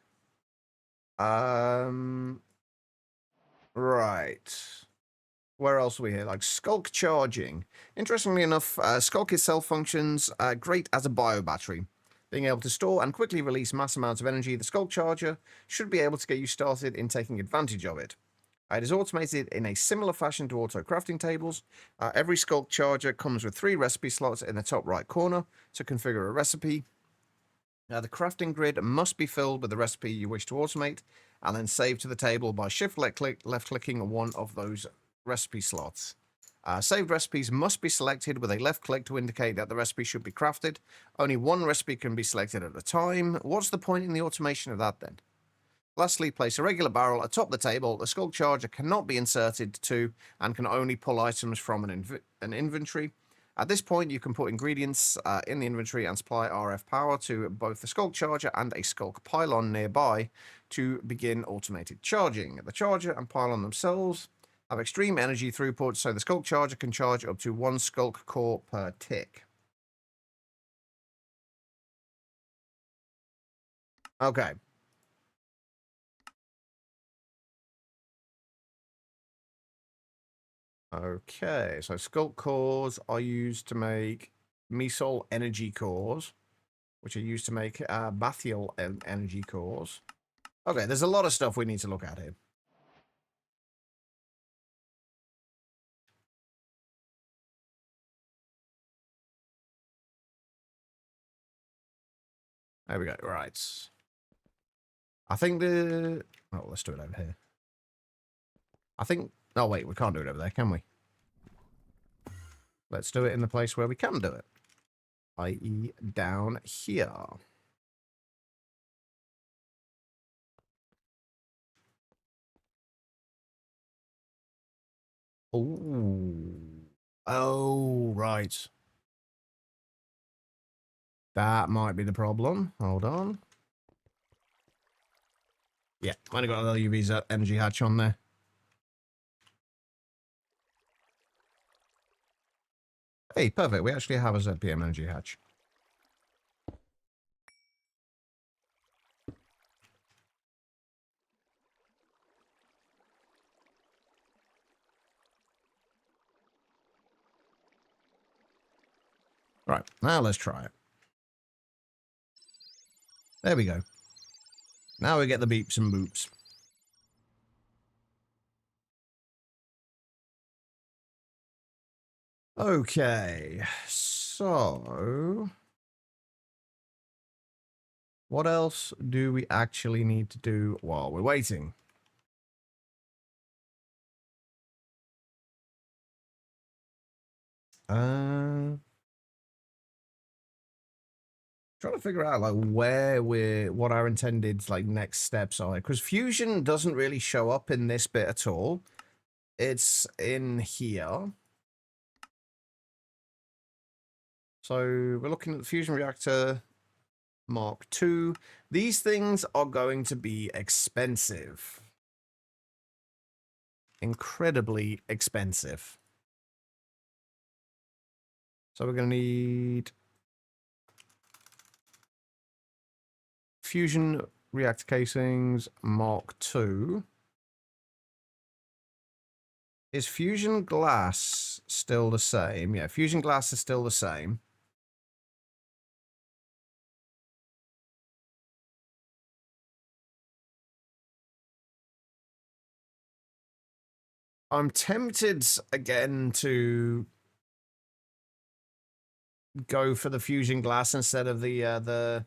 Right. Where else are we here? Like Skulk charging. Interestingly enough, Skulk itself functions great as a bio battery. Being able to store and quickly release mass amounts of energy, the Skulk charger should be able to get you started in taking advantage of it. It is automated in a similar fashion to auto crafting tables. Every Skulk charger comes with 3 recipe slots in the top right corner to configure a recipe. The crafting grid must be filled with the recipe you wish to automate, and then save to the table by shift left-clicking one of those recipe slots. Saved recipes must be selected with a left click to indicate that the recipe should be crafted. Only one recipe can be selected at a time. What's the point in the automation of that then? Lastly, place a regular barrel atop the table. The skulk charger cannot be inserted to and can only pull items from an inventory. At this point, you can put ingredients in the inventory and supply RF power to both the skulk charger and a skulk pylon nearby to begin automated charging. The charger and pylon themselves have extreme energy throughput, so the skulk charger can charge up to 1 skulk core per tick. Okay. Okay, so skulk cores are used to make Mesol energy cores, which are used to make Bathial energy cores. Okay, there's a lot of stuff we need to look at here. There we go. Right. I think the... Oh, let's do it over here. I think... Oh, wait, we can't do it over there, can we? Let's do it in the place where we can do it. I.e. down here. Ooh. Oh, right. That might be the problem. Hold on. Yeah, might have got a LUV's energy hatch on there. Hey, perfect. We actually have a ZPM energy hatch. Right, now let's try it. There we go. Now we get the beeps and boops. Okay, so... what else do we actually need to do while we're waiting? Trying to figure out like what our intended like next steps are, because fusion doesn't really show up in this bit at all. It's in here. So we're looking at the fusion reactor Mark II. These things are going to be expensive. Incredibly expensive. So we're going to need fusion reactor casings Mark II. Is fusion glass still the same? Yeah, fusion glass is still the same. I'm tempted again to go for the fusion glass instead of the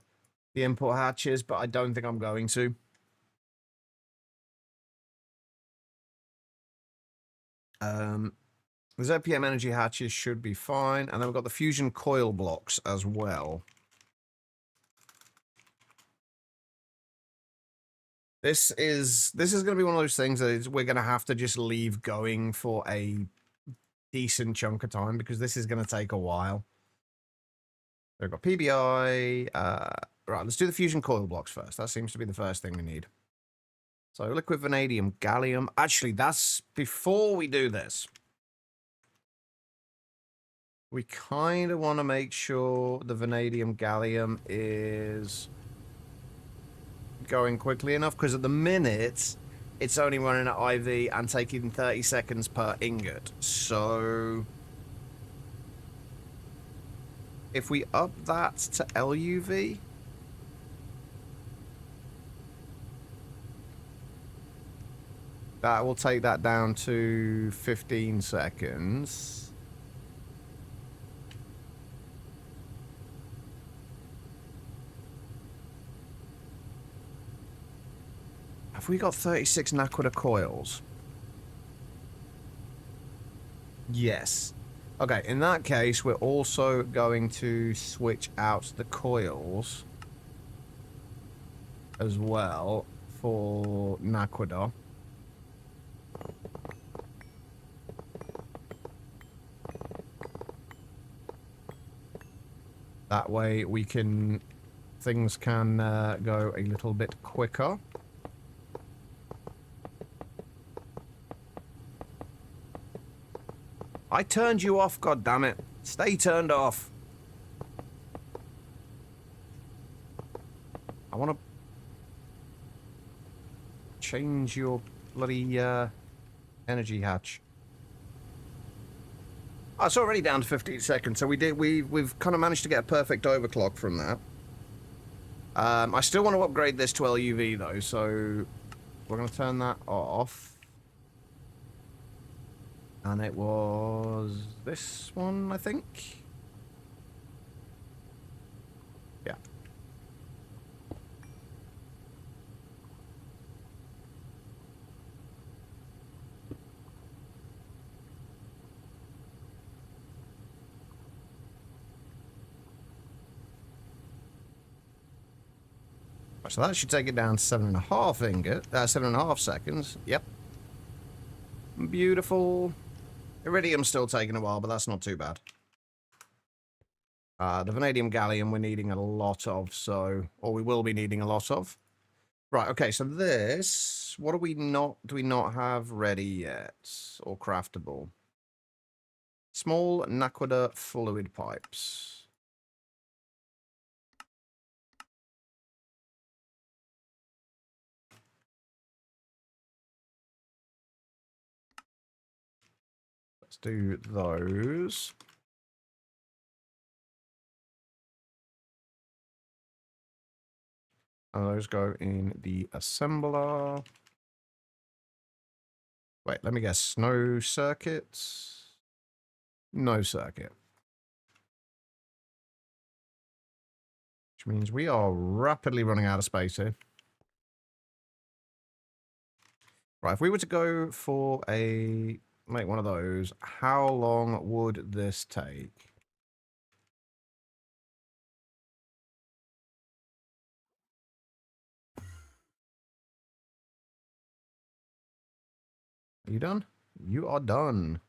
import hatches, but I don't think I'm going to. The ZPM energy hatches should be fine, and then we've got the fusion coil blocks as well. This is going to be one of those things that we're going to have to just leave going for a decent chunk of time, because this is going to take a while. We've got PBI. Right, let's do the fusion coil blocks first. That seems to be the first thing we need. So liquid vanadium, gallium. Actually, that's before we do this. We kind of want to make sure the vanadium gallium is going quickly enough, because at the minute it's only running at IV and taking 30 seconds per ingot. So if we up that to LUV, that will take that down to 15 seconds. Have we got 36 Naquita coils? Yes. Okay, in that case, we're also going to switch out the coils as well for Naquador. That way we can... things can go a little bit quicker. I turned you off, goddammit. Stay turned off. I want to change your bloody energy hatch. Oh, it's already down to 15 seconds, so we've kind of managed to get a perfect overclock from that. I still want to upgrade this to LUV though, so we're going to turn that off. And it was this one, I think. Yeah. So that should take it down to 7.5 seconds. Yep. Beautiful. Iridium's still taking a while, but that's not too bad. The vanadium gallium we're needing a lot of, so... or we will be needing a lot of. Right, okay, so this... what do we not have ready yet? Or craftable? Small Naquada fluid pipes. Let's do those. And those go in the assembler. Wait, let me guess. No circuits? No circuit. Which means we are rapidly running out of space here. Right, if we were to go for make one of those, how long would this take? Are you done? You are done.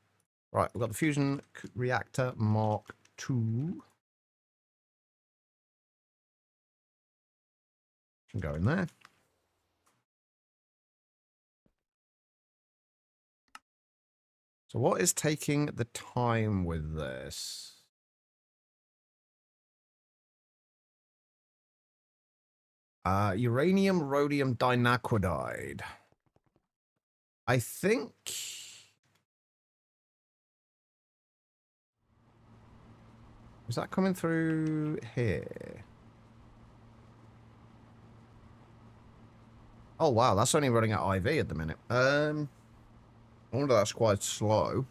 Right, we've got the fusion reactor Mark II. Can go in there. So what is taking the time with this? Uranium rhodium dinaquadide. I think... is that coming through here? Oh, wow, that's only running at IV at the minute. I wonder that's quite slow.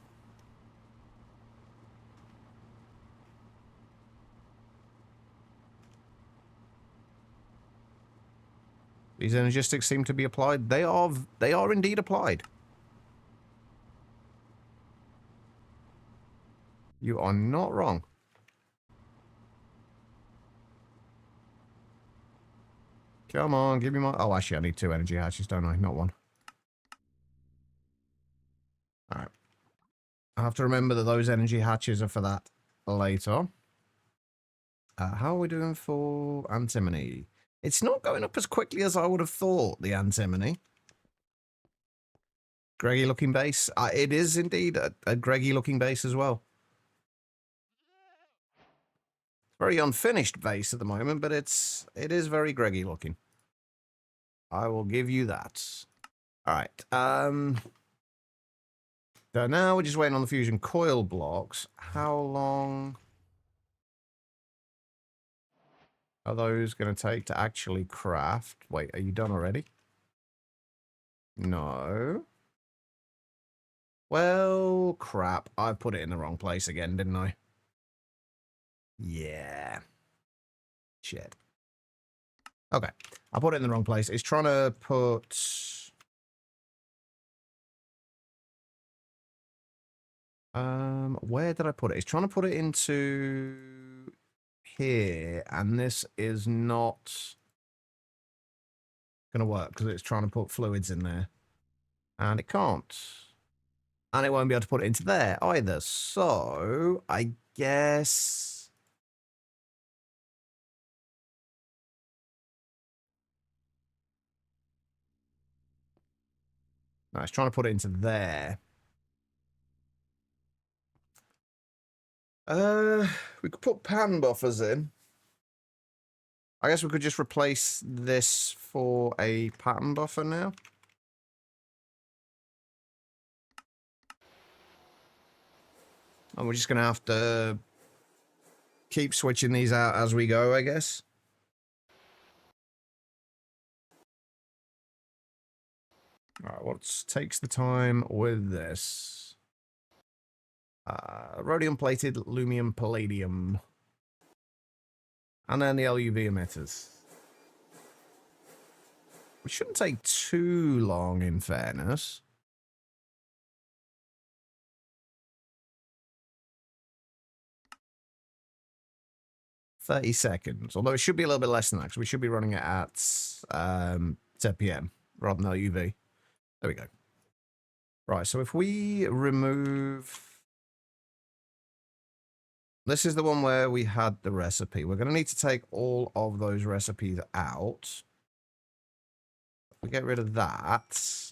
These energistics seem to be applied. They are indeed applied. You are not wrong. Come on, give me my... oh, actually, I need 2 energy hatches, don't I? Not 1. Alright. I have to remember that those energy hatches are for that later. How are we doing for antimony? It's not going up as quickly as I would have thought, the antimony. Greggy looking base. It is indeed a Greggy looking base as well. Very unfinished base at the moment, but it is very Greggy looking. I will give you that. Alright. So now we're just waiting on the fusion coil blocks. How long are those going to take to actually craft? Wait, are you done already? No. Well, crap. I put it in the wrong place again, didn't I? Yeah. Shit. Okay. I put it in the wrong place. It's trying to put... Where did I put it? It's trying to put it into here, and this is not gonna work because it's trying to put fluids in there, and it can't, and it won't be able to put it into there either. So I guess no, it's trying to put it into there. We could put pan buffers in. I guess we could just replace this for a pattern buffer now. And we're just going to have to keep switching these out as we go, I guess. All right, what takes the time with this? Rhodium plated, lumium palladium. And then the LUV emitters. Which shouldn't take too long, in fairness. "30 seconds. Although it should be a little bit less than that, because we should be running it at 10 PM rather than LUV. There we go. Right, so if we remove... This is the one where we had the recipe. We're going to need to take all of those recipes out. We get rid of that.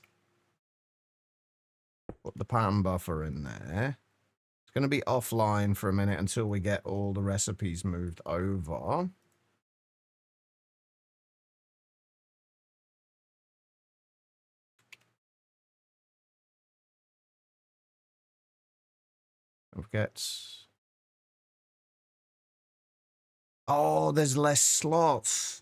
Put the pattern buffer in there. It's going to be offline for a minute until we get all the recipes moved over. Don't forget... Oh, there's less slots.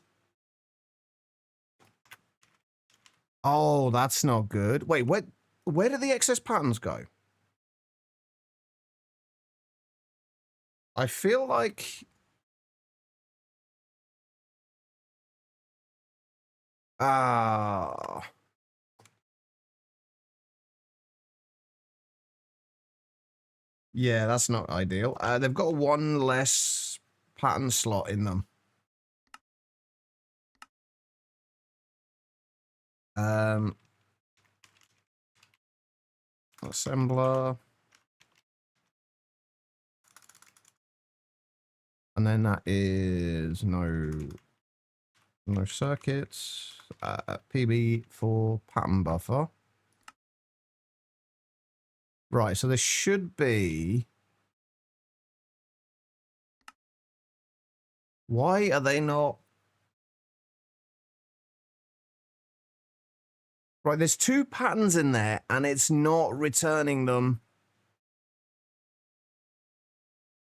Oh, that's not good. Wait, where do the excess patterns go? I feel like... Ah... Yeah, that's not ideal. They've got one less pattern slot in them. Assembler. And then that is no circuits. PB for pattern buffer. Right, so there should be... Why are they not... Right, there's two patterns in there, and it's not returning them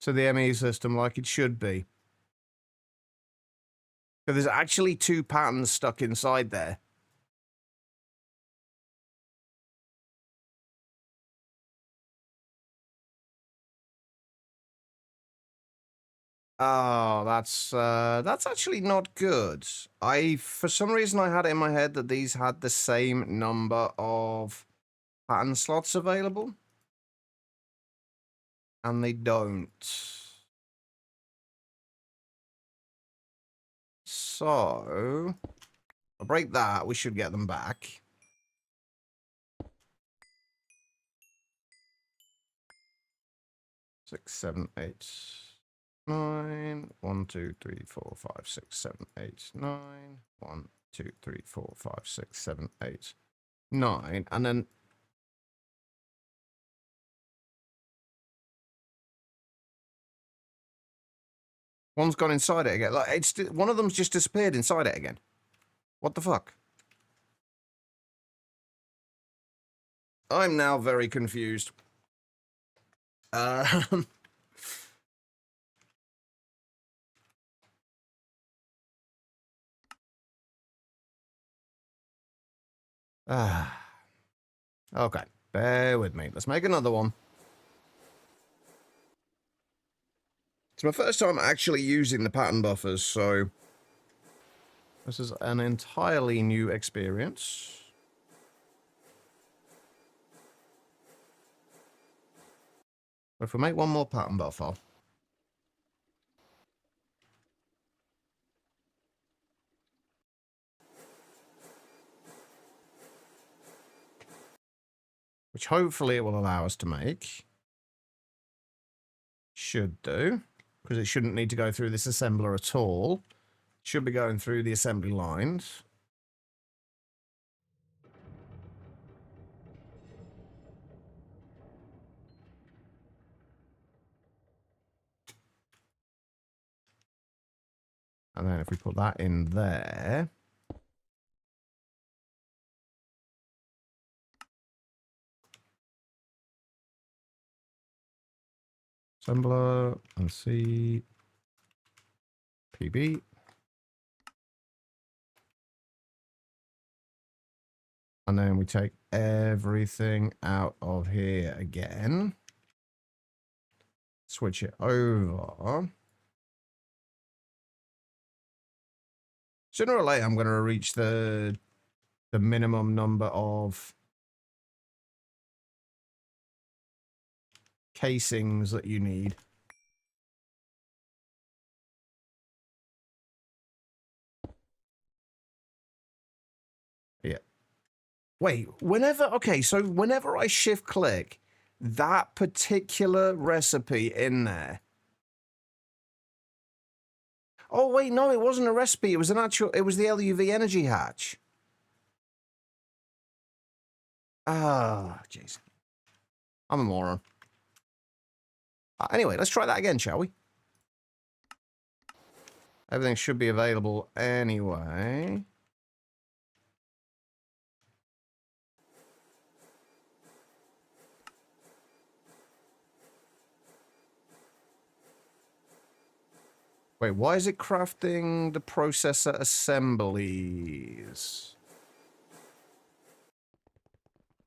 to the ME system like it should be. But there's actually two patterns stuck inside there. Oh, that's actually not good. For some reason, I had it in my head that these had the same number of pattern slots available. And they don't. So, I'll break that. We should get them back. Six, seven, eight, 9. 1, 2, 3, 4, 5, 6, 7, 8, 9. 1, 2, 3, 4, 5, 6, 7, 8, 9. And then one's gone inside it again. Like one of them's just disappeared inside it again. What the fuck? I'm now very confused. Okay, bear with me. Let's make another one. It's my first time actually using the pattern buffers, so this is an entirely new experience. If we make one more pattern buffer. Which hopefully it will allow us to make. Should do. Because it shouldn't need to go through this assembler at all. Should be going through the assembly lines. And then if we put that in there. Assembler and C. PB. And then we take everything out of here again. Switch it over. Sooner or later, I'm going to reach the minimum number of casings that you need. Yeah. Wait, okay, so whenever I shift click, that particular recipe in there. Oh, wait, no, it wasn't a recipe. It was it was the LUV energy hatch. Ah, jeez. I'm a moron. Anyway, let's try that again, shall we? Everything should be available anyway. Wait, why is it crafting the processor assemblies?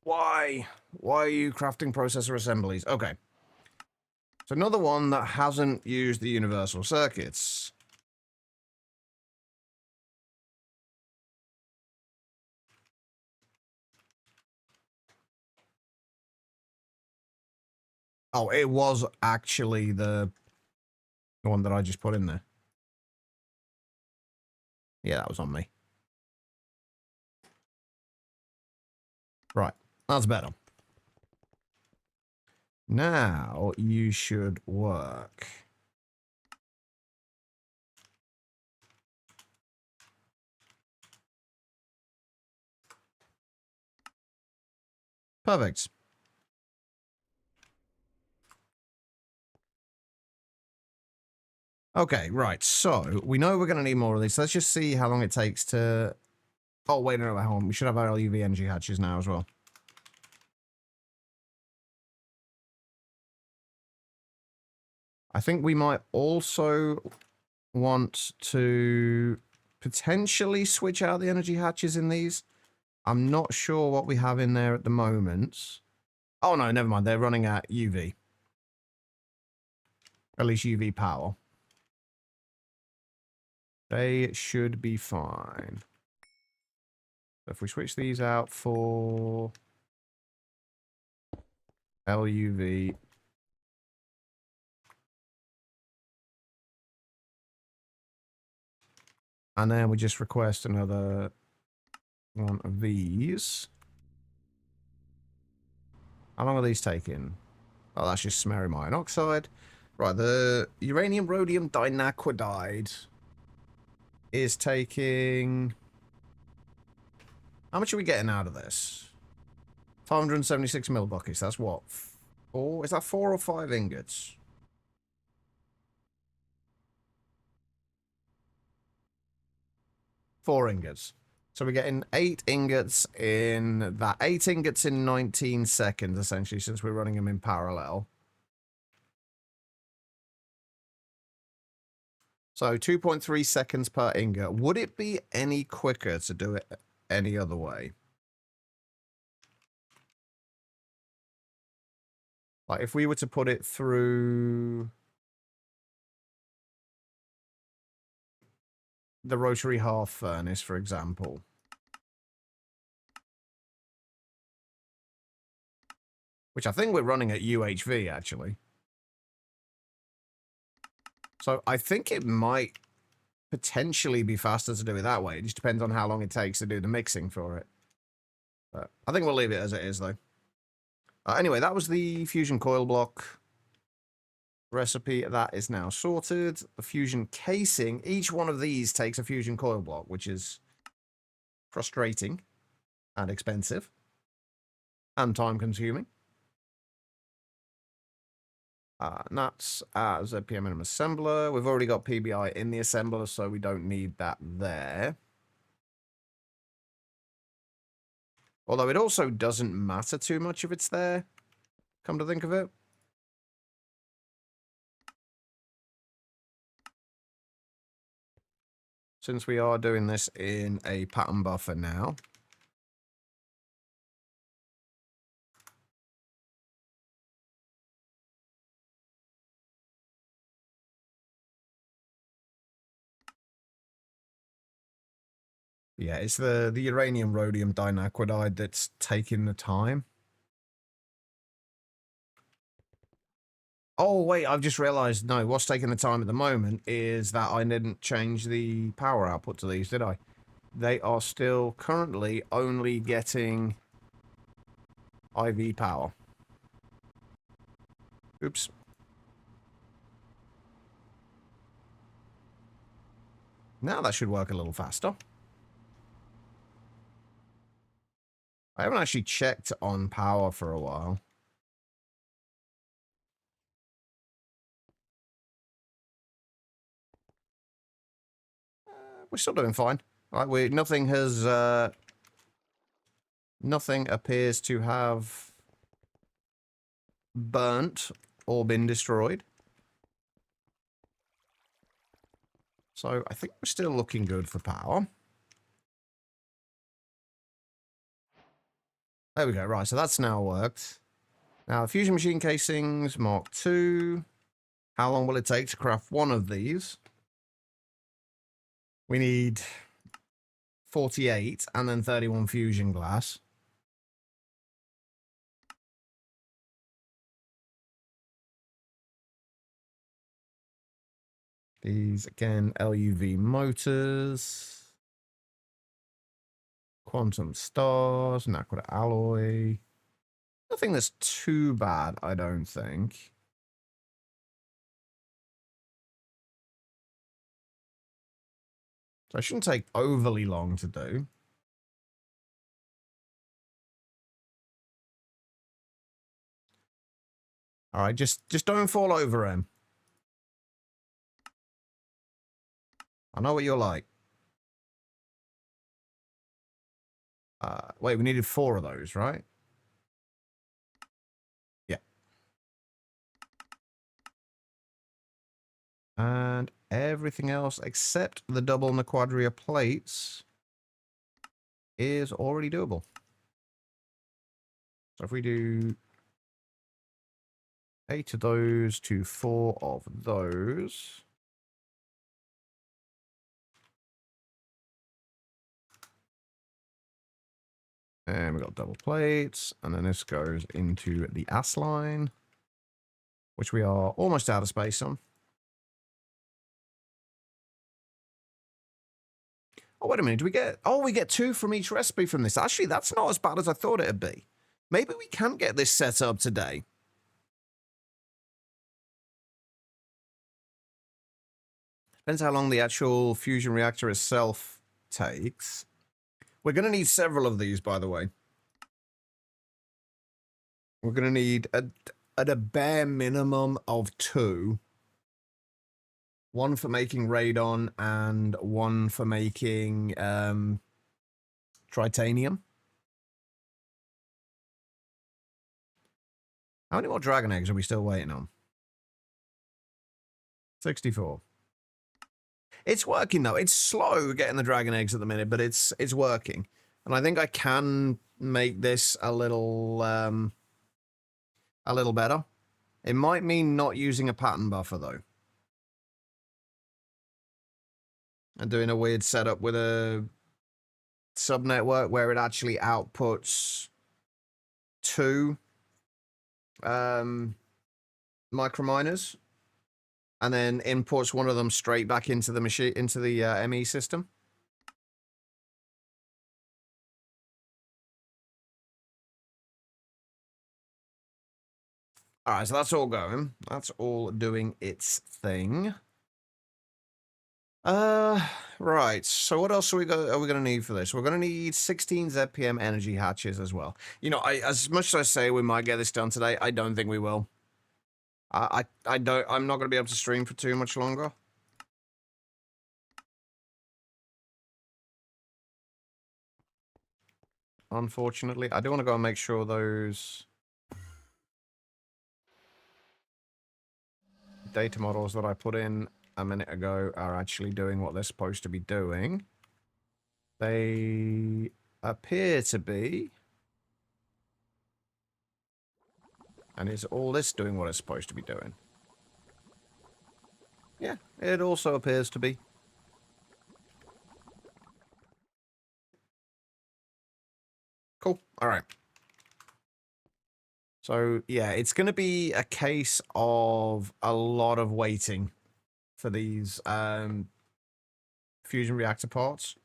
Why? Why are you crafting processor assemblies? Okay. So another one that hasn't used the universal circuits. Oh, it was actually the one that I just put in there. Yeah, that was on me. Right, that's better. Now you should work. Perfect. Okay, right. So we know we're going to need more of these. So let's just see how long it takes to... Oh, wait, no, hold on. We should have our LUV energy hatches now as well. I think we might also want to potentially switch out the energy hatches in these. I'm not sure what we have in there at the moment. Oh, no, never mind. They're running at UV. At least UV power. They should be fine. So if we switch these out for LUV. And then we just request another one of these. How long are these taking? Oh, that's just samarium iron oxide. Right, the uranium rhodium dinaquidide is taking... How much are we getting out of this? 576 millibuckets. That's what? 4? Is that 4 or 5 ingots? 4 ingots. So we're getting 8 ingots in that. 8 ingots in 19 seconds, essentially, since we're running them in parallel. So 2.3 seconds per ingot. Would it be any quicker to do it any other way? Like if we were to put it through the rotary hearth furnace, for example. Which I think we're running at UHV, actually. So I think it might potentially be faster to do it that way. It just depends on how long it takes to do the mixing for it. But I think we'll leave it as it is, though. Anyway, that was the fusion coil block recipe. That is now sorted. The fusion casing. Each one of these takes a fusion coil block, which is frustrating and expensive and time-consuming. And that's as a PMM assembler. We've already got PBI in the assembler, so we don't need that there. Although it also doesn't matter too much if it's there, come to think of it. Since we are doing this in a pattern buffer now. Yeah, it's the uranium rhodium dinaquidide that's taking the time. Oh, wait, I've just realized, no, what's taking the time at the moment is that I didn't change the power output to these, did I? They are still currently only getting IV power. Oops. Now that should work a little faster. I haven't actually checked on power for a while. We're still doing fine. Right, nothing has nothing appears to have burnt or been destroyed. So I think we're still looking good for power. There we go. Right, so that's now worked. Now, fusion machine casings, Mark II. How long will it take to craft one of these? We need 48 and then 31 fusion glass. These, again, LUV motors. Quantum stars, Naquita alloy. Nothing that's too bad, I don't think. So it shouldn't take overly long to do. All right, just don't fall over him. I know what you're like. Wait, we needed 4 of those, right? Yeah. And everything else except the double and the quadria plates is already doable. So if we do 8 of those to 4 of those. And we've got double plates. And then this goes into the ass line, which we are almost out of space on. Oh, wait a minute. Do we get... Oh, we get 2 from each recipe from this. Actually, that's not as bad as I thought it'd be. Maybe we can get this set up today. Depends how long the actual fusion reactor itself takes. We're going to need several of these, by the way. We're going to need, at a bare minimum of 2. 1 for making radon and 1 for making tritanium. How many more dragon eggs are we still waiting on? 64. It's working, though. It's slow getting the dragon eggs at the minute, but it's working. And I think I can make this a little better. It might mean not using a pattern buffer, though. And doing a weird setup with a subnetwork where it actually outputs 2 microminers and then inputs one of them straight back into the machine, into the ME system. All right, so that's all going. That's all doing its thing. Right. So what else are we going to need for this? We're going to need 16 ZPM energy hatches as well. You know, as much as I say we might get this done today, I don't think we will. I'm not going to be able to stream for too much longer. Unfortunately, I do want to go and make sure those data models that I put in a minute ago are actually doing what they're supposed to be doing. They appear to be. And is all this doing what it's supposed to be doing? Yeah, it also appears to be. Cool. All right. So, yeah, it's going to be a case of a lot of waiting for these fusion reactor parts.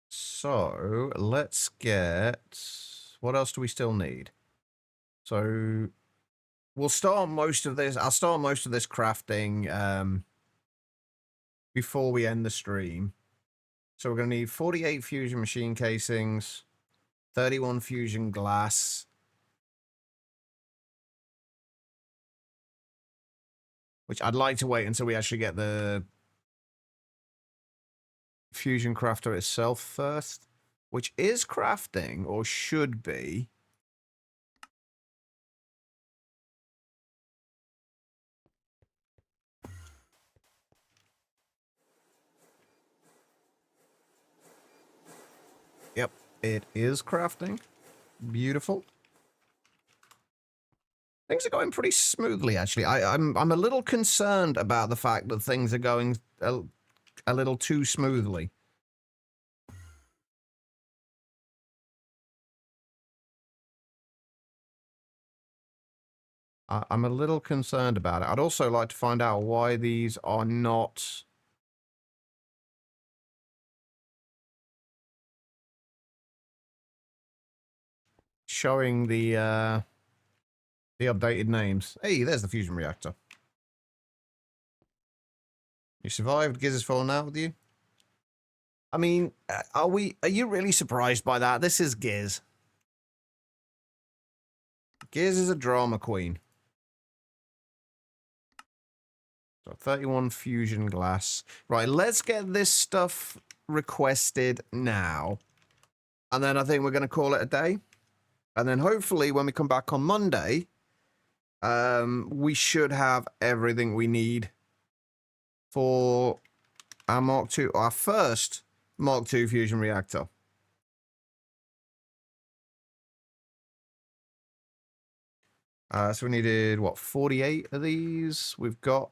So, let's get... What else do we still need? So, we'll start most of this... I'll start most of this crafting before we end the stream. So, we're going to need 48 fusion machine casings, 31 fusion glass, which I'd like to wait until we actually get the fusion crafter itself first, which is crafting, or should be. Yep, it is crafting. Beautiful. Things are going pretty smoothly, actually. I'm a little concerned about the fact that things are going a little too smoothly. I'm a little concerned about it. I'd also like to find out why these are not showing the updated names. Hey, there's the fusion reactor. You survived. Giz is falling out with you. I mean, are you really surprised by that? This is Giz. Giz is a drama queen. So 31 fusion glass. Right, let's get this stuff requested now. And then I think we're going to call it a day. And then hopefully when we come back on Monday, we should have everything we need for our Mark II, our first Mark II fusion reactor. So we needed, what, 48 of these? We've got...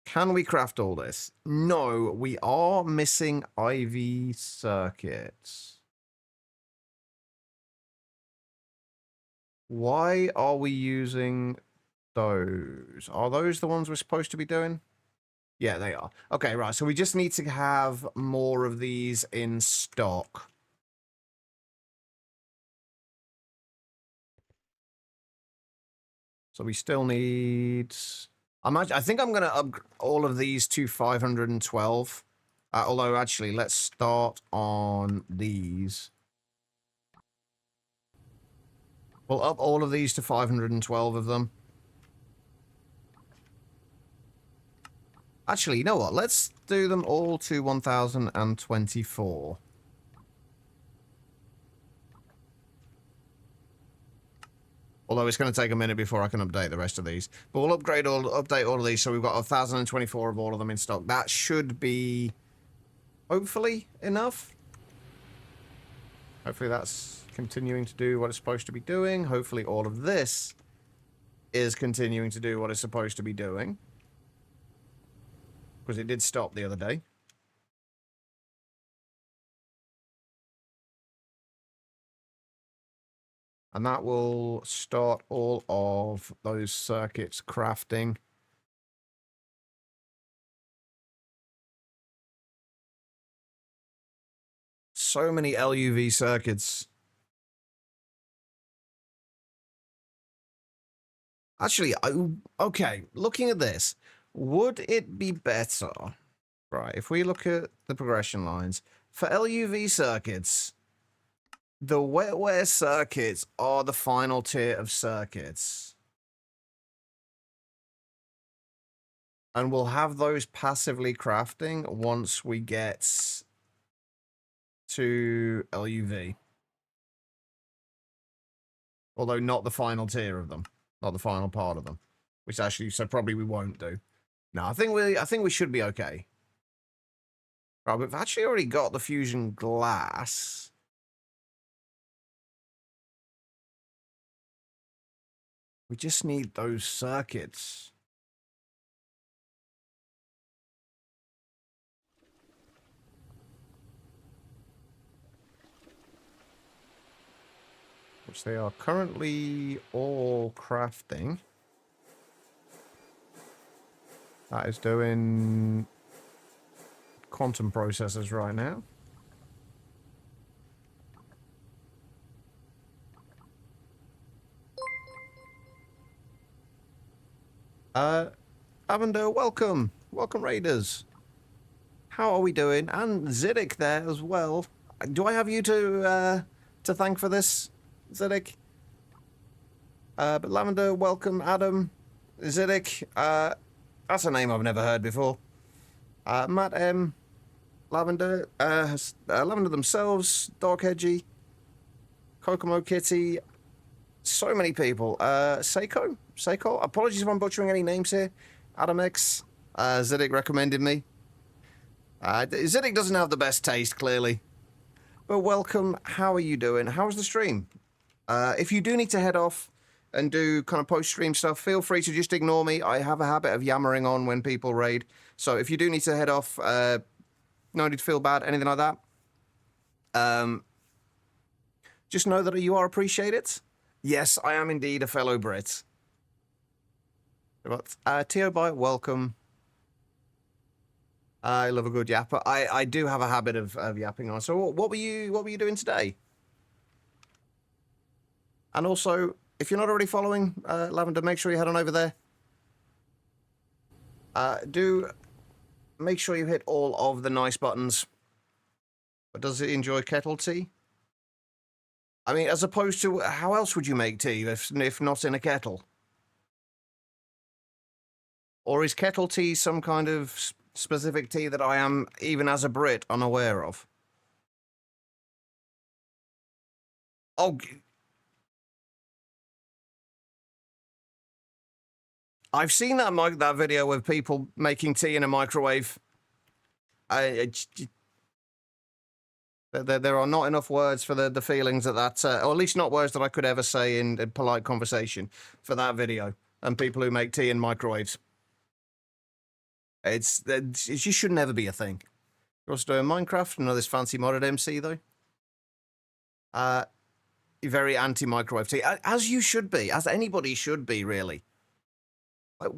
Can we craft all this? No, we are missing IV circuits. Why are we using those? Are those the ones we're supposed to be doing? Yeah, they are. Okay, right. So we just need to have more of these in stock. So we still need... I think I'm going to up all of these to 512. Although, actually, let's start on these. We'll up all of these to 512 of them. Actually, you know what? Let's do them all to 1024. Although it's going to take a minute before I can update the rest of these. But we'll update all of these, so we've got 1024 of all of them in stock. That should be, hopefully, enough. Hopefully that's continuing to do what it's supposed to be doing. Hopefully all of this is continuing to do what it's supposed to be doing. Because it did stop the other day. And that will start all of those circuits crafting. So many LUV circuits. Actually, okay, looking at this, would it be better, right, if we look at the progression lines, for LUV circuits, the wetware circuits are the final tier of circuits. And we'll have those passively crafting once we get to LUV. Although not the final tier of them. Not the final part of them. Which actually, so probably we won't do. No, I think we should be okay. Right, we've actually already got the fusion glass. We just need those circuits. Which they are currently all crafting. That is doing quantum processors right now. Lavender, welcome. Welcome, Raiders. How are we doing? And Ziddick there as well. Do I have you to thank for this, Ziddick? But Lavender, welcome. Adam, Ziddick. That's a name I've never heard before. Matt M, Lavender, Lavender themselves, Dark Edgy, Kokomo Kitty, so many people. Seiko? Apologies if I'm butchering any names here. Adam X, Ziddick recommended me. Ziddick doesn't have the best taste, clearly. But welcome, how are you doing? How's the stream? If you do need to head off and do kind of post-stream stuff, feel free to just ignore me. I have a habit of yammering on when people raid. So if you do need to head off, no need to feel bad, anything like that. Just know that you are appreciated. Yes, I am indeed a fellow Brit. But, Tio Bite, welcome. I love a good yapper. I do have a habit of yapping on. So what were you doing today? And also, if you're not already following Lavender, make sure you head on over there. Do make sure you hit all of the nice buttons. But does it enjoy kettle tea? I mean, as opposed to, how else would you make tea if not in a kettle? Or is kettle tea some kind of specific tea that I am, even as a Brit, unaware of? Oh, I've seen that video of people making tea in a microwave. There are not enough words for the feelings of that, or at least not words that I could ever say in polite conversation for that video and people who make tea in microwaves. It just should never be a thing. You're also doing Minecraft, another this fancy modded MC though. You're very anti-microwave tea, as you should be, as anybody should be, really. Like,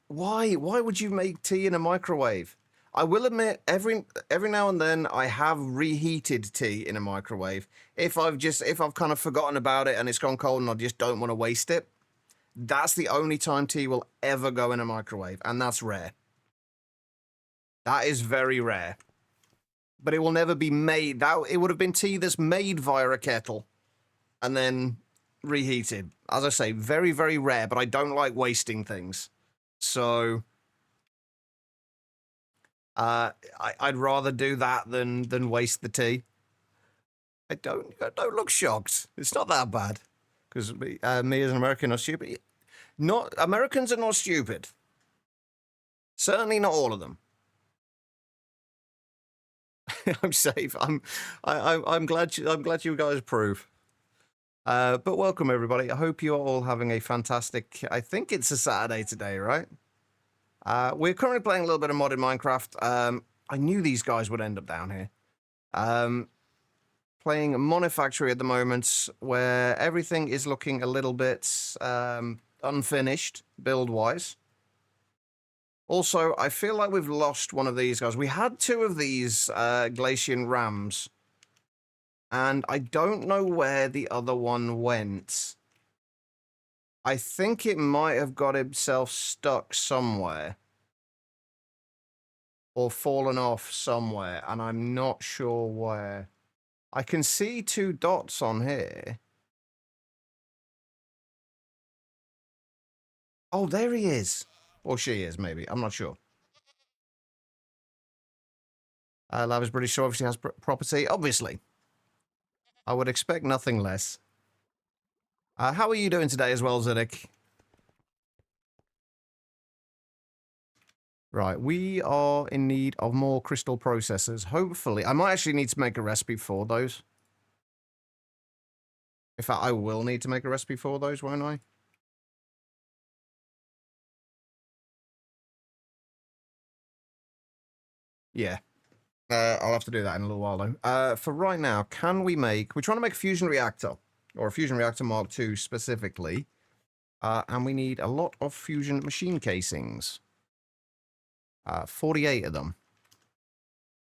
why would you make tea in a microwave? I will admit, every now and then I have reheated tea in a microwave. If I've kind of forgotten about it and it's gone cold and I just don't want to waste it. That's the only time tea will ever go in a microwave, and that's rare. That is very rare. But it will never be made. It would have been tea that's made via a kettle and then reheated. As I say, very, very rare, but I don't like wasting things. So I'd rather do that than waste the tea. Don't look shocked. It's not that bad. Because me as an American are stupid. Americans are not stupid. Certainly not all of them. I'm safe. I'm glad you guys approve. But welcome everybody. I hope you're all having a fantastic. I think it's a Saturday today, right? We're currently playing a little bit of modded Minecraft. I knew these guys would end up down here. playing Monifactory at the moment, where everything is looking a little bit unfinished, build-wise. Also, I feel like we've lost one of these guys. We had two of these Glacian Rams, and I don't know where the other one went. I think it might have got himself stuck somewhere. Or fallen off somewhere, and I'm not sure where. I can see two dots on here. Oh, there he is. Or she is, maybe. I'm not sure. Lav is British, so obviously has property. Obviously. I would expect nothing less. How are you doing today as well, Zedek? Right, we are in need of more crystal processors. Hopefully. I might actually need to make a recipe for those. In fact, I will need to make a recipe for those, won't I? Yeah. I'll have to do that in a little while, though. For right now, can we make... We're trying to make a fusion reactor. Or a fusion reactor Mark II specifically. And we need a lot of fusion machine casings. 48 of them.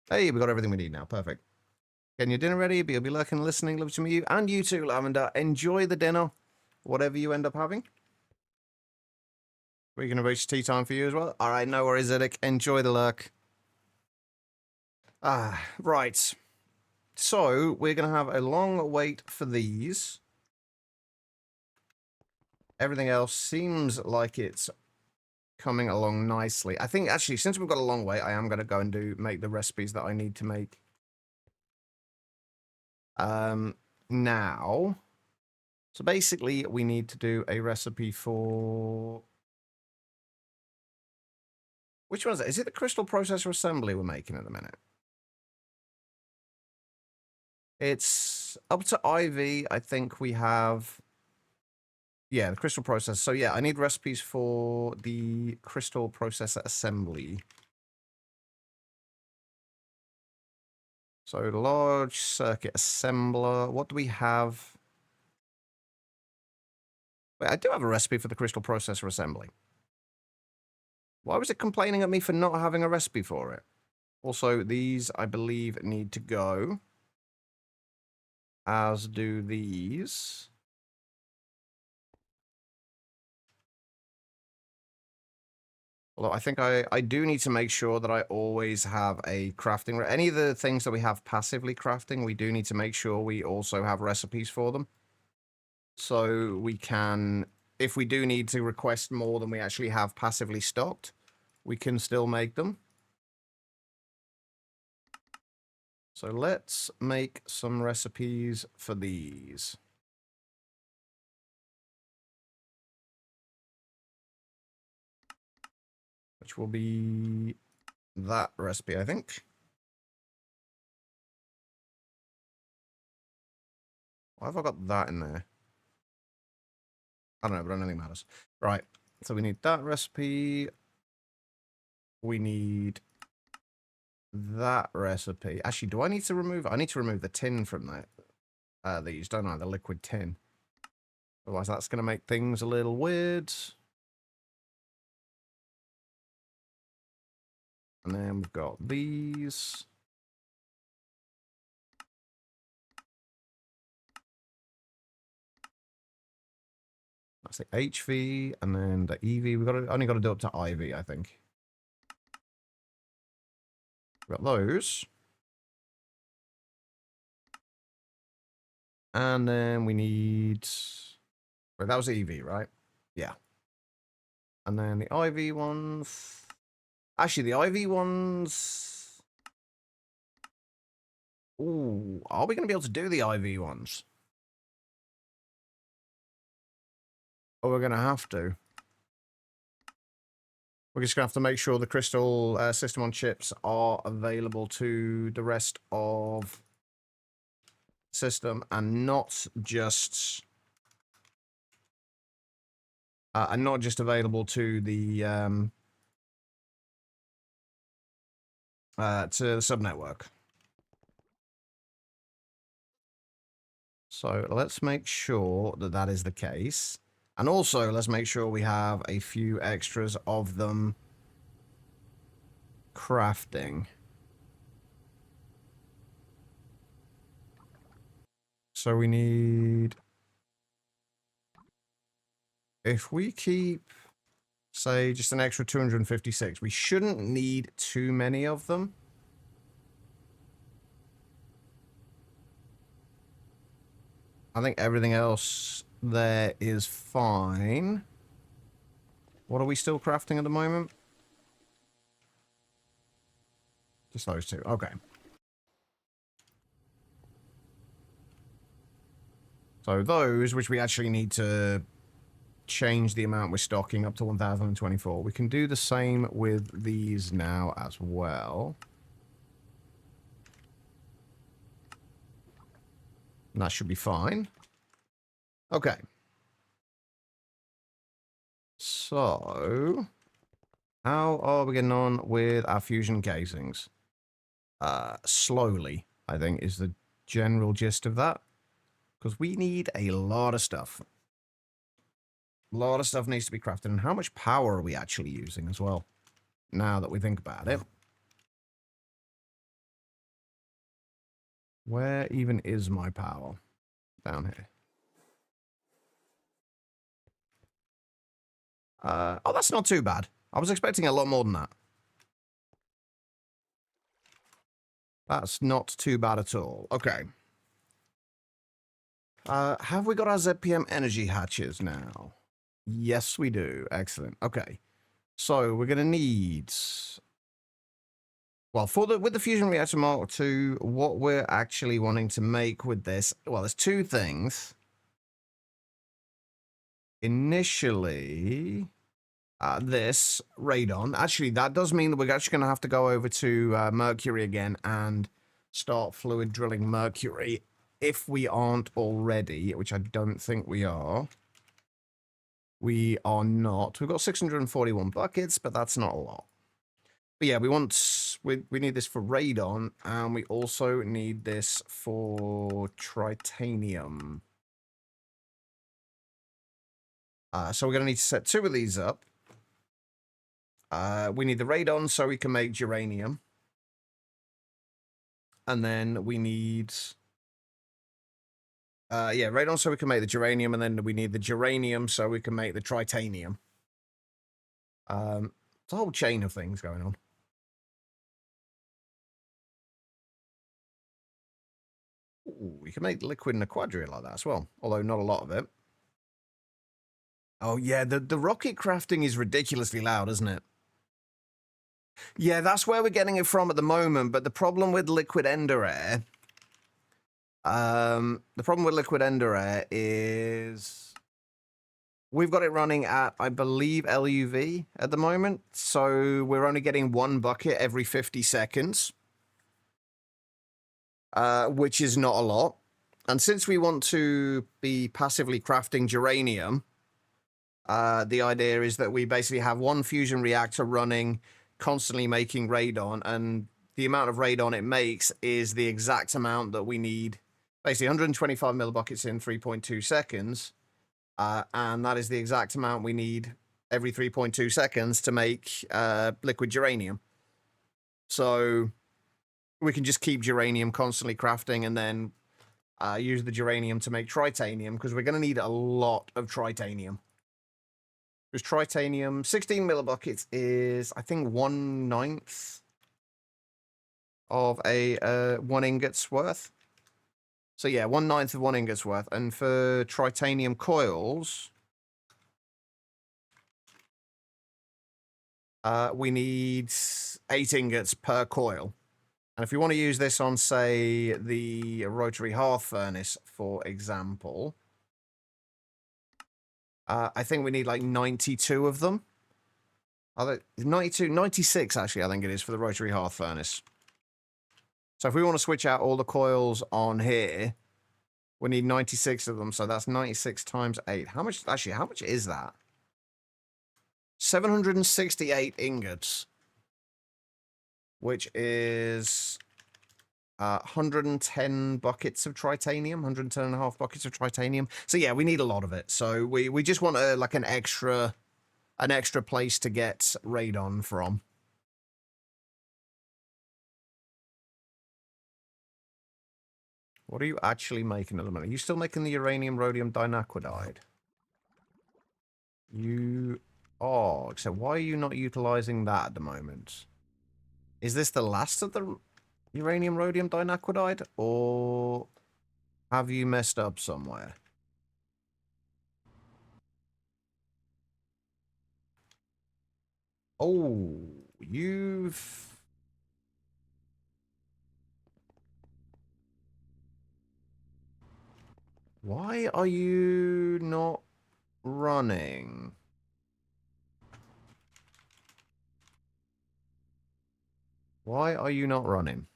Hey, we got everything we need now. Perfect. Getting your dinner ready. You'll be lurking, listening. Love to meet you. And you too, Lavender. Enjoy the dinner. Whatever you end up having. We're going to reach tea time for you as well. All right, no worries, Zedek. Enjoy the lurk. Right. So, we're going to have a long wait for these. Everything else seems like it's coming along nicely. I think, actually, since we've got a long wait, I am going to go and make the recipes that I need to make. Now... So, basically, we need to do a recipe for... Which one is it? Is it the crystal processor assembly we're making at the minute? It's up to IV. I think we have... Yeah, the crystal processor. So yeah, I need recipes for the crystal processor assembly. So large circuit assembler. What do we have? Wait, I do have a recipe for the crystal processor assembly. Why was it complaining at me for not having a recipe for it? Also, these, I believe, need to go. As do these. Although I think I do need to make sure that I always have a crafting... Any of the things that we have passively crafting, we do need to make sure we also have recipes for them. So we can... If we do need to request more than we actually have passively stocked, we can still make them. So let's make some recipes for these. Which will be that recipe, I think. Why have I got that in there? I don't know, but I don't think it matters. Right, so we need that recipe. We need that recipe. Actually, do I need to remove... I need to remove the tin from that. These, don't I? The liquid tin. Otherwise, that's going to make things a little weird. And then we've got these. That's the HV, and then the EV. Only got to do up to IV, I think. We've got those. And then we need... Wait, that was EV, right? Yeah. And then the IV ones... Actually, the IV ones... Ooh, are we going to be able to do the IV ones? Or we're going to have to. We're just going to have to make sure the crystal system on chips are available to the rest of the system and not just available to the subnetwork. So let's make sure that that is the case. And also, let's make sure we have a few extras of them crafting. So we need... If we keep, say, just an extra 256, we shouldn't need too many of them. I think everything else there is fine. What are we still crafting at the moment? Just those two. Okay. So those, which we actually need to change the amount we're stocking up to 1024. We can do the same with these now as well. And that should be fine. Okay. So, how are we getting on with our fusion casings? Slowly, I think, is the general gist of that. Because we need a lot of stuff. A lot of stuff needs to be crafted. And how much power are we actually using as well? Now that we think about it. Where even is my power? Down here. Oh, that's not too bad. I was expecting a lot more than that. That's not too bad at all. Okay. Have we got our ZPM energy hatches now? Yes, we do. Excellent. Okay. So we're going to need... Well, with the Fusion Reactor Mark II, what we're actually wanting to make with this... Well, there's two things. Initially... this radon. Actually, that does mean that we're actually going to have to go over to Mercury again and start fluid drilling Mercury if we aren't already, which I don't think we are. We are not. We've got 641 buckets, but that's not a lot. But yeah, we need this for radon, and we also need this for tritanium. So we're going to need to set two of these up. We need the radon so we can make geranium. And then we need... radon so we can make the geranium, and then we need the geranium so we can make the tritanium. It's a whole chain of things going on. Ooh, we can make liquid in a quadria like that as well, although not a lot of it. Oh yeah, the rocket crafting is ridiculously loud, isn't it? Yeah, that's where we're getting it from at the moment, but the problem with liquid ender air... is we've got it running at, I believe, LUV at the moment, so we're only getting one bucket every 50 seconds, which is not a lot. And since we want to be passively crafting geranium, the idea is that we basically have one fusion reactor running, constantly making radon, and the amount of radon it makes is the exact amount that we need. Basically 125 millibuckets in 3.2 seconds, and that is the exact amount we need every 3.2 seconds to make liquid geranium. So we can just keep geranium constantly crafting and then use the geranium to make tritanium, because we're going to need a lot of tritanium. Because tritanium, 16 millibuckets is, I think, 1/9 of a 1 ingot's worth. So yeah, 1/9 of 1 ingot's worth. And for tritanium coils, we need 8 ingots per coil. And if you want to use this on, say, the rotary hearth furnace, for example, I think we need like 92 of them. 96 actually, I think it is, for the rotary hearth furnace. So if we want to switch out all the coils on here, we need 96 of them. So that's 96 times 8. How much is that? 768 ingots. Which is 110 buckets of tritanium, 110 and a half buckets of tritanium. So yeah, we need a lot of it. So we just want like an extra place to get radon from. What are you actually making at the moment? Are you still making the uranium rhodium dinaquidide? You are. So why are you not utilizing that at the moment? Is this the last of the uranium rhodium dinaquidide, or have you messed up somewhere? Oh, you've... Why are you not running? Why are you not running?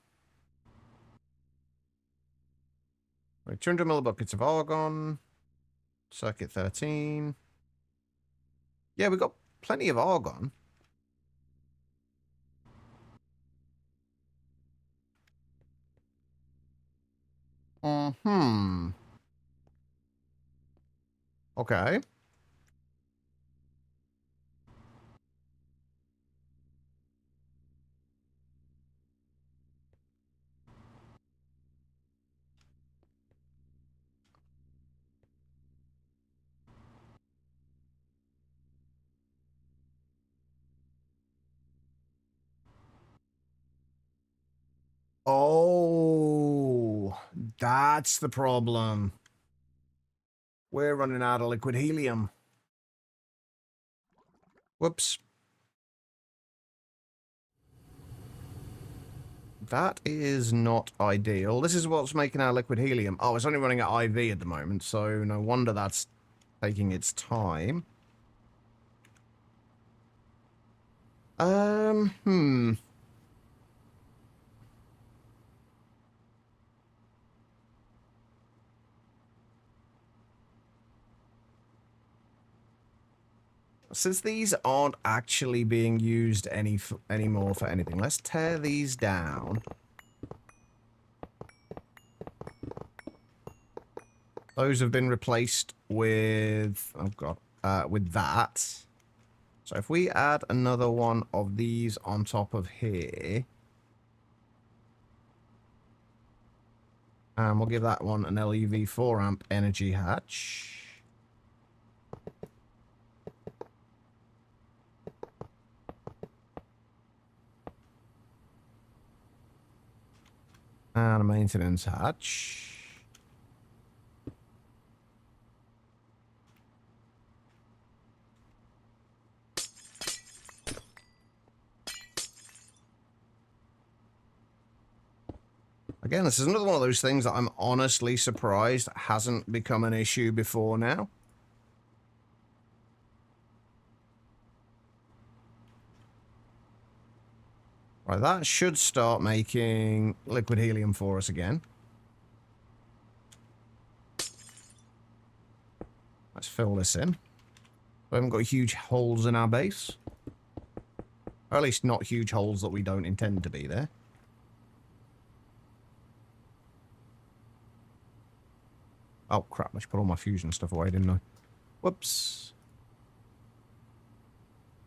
Right, 200 millibuckets of argon. Circuit 13. Yeah, we got plenty of argon. Hmm. Okay. Oh, that's the problem. We're running out of liquid helium. Whoops. That is not ideal. This is what's making our liquid helium. Oh, it's only running at IV at the moment, so no wonder that's taking its time. Hmm. Since these aren't actually being used anymore for anything, let's tear these down. Those have been replaced with, oh god, with that. So if we add another one of these on top of here, and we'll give that one an LEV 4 amp energy hatch. And a maintenance hatch. Again, this is another one of those things that I'm honestly surprised hasn't become an issue before now. Right, that should start making liquid helium for us again. Let's fill this in. We haven't got huge holes in our base. Or at least not huge holes that we don't intend to be there. Oh, crap. I should put all my fusion stuff away, didn't I? Whoops.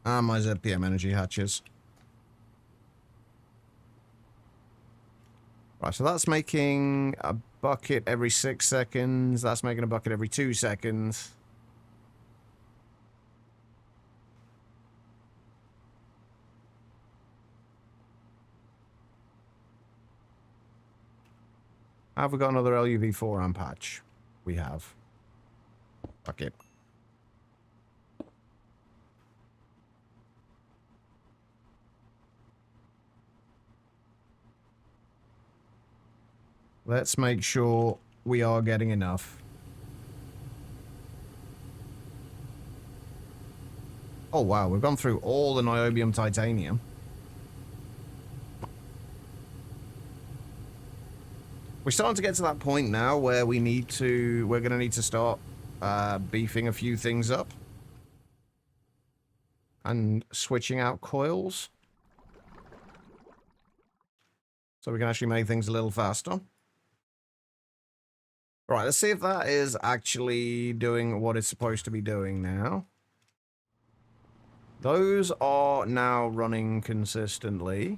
And my ZPM energy hatches. Right, so that's making a bucket every 6 seconds. That's making a bucket every 2 seconds. Have we got another LUV 4 amp patch? We have. Bucket. Let's make sure we are getting enough. Oh wow, we've gone through all the niobium titanium. We're starting to get to that point now where we're going to need to start beefing a few things up. And switching out coils. So we can actually make things a little faster. Right, let's see if that is actually doing what it's supposed to be doing now. Those are now running consistently.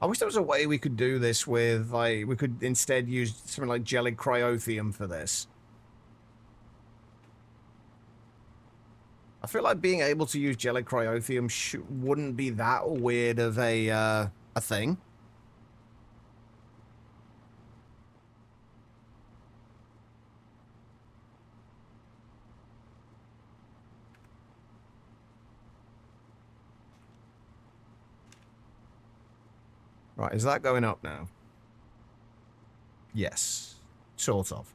I wish there was a way we could do this with, like, we could instead use something like gelid cryothium for this. I feel like being able to use gelid cryothium wouldn't be that weird of a thing. Right, is that going up now? Yes, sort of.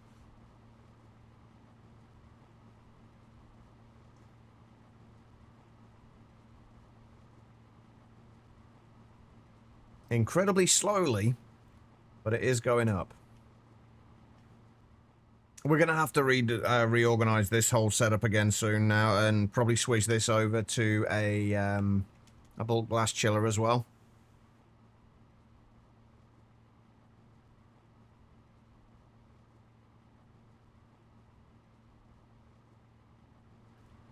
Incredibly slowly, but it is going up. We're going to have to reorganize this whole setup again soon now, and probably switch this over to a bulk blast chiller as well.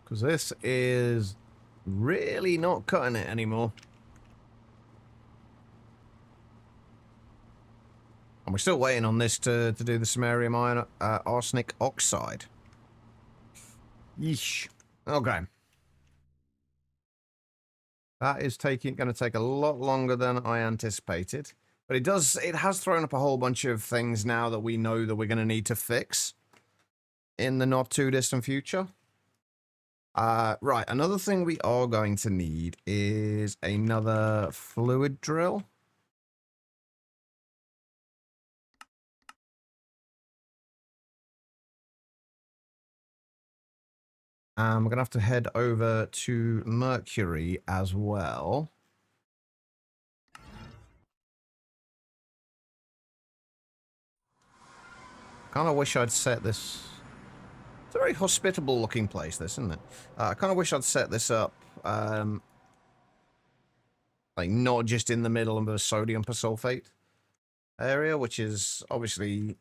Because this is really not cutting it anymore. And we're still waiting on this to do the samarium iron arsenic oxide. Yeesh. Okay. That is going to take a lot longer than I anticipated. But it has thrown up a whole bunch of things now that we know that we're going to need to fix in the not too distant future. Right, another thing we are going to need is another fluid drill. We're going to have to head over to Mercury as well. Kind of wish I'd set this... It's a very hospitable looking place, this, isn't it? I kind of wish I'd set this up, like, not just in the middle of a sodium persulfate area, which is obviously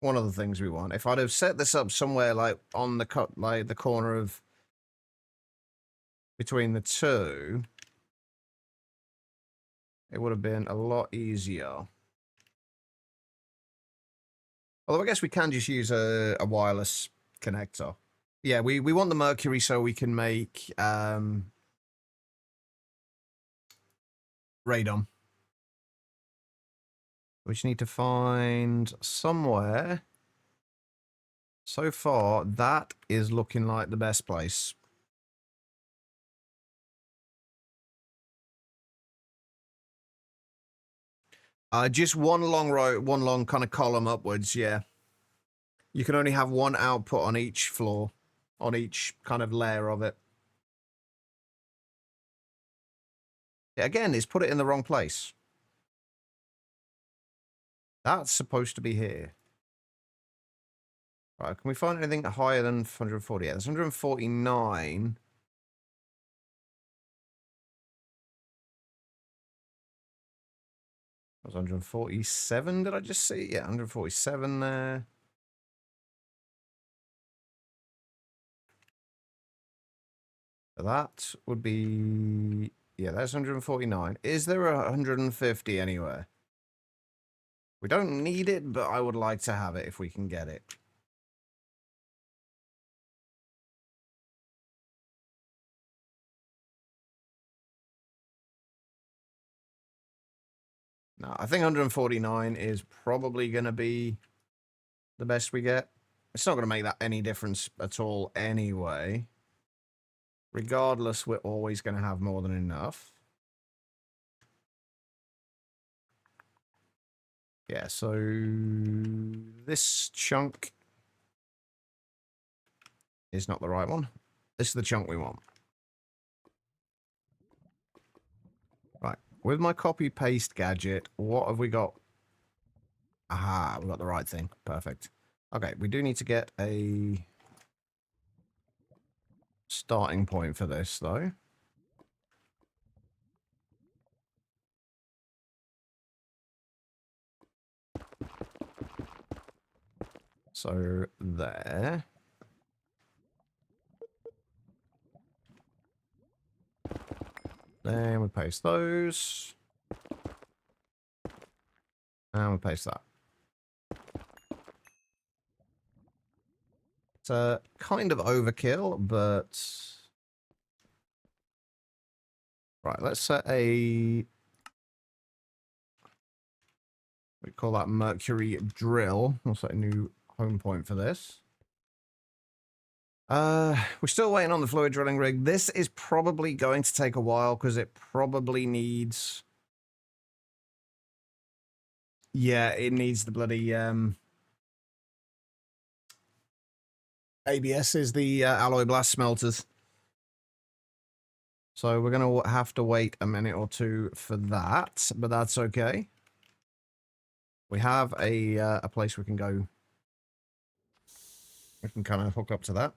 one of the things we want. If I'd have set this up somewhere, like, on the the corner of... between the two, it would have been a lot easier. Although I guess we can just use a wireless connector. Yeah, we want the Mercury so we can make radon. We just need to find somewhere. So far, that is looking like the best place. Just one long row, one long kind of column upwards, yeah. You can only have one output on each floor, on each kind of layer of it. Yeah, again, it's put it in the wrong place. That's supposed to be here. Right, can we find anything higher than 140? Yeah, there's 149. That was 147, did I just see? Yeah, 147 there. That would be... Yeah, that's 149. Is there a 150 anywhere? We don't need it, but I would like to have it if we can get it. No, I think 149 is probably going to be the best we get. It's not going to make that any difference at all anyway. Regardless, we're always going to have more than enough. Yeah, so this chunk is not the right one. This is the chunk we want. Right, with my copy-paste gadget, what have we got? Aha, we got the right thing. Perfect. Okay, we do need to get a starting point for this, though. So there. Then we paste those. And we paste that. It's a kind of overkill, but... Right, let's set a... We call that Mercury drill. We'll set a new home point for this. We're still waiting on the fluid drilling rig. This is probably going to take a while because it probably needs... Yeah, it needs the bloody... ABS is the alloy blast smelters. So we're going to have to wait a minute or two for that, but that's okay. We have a place we can go. We can kind of hook up to that.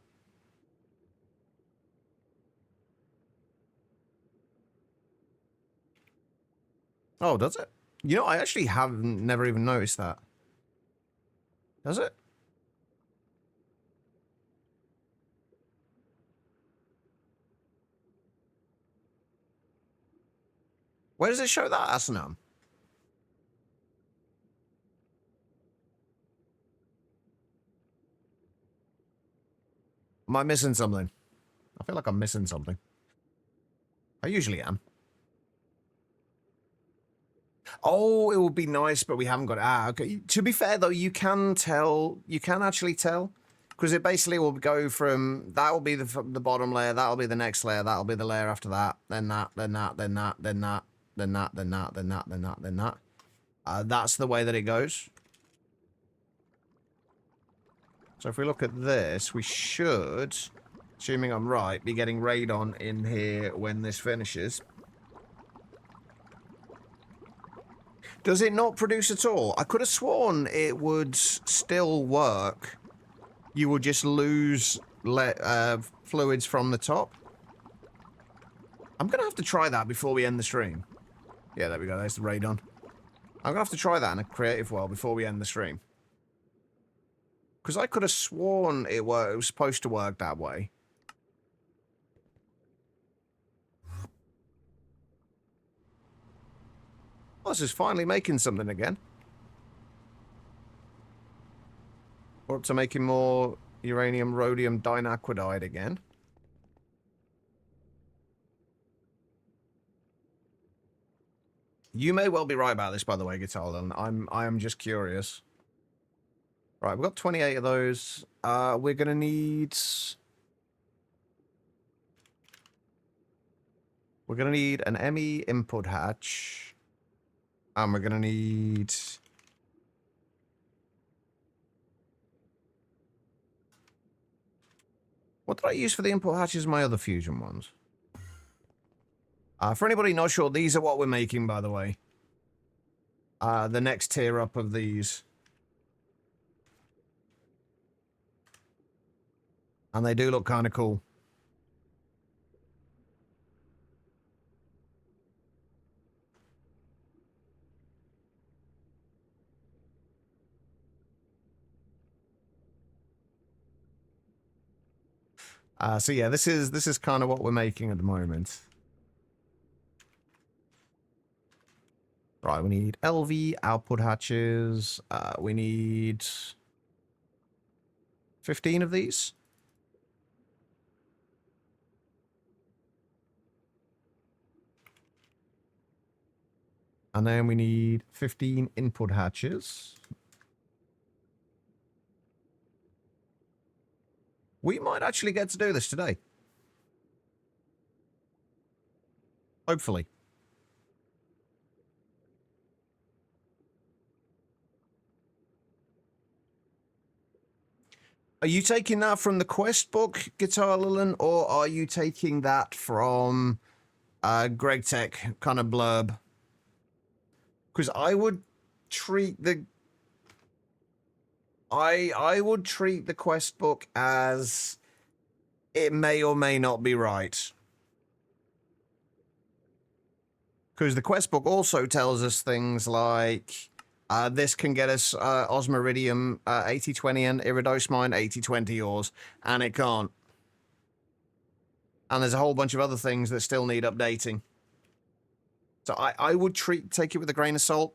Oh, does it? You know, I actually never even noticed that. Does it? Where does it show that, Asanam? Am I missing something? I feel like I'm missing something. I usually am. Oh, it would be nice, but we haven't got it. Ah, okay. To be fair, though, you can tell. You can actually tell. Because it basically will go from... That will be the bottom layer. That will be the next layer. That will be the layer after that. Then that, then that, then that, then that, then that, then that, then that, then that, then that. That's the way that it goes. So if we look at this, we should, assuming I'm right, be getting radon in here when this finishes. Does it not produce at all? I could have sworn it would still work. You would just lose fluids from the top. I'm going to have to try that before we end the stream. Yeah, there we go. There's the radon. I'm going to have to try that in a creative world before we end the stream. Because I could have sworn it was supposed to work that way. Oh, this is finally making something again. We're up to making more uranium rhodium dinaquidide again. You may well be right about this, by the way, Guitar. I am just curious. Right, we've got 28 of those. We're gonna need... We're gonna need an ME input hatch. And we're gonna need... What did I use for the input hatches? My other fusion ones. For anybody not sure, these are what we're making, by the way. The next tier up of these. And they do look kind of cool. So yeah, this is kind of what we're making at the moment. Right, we need LV output hatches. We need 15 of these. And then we need 15 input hatches. We might actually get to do this today. Hopefully. Are you taking that from the quest book, Guitar Lilin, or are you taking that from Greg Tech kind of blurb? Because I would treat the... I would treat the quest book as it may or may not be right. Because the quest book also tells us things like, this can get us Osmiridium 8020 and Iridos Mine 8020 ores, and it can't. And there's a whole bunch of other things that still need updating. So I would take it with a grain of salt.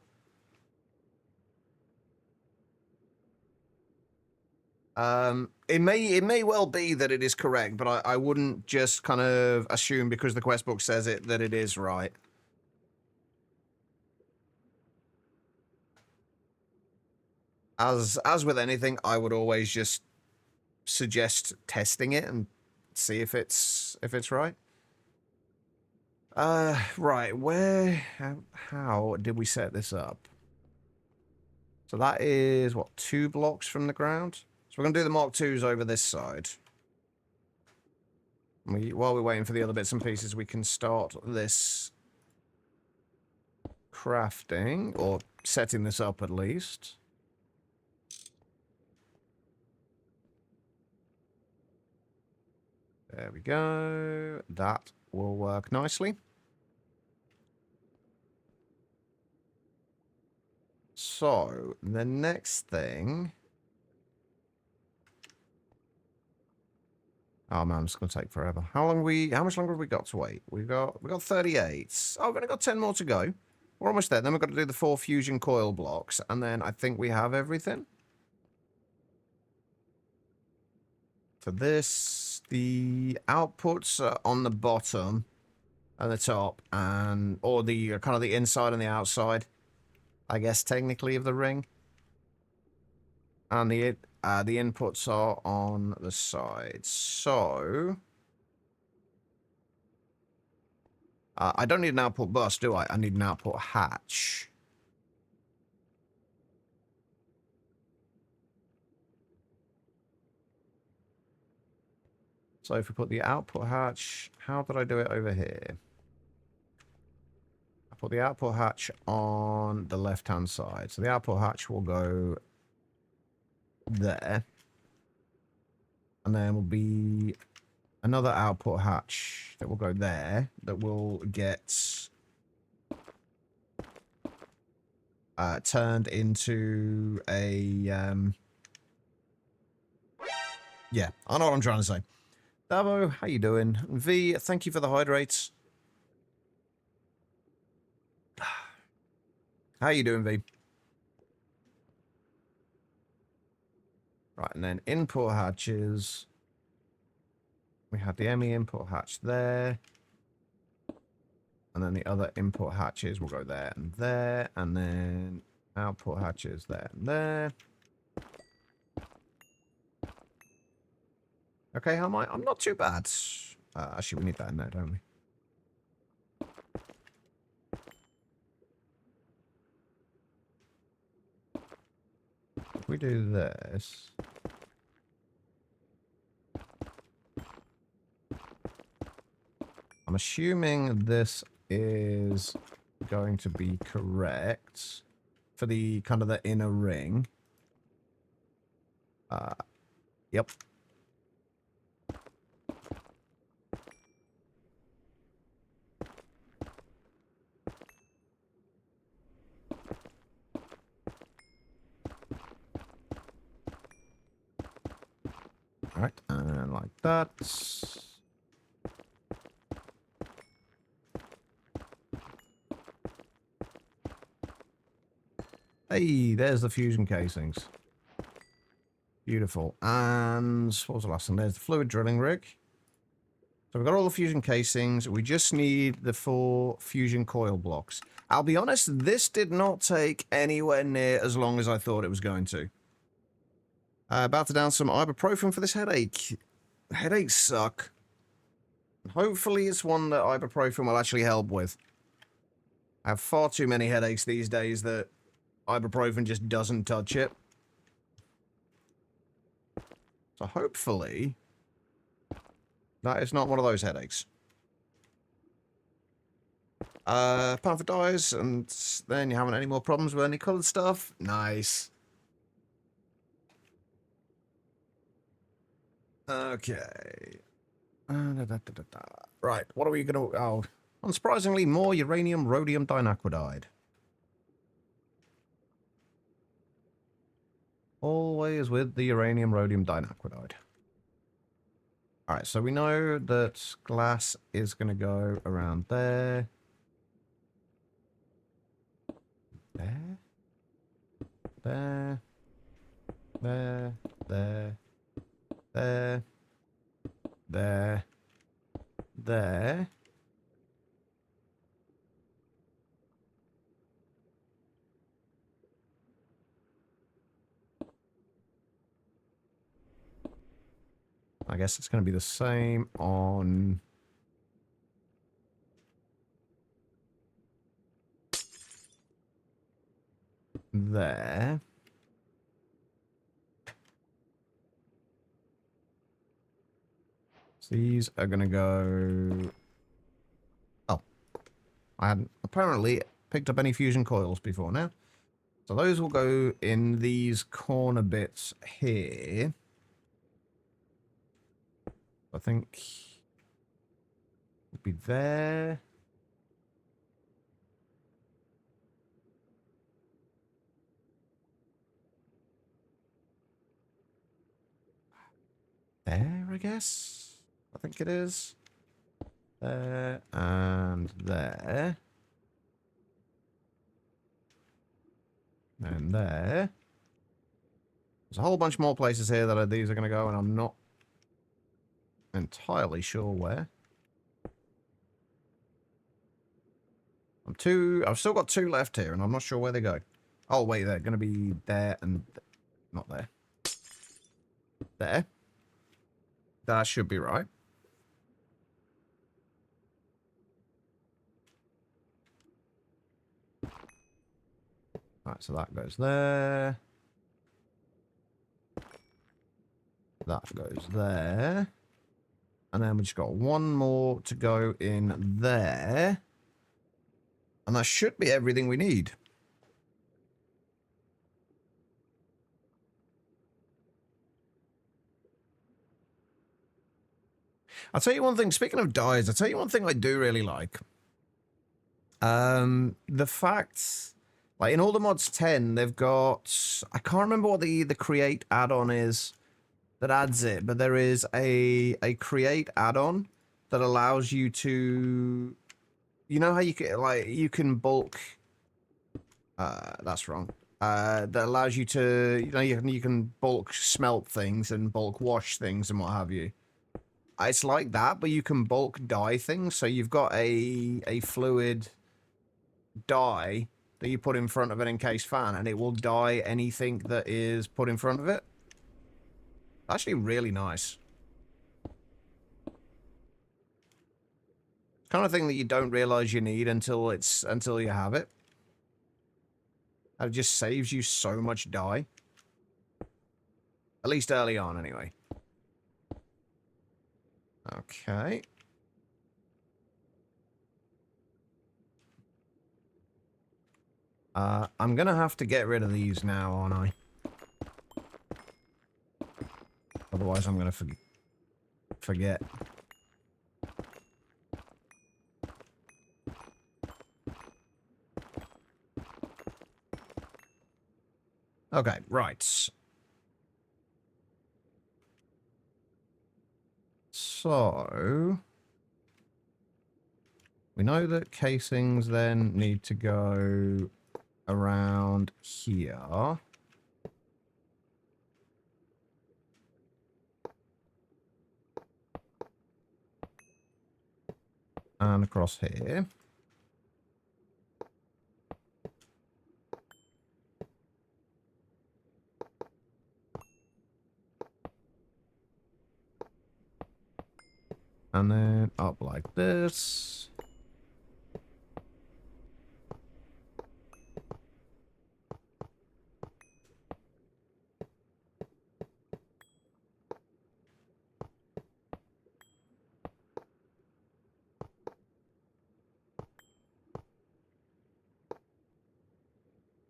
It may well be that it is correct, but I wouldn't just kind of assume because the quest book says it that it is right. As with anything, I would always just suggest testing it and see if it's right. Right, how did we set this up? So that is, what, 2 blocks from the ground? So we're going to do the Mark 2s over this side. While we're waiting for the other bits and pieces, we can start this crafting, or setting this up at least. There we go. That will work nicely. So, the next thing... Oh man, it's going to take forever. How much longer have we got to wait? We've got 38. Oh, we've only got 10 more to go. We're almost there. Then we've got to do the 4 fusion coil blocks, and then I think we have everything. For this, the outputs are on the bottom and the top, or the kind of the inside and the outside, I guess technically, of the ring. And the inputs are on the sides. So I don't need an output bus, do I? I need an output hatch. So if we put the output hatch, how did I do it over here? I put the output hatch on the left-hand side. So the output hatch will go there. And then will be another output hatch that will go there that will get turned into a... yeah, I know what I'm trying to say. Davo, how you doing? V, thank you for the hydrates. How you doing, V? Right, and then input hatches. We had the ME input hatch there. And then the other input hatches will go there and there. And then output hatches there and there. Okay, how am I? I'm not too bad. Actually, we need that in there, don't we? If we do this... I'm assuming this is going to be correct for the kind of the inner ring. Yep. All right, and like that. Hey, there's the fusion casings. Beautiful. And what was the last one? There's the fluid drilling rig. So we've got all the fusion casings. We just need the 4 fusion coil blocks. I'll be honest, this did not take anywhere near as long as I thought it was going to. About to down some ibuprofen for this headache. Headaches suck. Hopefully it's one that ibuprofen will actually help with. I have far too many headaches these days that ibuprofen just doesn't touch it. So hopefully that is not one of those headaches. Panther dies, and then you haven't any more problems with any coloured stuff. Nice. Okay. Right, what are we going to... Oh, unsurprisingly, more uranium rhodium dinacridide. Always with the uranium rhodium dinacridide. Alright, so we know that glass is going to go around there. There. There. There. There. There. There. There. I guess it's going to be the same on... there. So these are going to go... Oh. I hadn't apparently picked up any fusion coils before now. So those will go in these corner bits here. I think... will be there. There, I guess. I think it is. There and there. And there. There's a whole bunch more places here that these are going to go, and I'm not entirely sure where. I've still got 2 left here, and I'm not sure where they go. Oh, wait, they're going to be there and... not there. There. That should be right. Alright, so that goes there. That goes there. And then we just got one more to go in there. And that should be everything we need. I'll tell you one thing, speaking of dyes, I'll tell you one thing I do really like. The fact, like in all the mods 10, they've got, I can't remember what the create add-on is that adds it, but there is a create add-on that allows you to, you know how you can, like, you can bulk, that's wrong. That allows you to, you know, you can bulk smelt things and bulk wash things and what have you. It's like that, but you can bulk dye things. So you've got a fluid dye that you put in front of an encased fan, and it will dye anything that is put in front of it. Actually, really nice. Kind of thing that you don't realize you need until you have it. It just saves you so much dye. At least early on, anyway. Okay. I'm gonna have to get rid of these now, aren't I? Otherwise, I'm gonna forget. Okay, right. So... we know that casings then need to go around here. And across here. And then up like this.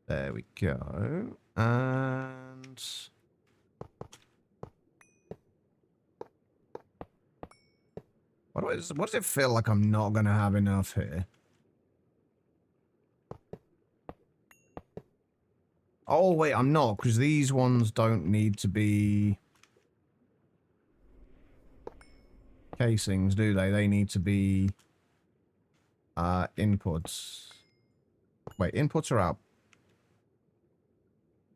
There we go. And... what does it feel like I'm not going to have enough here? Oh, wait, I'm not, because these ones don't need to be casings, do they? They need to be inputs. Wait, inputs or out?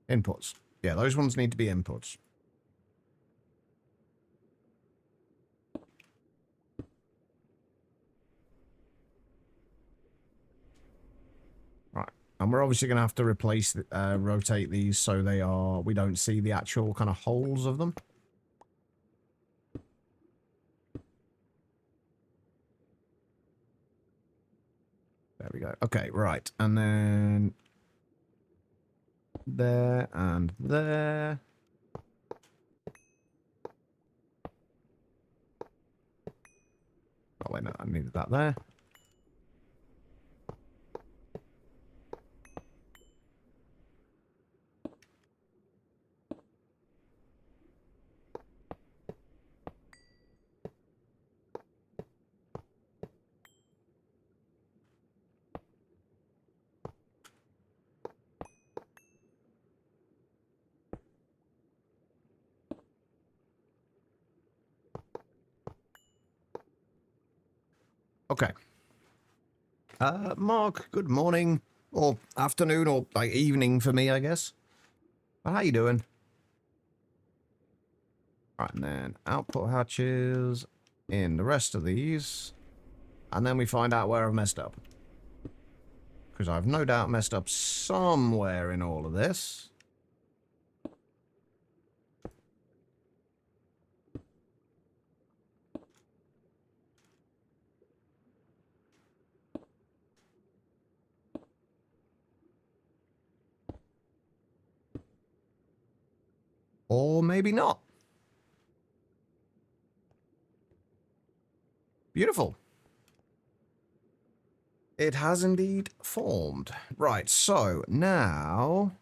Inputs. Yeah, those ones need to be inputs. Right. And we're obviously going to have to replace, rotate these so we don't see the actual kind of holes of them. There we go. Okay, right. And then there and there. Oh, wait, no, I needed that there. Okay. Mark, good morning. Or afternoon, or like evening for me, I guess. But how you doing? Right, and then output hatches in the rest of these. And then we find out where I've messed up. Because I've no doubt messed up somewhere in all of this. Or maybe not. Beautiful. It has indeed formed. Right, so now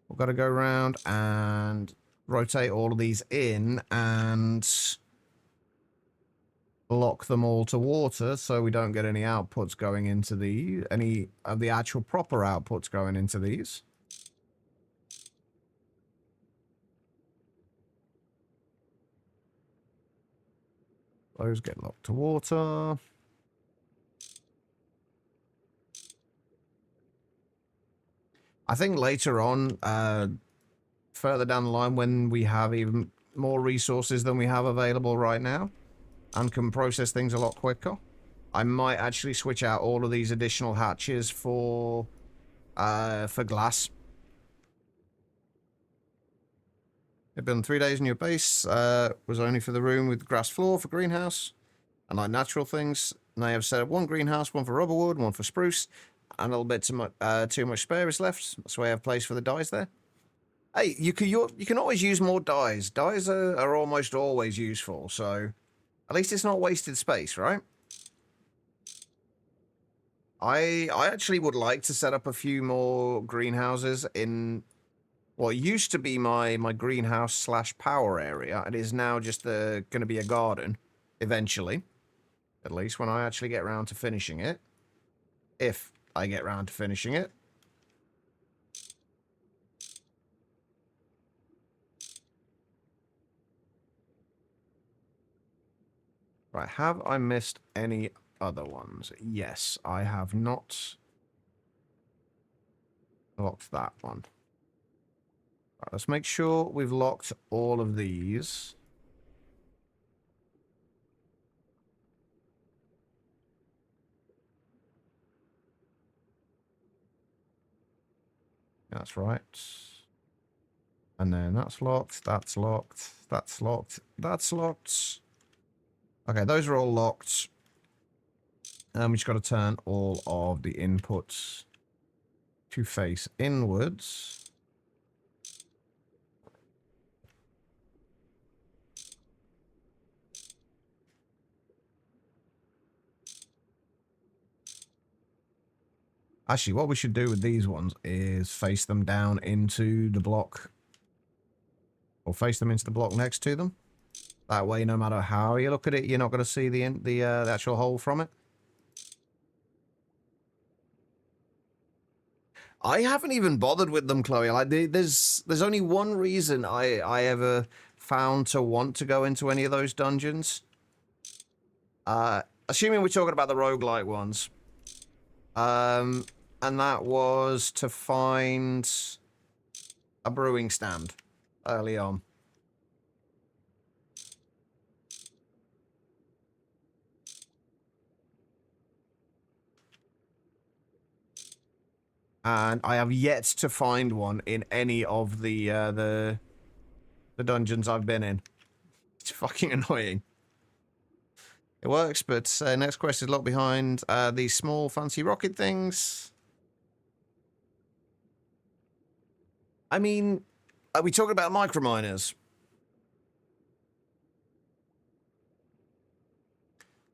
we've got to go around and rotate all of these in and lock them all to water so we don't get any outputs going into any of the actual proper outputs going into these. Those get locked to water. I think later on, further down the line, when we have even more resources than we have available right now, and can process things a lot quicker, I might actually switch out all of these additional hatches for glass. It's been 3 days in your base. Was only for the room with grass floor for greenhouse. And like natural things, and I have set up one greenhouse, one for rubber wood, one for spruce, and a little bit too much spare is left. That's why I have place for the dyes there. Hey, you can always use more dyes. Dyes are almost always useful, so at least it's not wasted space, right? I actually would like to set up a few more greenhouses in what used to be my greenhouse slash power area. It is now just going to be a garden, eventually. At least when I actually get around to finishing it. If I get around to finishing it. Right, have I missed any other ones? Yes, I have not locked that one. Right, let's make sure we've locked all of these. That's right. And then that's locked, that's locked, that's locked, that's locked. Okay, those are all locked. And we just got to turn all of the inputs to face inwards. Actually, what we should do with these ones is face them down into the block. Or face them into the block next to them. That way, no matter how you look at it, you're not going to see the actual hole from it. I haven't even bothered with them, Chloe. Like, there's only one reason I ever found to want to go into any of those dungeons. Assuming we're talking about the roguelike ones. And that was to find a brewing stand early on. And I have yet to find one in any of the dungeons I've been in. It's fucking annoying. It works, but next quest is locked behind these small fancy rocket things. I mean, are we talking about microminers?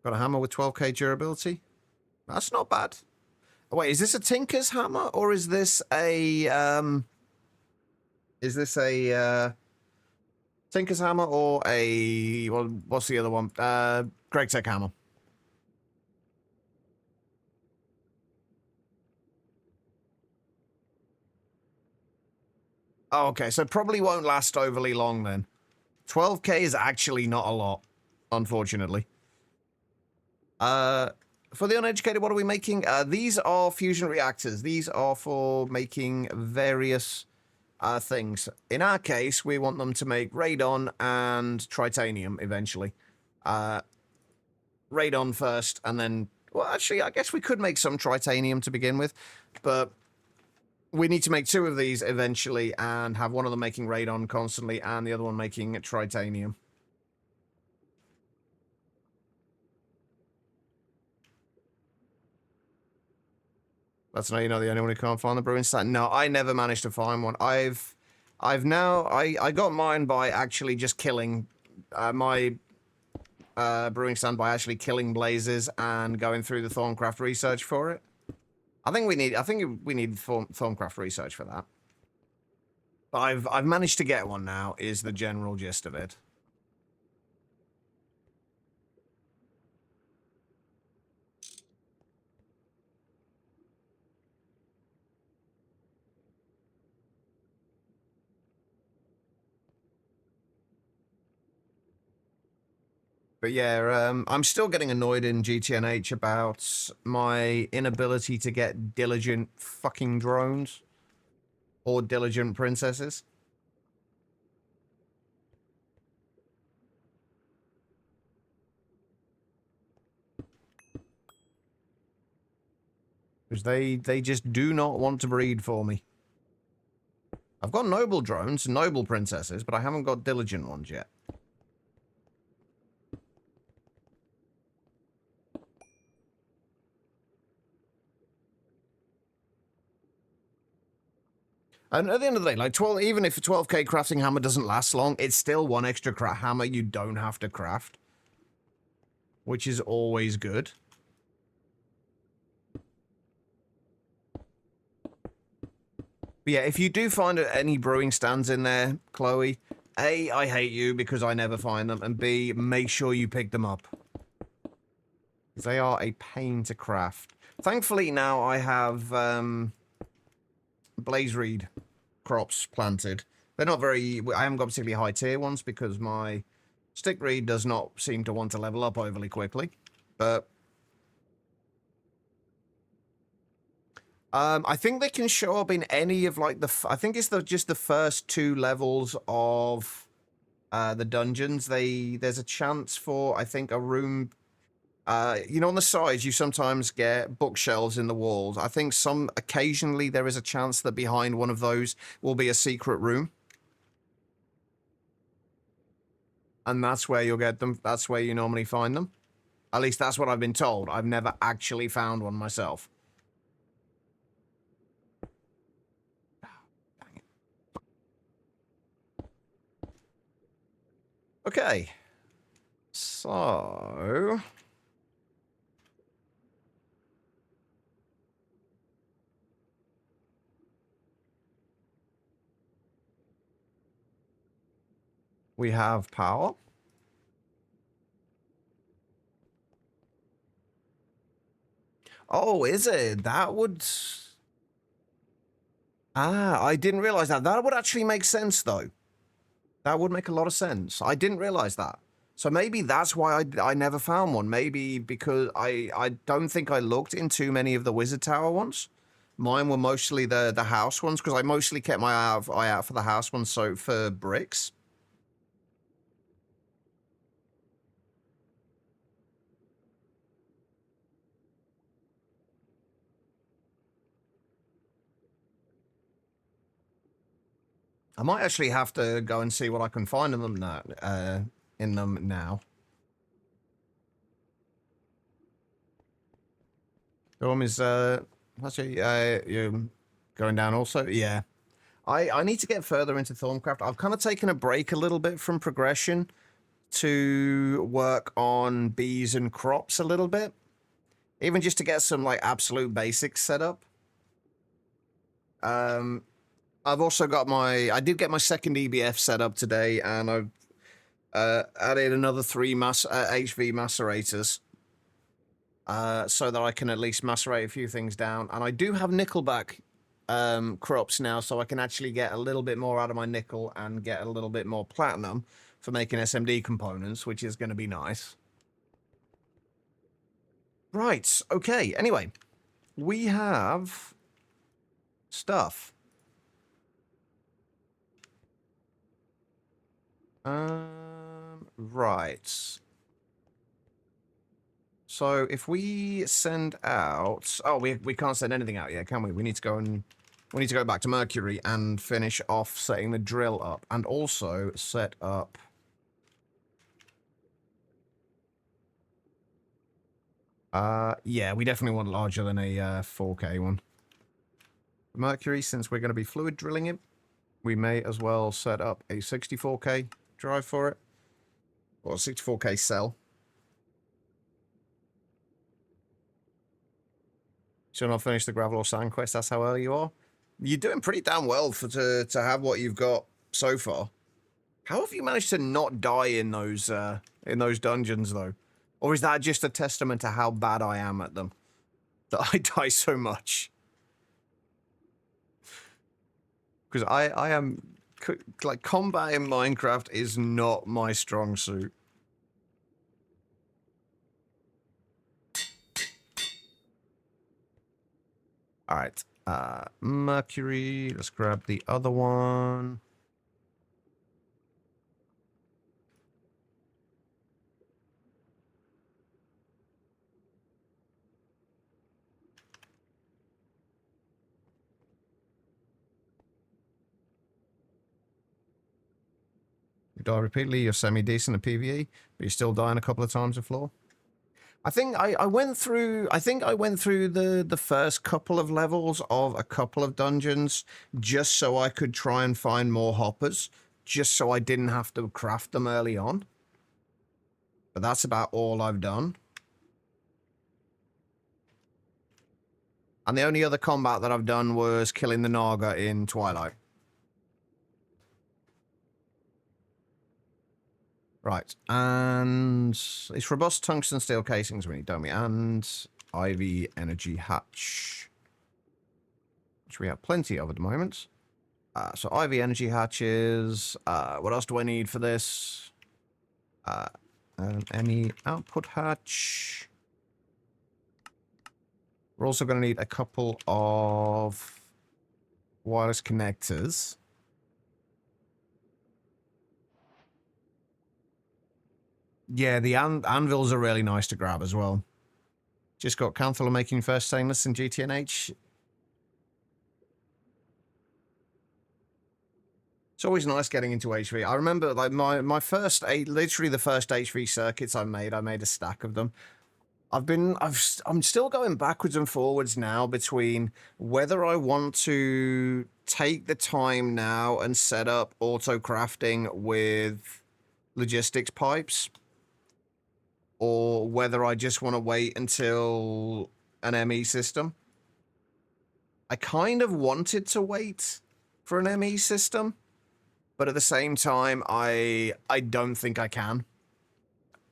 Got a hammer with 12k durability. That's not bad. Oh, wait, is this a Tinker's hammer or is this a Tinker's hammer or a, well, what's the other one? Greg Tech hammer. Oh, okay, so probably won't last overly long then. 12k is actually not a lot, unfortunately. For the uneducated, what are we making? These are fusion reactors. These are for making various things. In our case, we want them to make radon and tritanium eventually. Radon first, and then... Well, actually, I guess we could make some tritanium to begin with, but we need to make 2 of these eventually and have one of them making radon constantly and the other one making tritanium. That's now, you know, the only one who can't find the brewing stand. No, I never managed to find one. I got mine by actually just killing my brewing stand by actually killing blazes and going through the Thorncraft research for it. I think we need Thorncraft research for that. But I've managed to get one now, is the general gist of it. But yeah, I'm still getting annoyed in GTNH about my inability to get diligent fucking drones. Or diligent princesses. Because they just do not want to breed for me. I've got noble drones, noble princesses, but I haven't got diligent ones yet. And at the end of the day, like 12, even if a 12k crafting hammer doesn't last long, it's still one extra hammer you don't have to craft. Which is always good. But yeah, if you do find any brewing stands in there, Chloe, A, I hate you because I never find them, and B, make sure you pick them up. They are a pain to craft. Thankfully now I have blaze reed crops planted. They're not very... I haven't got particularly high tier ones because my stickreed does not seem to want to level up overly quickly. But I think they can show up in any of like the... I think it's just the first 2 levels of the dungeons. There's a chance for, I think, a room... you know, on the sides, you sometimes get bookshelves in the walls. I think occasionally there is a chance that behind one of those will be a secret room. And that's where you'll get them. That's where you normally find them. At least that's what I've been told. I've never actually found one myself. Dang it. Okay. So... we have power. Oh, is it? That would... Ah, I didn't realize that. That would actually make sense, though. That would make a lot of sense. I didn't realize that. So maybe that's why I never found one. Maybe because I don't think I looked in too many of the Wizard Tower ones. Mine were mostly the house ones, because I mostly kept my eye out for the house ones, so for bricks. I might actually have to go and see what I can find in them now. Storm is actually you going down also? Yeah. I need to get further into Thorncraft. I've kind of taken a break a little bit from progression to work on bees and crops a little bit. Even just to get some like absolute basics set up. I've also got I did get my second EBF set up today, and I've added another 3 HV macerators. So that I can at least macerate a few things down. And I do have nickelback crops now, so I can actually get a little bit more out of my nickel and get a little bit more platinum for making SMD components, which is going to be nice. Right, okay, anyway. We have stuff. Right. So if we send out... Oh, we can't send anything out yet, can we? We need to go back to Mercury and finish off setting the drill up. And also set up... yeah, we definitely want larger than a 4K one. Mercury, since we're going to be fluid drilling it, we may as well set up a 64K drive for it. Or a 64K cell. Still not finished the gravel or sand quest, that's how early you are? You're doing pretty damn well to have what you've got so far. How have you managed to not die in those dungeons, though? Or is that just a testament to how bad I am at them? That I die so much? Because I am... Like, combat in Minecraft is not my strong suit. Alright. Mercury. Let's grab the other one. You die repeatedly, you're semi-decent at PvE, but you're still dying a couple of times a floor. I think I went through the first couple of levels of a couple of dungeons just so I could try and find more hoppers, just so I didn't have to craft them early on. But that's about all I've done. And the only other combat that I've done was killing the Naga in Twilight. Right, and it's robust tungsten steel casings we need, don't we? And Ivy energy hatch, which we have plenty of at the moment. So Ivy energy hatches. What else do I need for this? An ME output hatch. We're also going to need a couple of wireless connectors. Yeah, the anvils are really nice to grab as well. Just got Canthal making first stainless in GTNH. It's always nice getting into HV. I remember like my first literally the first HV circuits I made a stack of them. I'm still going backwards and forwards now between whether I want to take the time now and set up auto crafting with logistics pipes, or whether I just want to wait until an ME system. I kind of wanted to wait for an ME system, but at the same time, I don't think I can.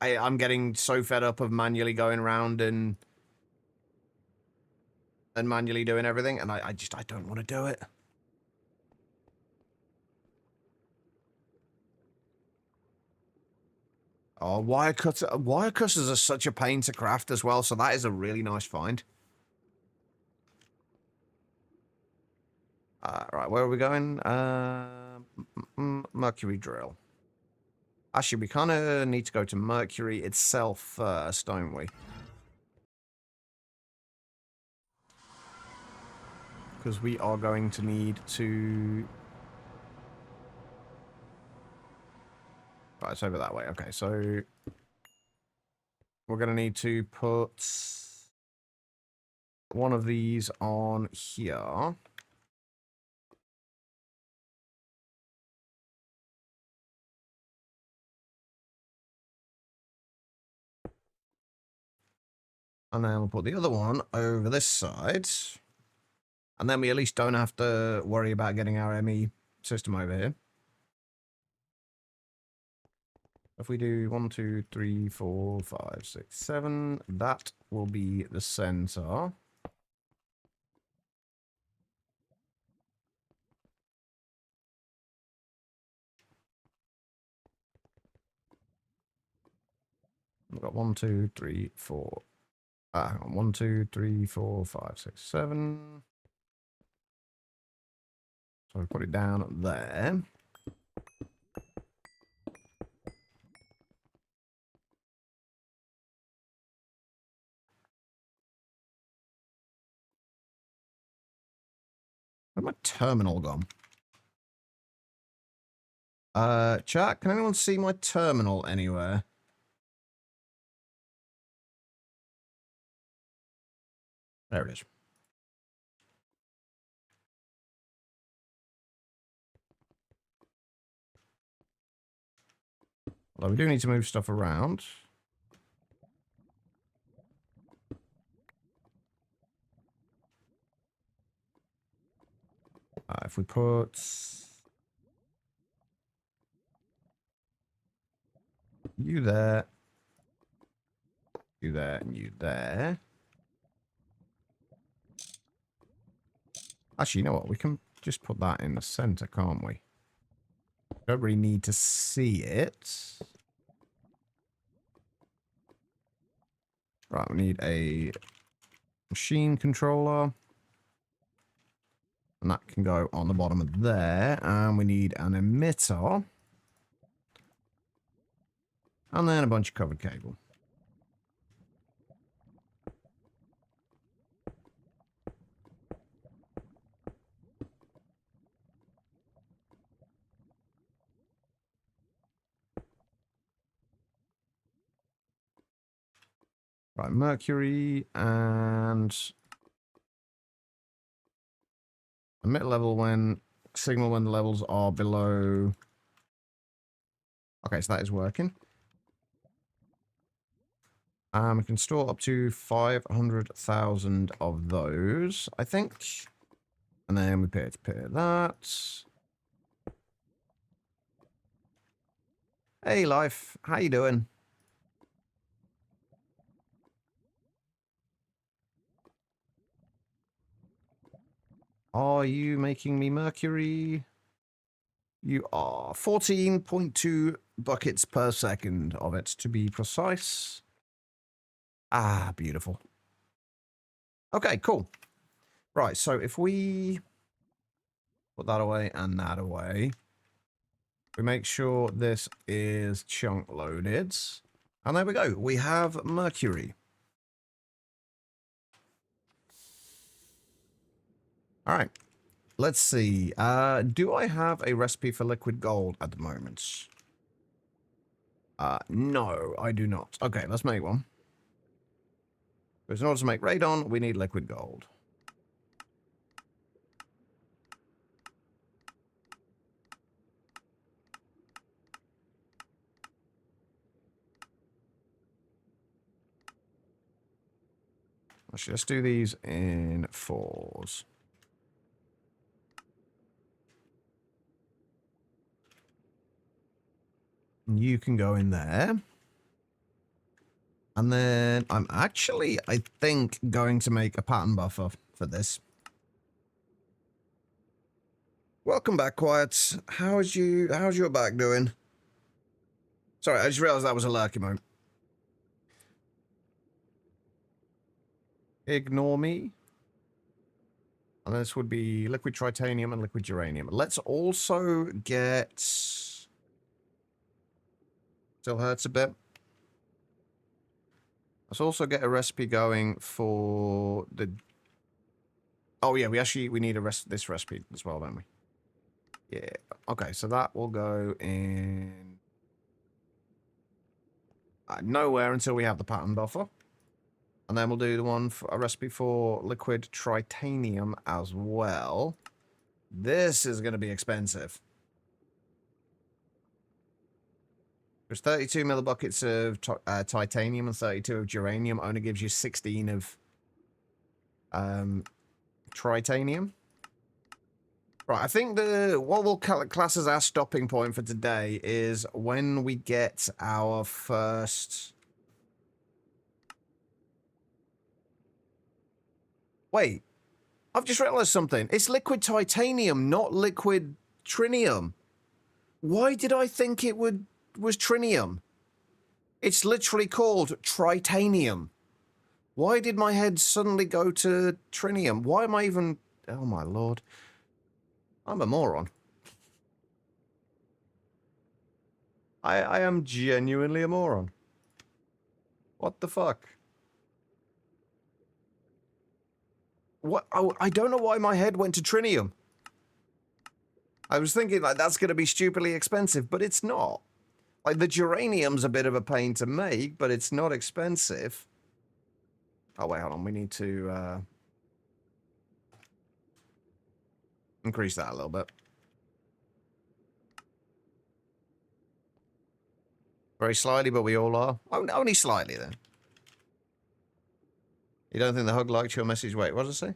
I'm getting so fed up of manually going around and and manually doing everything, and I don't want to do it. Oh, wire cutters are such a pain to craft as well, so that is a really nice find. Right, where are we going? Mercury drill. Actually, we kind of need to go to Mercury itself first, don't we? Because we are going to need to... Right, it's over that way. Okay, so... We're going to need to put one of these on here. And then we'll put the other one over this side. And then we at least don't have to worry about getting our ME system over here. If we do 1, 2, 3, 4, 5, 6, 7, that will be the center. We've got 1, 2, 3, 4. 1, 2, 3, 4, 5, 6, 7. So we put it down there. Where's my terminal gone? Chat, can anyone see my terminal anywhere? There it is. Although we do need to move stuff around. If we put you there, you there, and you there. Actually, you know what? We can just put that in the center, can't we? Don't really need to see it. Right, we need a machine controller. And that can go on the bottom of there. And we need an emitter. And then a bunch of covered cable. Right, Mercury and emit level when signal when the levels are below. Okay, so that is working. We can store up to 500,000 of those, I think. And then we pair that. Hey, Life. How you doing? Are you making me Mercury? You are 14.2 buckets per second of it, to be precise. Ah, beautiful. Okay, cool. Right, so if we put that away and that away, we make sure this is chunk loaded. And there we go. We have Mercury. All right. Let's see. Do I have a recipe for liquid gold at the moment? No, I do not. Okay, let's make one. Because in order to make radon, we need liquid gold. Let's just do these in 4s. You can go in there. And then I'm actually, I think, going to make a pattern buffer for for this. Welcome back, Quiet. How's your back doing? Sorry, I just realized that was a lurky moment. Ignore me. And this would be liquid tritanium and liquid uranium. Let's also get... Still hurts a bit. Let's also get a recipe going for the... Oh yeah, we need this recipe as well, don't we? Yeah. Okay, so that will go in... nowhere until we have the pattern buffer. And then we'll do the one for a recipe for liquid tritanium as well. This is going to be expensive. There's 32 millibuckets of titanium and 32 of uranium. Only gives you 16 of tritanium. Right, I think what we'll class as our stopping point for today is when we get our first... Wait, I've just realized something. It's liquid titanium, not liquid trinium. Why did I think it was trinium? It's literally called tritanium. Why did my head suddenly go to trinium? Why am I even... Oh my lord. I'm a moron. I am genuinely a moron. What the fuck? What? Oh, I don't know why my head went to trinium. I was thinking, like, that's going to be stupidly expensive, but it's not. Like, the geranium's a bit of a pain to make, but it's not expensive. Oh, wait, hold on. We need to increase that a little bit. Very slightly, but we all are. Oh, only slightly, then. You don't think the hug liked your message? Wait, what did I say?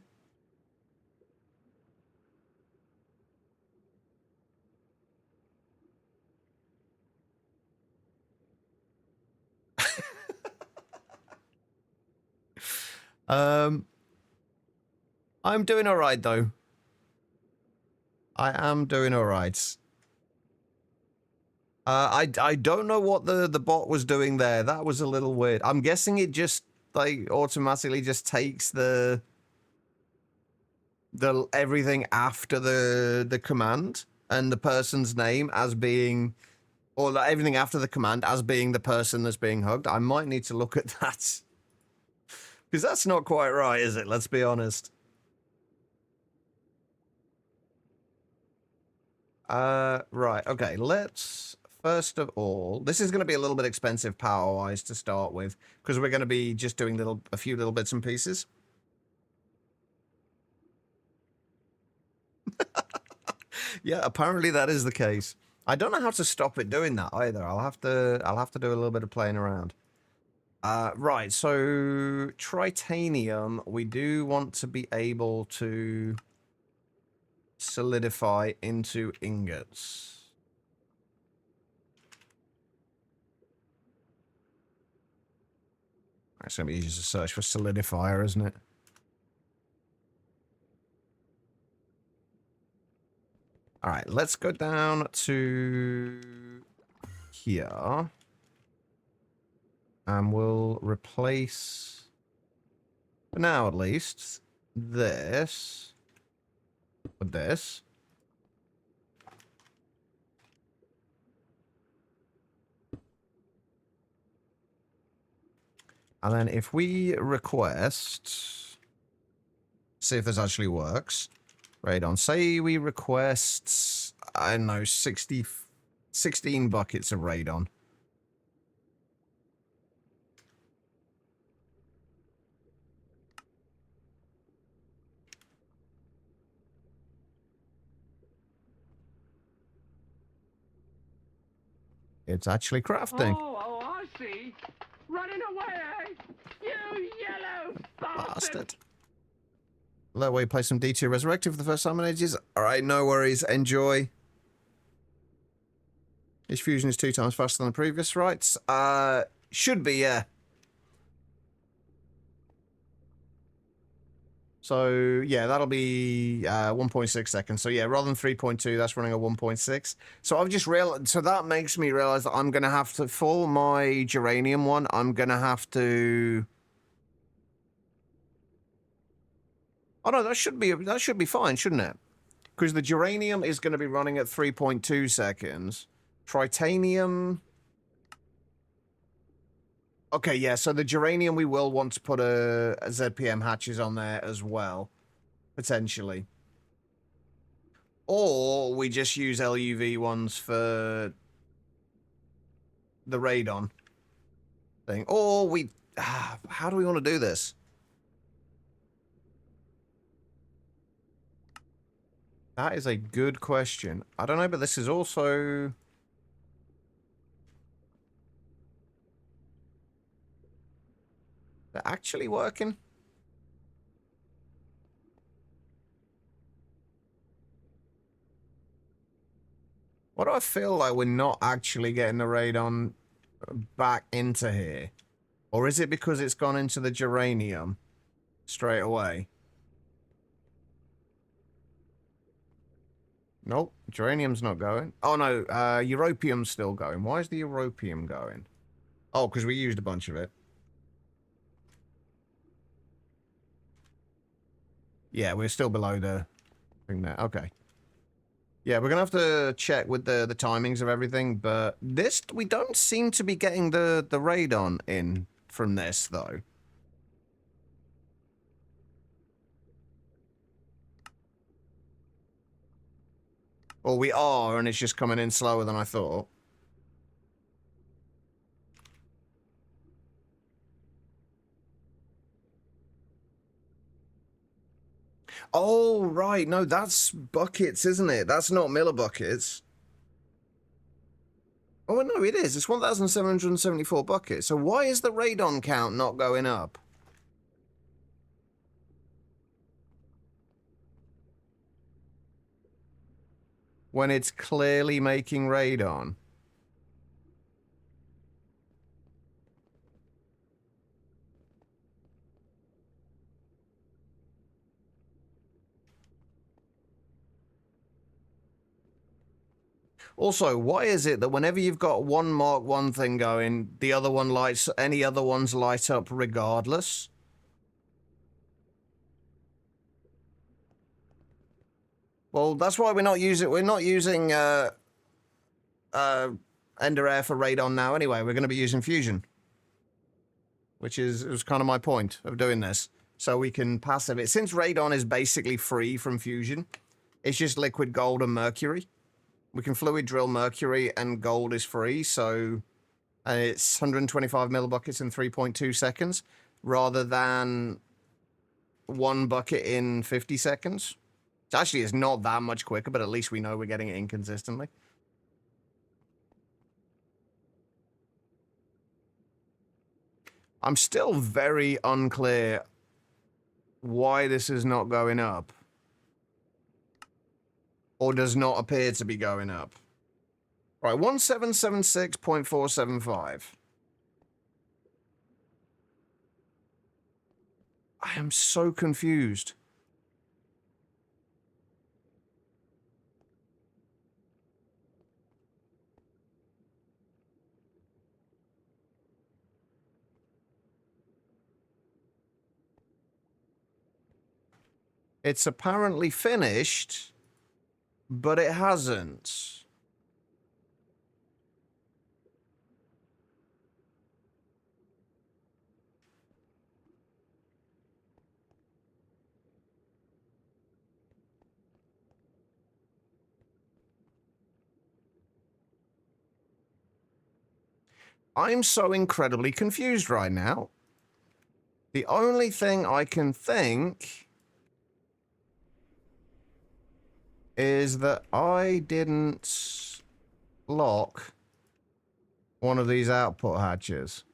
I'm doing all right, though. I am doing all right. I don't know what the bot was doing there. That was a little weird. I'm guessing it just like automatically just takes the everything after the command and the person's name as being, or like everything after the command as being the person that's being hugged. I might need to look at that because that's not quite right, is it? Let's be honest. Right. Okay. Let's first of all, this is going to be a little bit expensive power-wise to start with because we're going to be just doing a few little bits and pieces. Yeah, apparently that is the case. I don't know how to stop it doing that either. I'll have to do a little bit of playing around. Right, so tritanium, we do want to be able to solidify into ingots. It's going to be easier to search for solidifier, isn't it? All right, let's go down to here. And we'll replace, for now at least, this with this. And then if we request, see if this actually works. Radon, say we request, I don't know, 16 buckets of radon. It's actually crafting. Oh, I see. Running away, eh? You yellow bastard. Let way play some D2 Resurrected for the first time in ages. Alright, no worries. Enjoy. This fusion is 2 times faster than the previous, right? Should be, yeah. So, yeah, that'll be 1.6 seconds. So, yeah, rather than 3.2, that's running at 1.6. So, I've just realized... So, that makes me realize that I'm going to have to... For my geranium one, I'm going to have to... Oh, no, that should be fine, shouldn't it? Because the geranium is going to be running at 3.2 seconds. Tritanium... Okay, yeah, so the geranium, we will want to put a ZPM hatches on there as well. Potentially. Or we just use LUV ones for the radon thing. Or we... how do we want to do this? That is a good question. I don't know, but this is also... They're actually working? Why do I feel like we're not actually getting the radon back into here? Or is it because it's gone into the geranium straight away? Nope, geranium's not going. Oh no, europium's still going. Why is the europium going? Oh, because we used a bunch of it. Yeah, we're still below the thing there. Okay. Yeah, we're going to have to check with the timings of everything, but this, we don't seem to be getting the radon in from this, though. Or we are, and it's just coming in slower than I thought. Oh, right. No, that's buckets, isn't it? That's not millibuckets. Oh, no, it is. It's 1,774 buckets. So why is the radon count not going up? When it's clearly making radon. Also, why is it that whenever you've got one Mark 1 thing going, the other one lights, any other ones light up regardless? Well, that's why we're not using Ender Air for radon now anyway. We're going to be using Fusion. Which was kind of my point of doing this. So we can passive it. Since radon is basically free from Fusion, it's just liquid gold and mercury. We can fluid drill mercury and gold is free, so it's 125 millibuckets in 3.2 seconds rather than one bucket in 50 seconds. It actually is not that much quicker, but at least we know we're getting it inconsistently. I'm still very unclear why this is not going up. Or does not appear to be going up. Right, 1776.475. I am so confused. It's apparently finished, but it hasn't. I'm so incredibly confused right now. The only thing I can think is that I didn't lock one of these output hatches.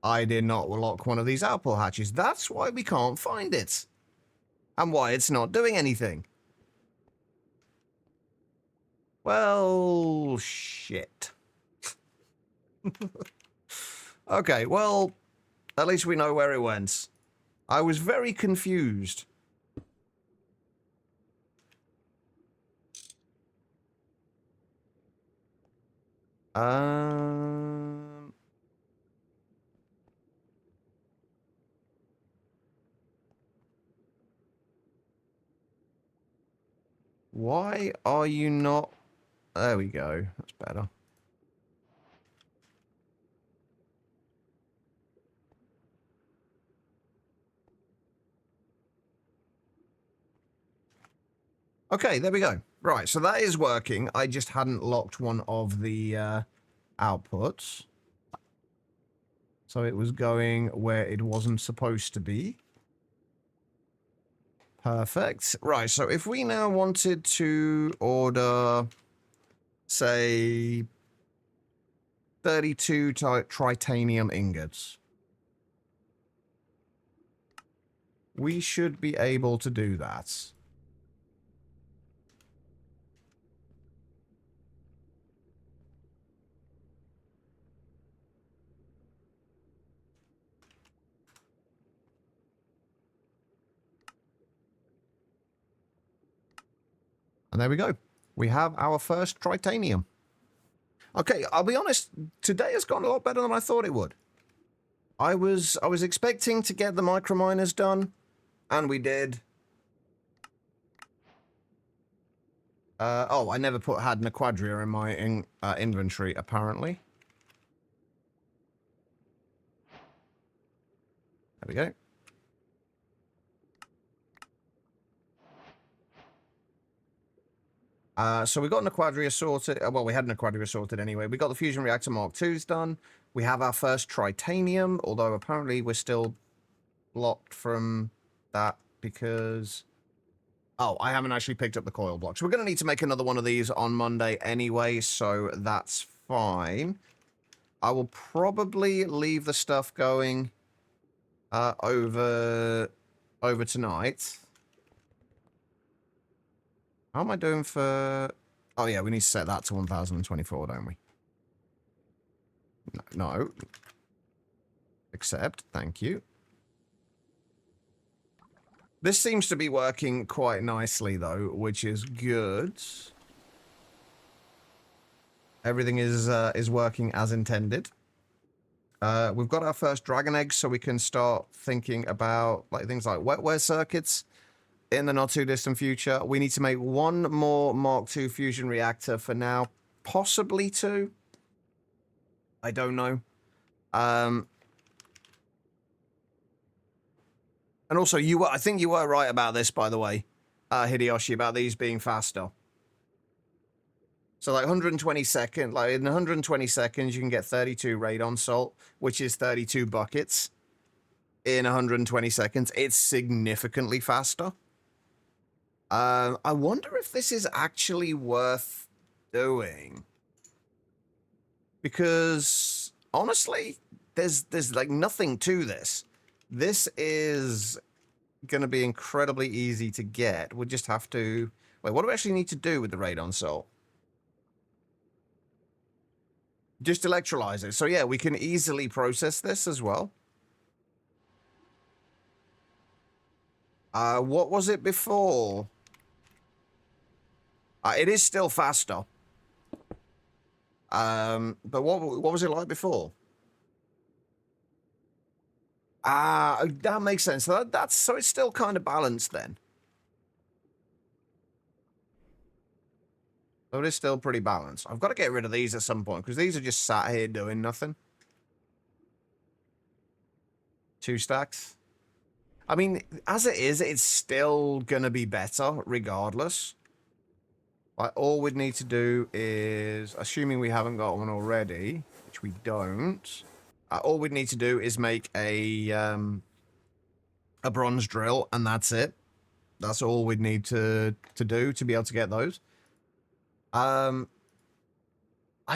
I did not lock one of these output hatches. That's why we can't find it. And why it's not doing anything. Well, shit. Okay, well, At least we know where it went. I was very confused. Why are you not... There we go. That's better. Okay, there we go. Right, so that is working. I just hadn't locked one of the outputs. So it was going where it wasn't supposed to be. Perfect. Right, so if we now wanted to order, say, 32 tritanium ingots, we should be able to do that. And there we go. We have our first tritanium. Okay, I'll be honest, today has gone a lot better than I thought it would. I was expecting to get the microminers done, and we did. Oh, I never had Nequadria in my inventory, apparently. There we go. So we got Nequadria sorted. Well, we had Nequadria sorted anyway. We got the Fusion Reactor Mark II's done. We have our first Tritanium, although apparently we're still blocked from that because... Oh, I haven't actually picked up the coil blocks. We're going to need to make another one of these on Monday anyway, so that's fine. I will probably leave the stuff going over tonight. How am I doing for... Oh, yeah, we need to set that to 1024, don't we? No. Accept. Thank you. This seems to be working quite nicely, though, which is good. Everything is working as intended. We've got our first dragon eggs, so we can start thinking about things like wetware circuits in the not-too-distant future. We need to make one more Mark II fusion reactor for now. Possibly two. I don't know. And also, I think you were right about this, by the way, Hideyoshi, about these being faster. So, like, 120 seconds, like, in 120 seconds, you can get 32 radon salt, which is 32 buckets in 120 seconds. It's significantly faster. I wonder if this is actually worth doing. Because, honestly, there's like, nothing to this. This is going to be incredibly easy to get. We'll just have to... Wait, what do we actually need to do with the radon salt? Just electrolyze it. So, yeah, we can easily process this as well. What was it before? It is still faster. But what was it like before? That makes sense. So it's still kind of balanced then. So it is still pretty balanced. I've got to get rid of these at some point because these are just sat here doing nothing. 2 stacks. I mean, as it is, it's still gonna be better regardless. Like, all we'd need to do is, assuming we haven't got one already, which we don't. All we'd need to do is make a bronze drill, and that's it. That's all we'd need to do to be able to get those. I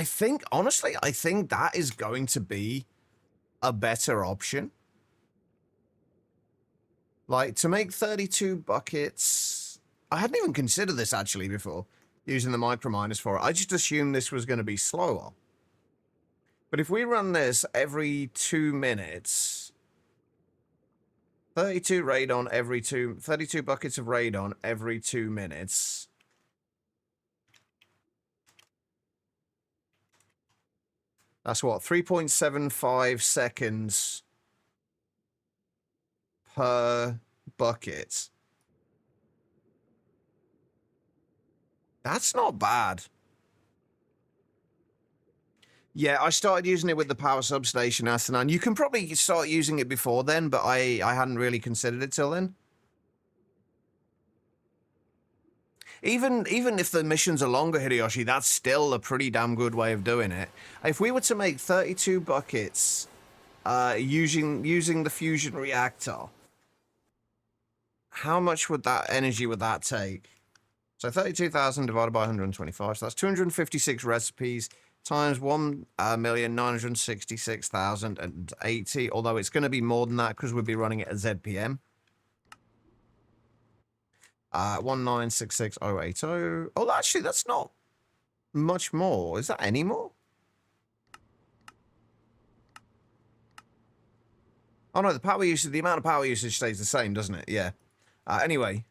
think, honestly, I think that is going to be a better option. Like, to make 32 buckets... I hadn't even considered this, actually, before, using the microminers for it. I just assumed this was going to be slower. But if we run this every 2 minutes, 32 radon every 32 buckets of radon every 2 minutes. That's what, 3.75 seconds per bucket. That's not bad. Yeah, I started using it with the power substation, Astanan. You can probably start using it before then, but I hadn't really considered it till then. Even if the missions are longer, Hideyoshi, that's still a pretty damn good way of doing it. If we were to make 32 buckets using the fusion reactor, how much would that energy would that take? So 32,000 divided by 125, so that's 256 recipes times 1,966,080, although it's going to be more than that because we'll be running it at ZPM. 1966080. Oh, actually, that's not much more. Is that any more? Oh, no, the power usage, the amount of power usage stays the same, doesn't it? Yeah. Anyway.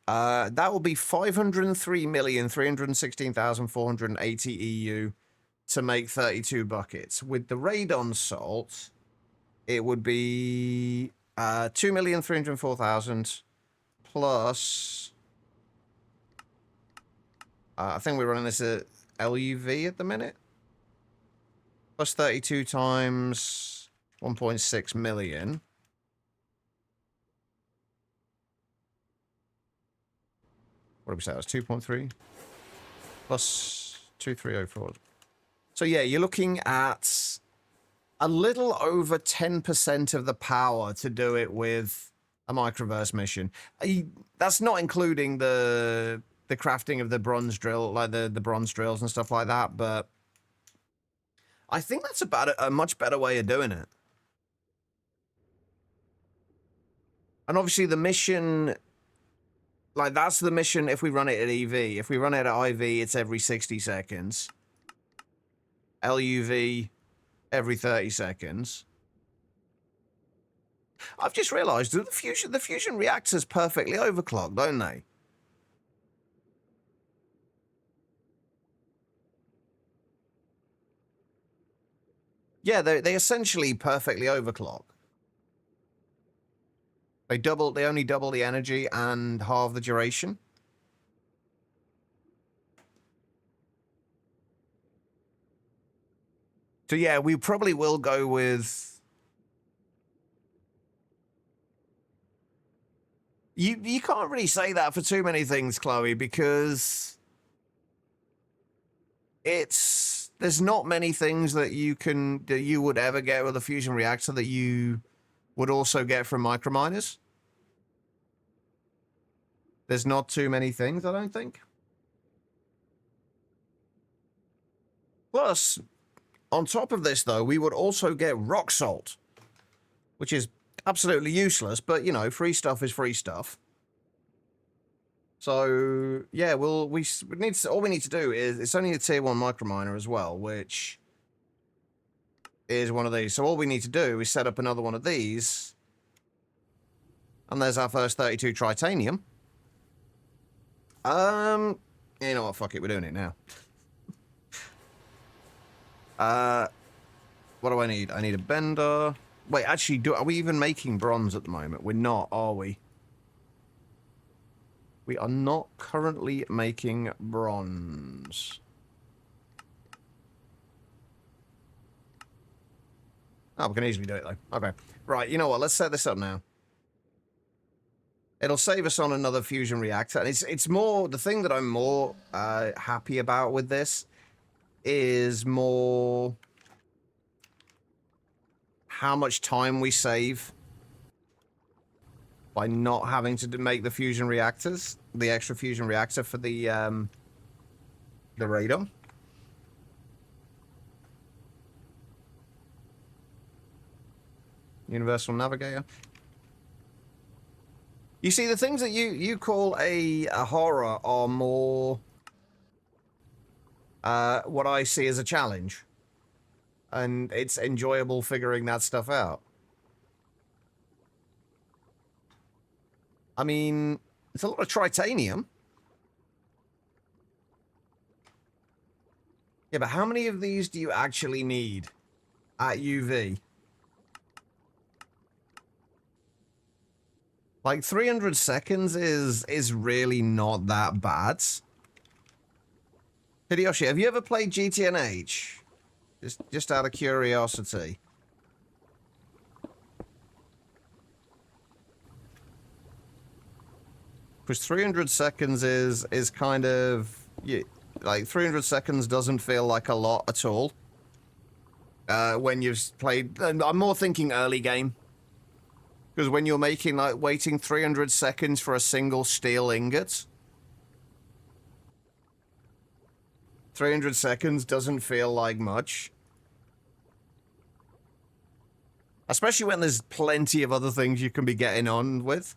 That will be 503,316,480 EU to make 32 buckets. With the radon salt, it would be 2,304,000 plus... I think we're running this at LUV at the minute. Plus 32 times 1.6 million. What did we say? That was 2.3 plus 2304. So yeah, you're looking at a little over 10% of the power to do it with a microverse mission. That's not including the crafting of the bronze drill, like the bronze drills and stuff like that, but I think that's about a much better way of doing it. And obviously the mission, like that's the mission if we run it at EV. If we run it at IV, it's every 60 seconds. LUV, every 30 seconds. I've just realized that the fusion reactors perfectly overclock, don't they? Yeah, they essentially perfectly overclock. They only double the energy and halve the duration. So yeah, we probably will go with... You can't really say that for too many things, Chloe, because there's not many things that you would ever get with a fusion reactor that you would also get from microminers. There's not too many things, I don't think. Plus, on top of this, though, we would also get rock salt, which is absolutely useless, but, you know, free stuff is free stuff. So, yeah, all we need to do is, it's only a tier 1 microminer as well, which is one of these. So all we need to do is set up another one of these, and there's our first 32 tritanium. You know what, fuck it, we're doing it now. What do I need? I need a bender. Wait, actually, are we even making bronze at the moment? We're not, are we? We are not currently making bronze. Oh, we can easily do it, though. Okay. Right, you know what? Let's set this up now. It'll save us on another fusion reactor. And it's more... The thing that I'm more happy about with this is more... how much time we save by not having to make the fusion reactors, the extra fusion reactor for the radon. Universal Navigator. You see, the things that you call a horror are more what I see as a challenge. And it's enjoyable figuring that stuff out. I mean, it's a lot of tritanium. Yeah, but how many of these do you actually need at UV? Like 300 seconds is really not that bad. Hideyoshi, have you ever played GTNH? Just out of curiosity. Because 300 seconds is kind of... Yeah, like, 300 seconds doesn't feel like a lot at all. When you've played... I'm more thinking early game. Because when you're making, like, waiting 300 seconds for a single steel ingot... 300 seconds doesn't feel like much. Especially when there's plenty of other things you can be getting on with.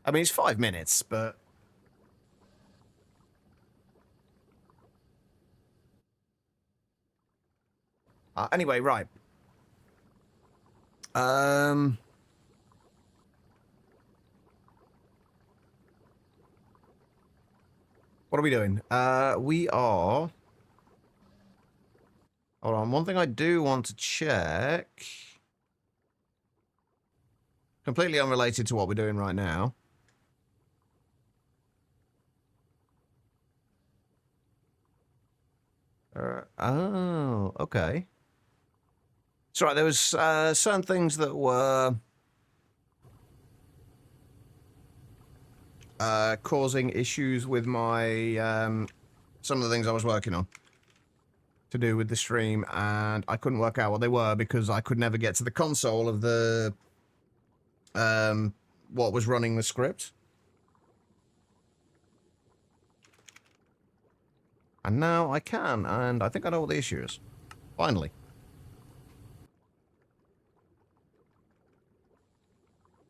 I mean, it's 5 minutes, but... anyway, right. What are we doing? We are... Hold on, one thing I do want to check... Completely unrelated to what we're doing right now. Oh, okay. It's right, there was certain things that were causing issues with my some of the things I was working on to do with the stream, and I couldn't work out what they were because I could never get to the console of the what was running the script. And now I can, and I think I know what the issue is. Finally.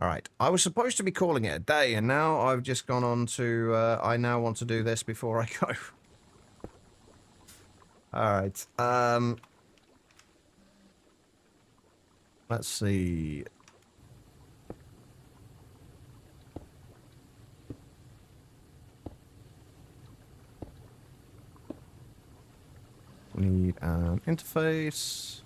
Alright, I was supposed to be calling it a day, and now I've just gone on to, I now want to do this before I go. Alright, let's see. We need an interface.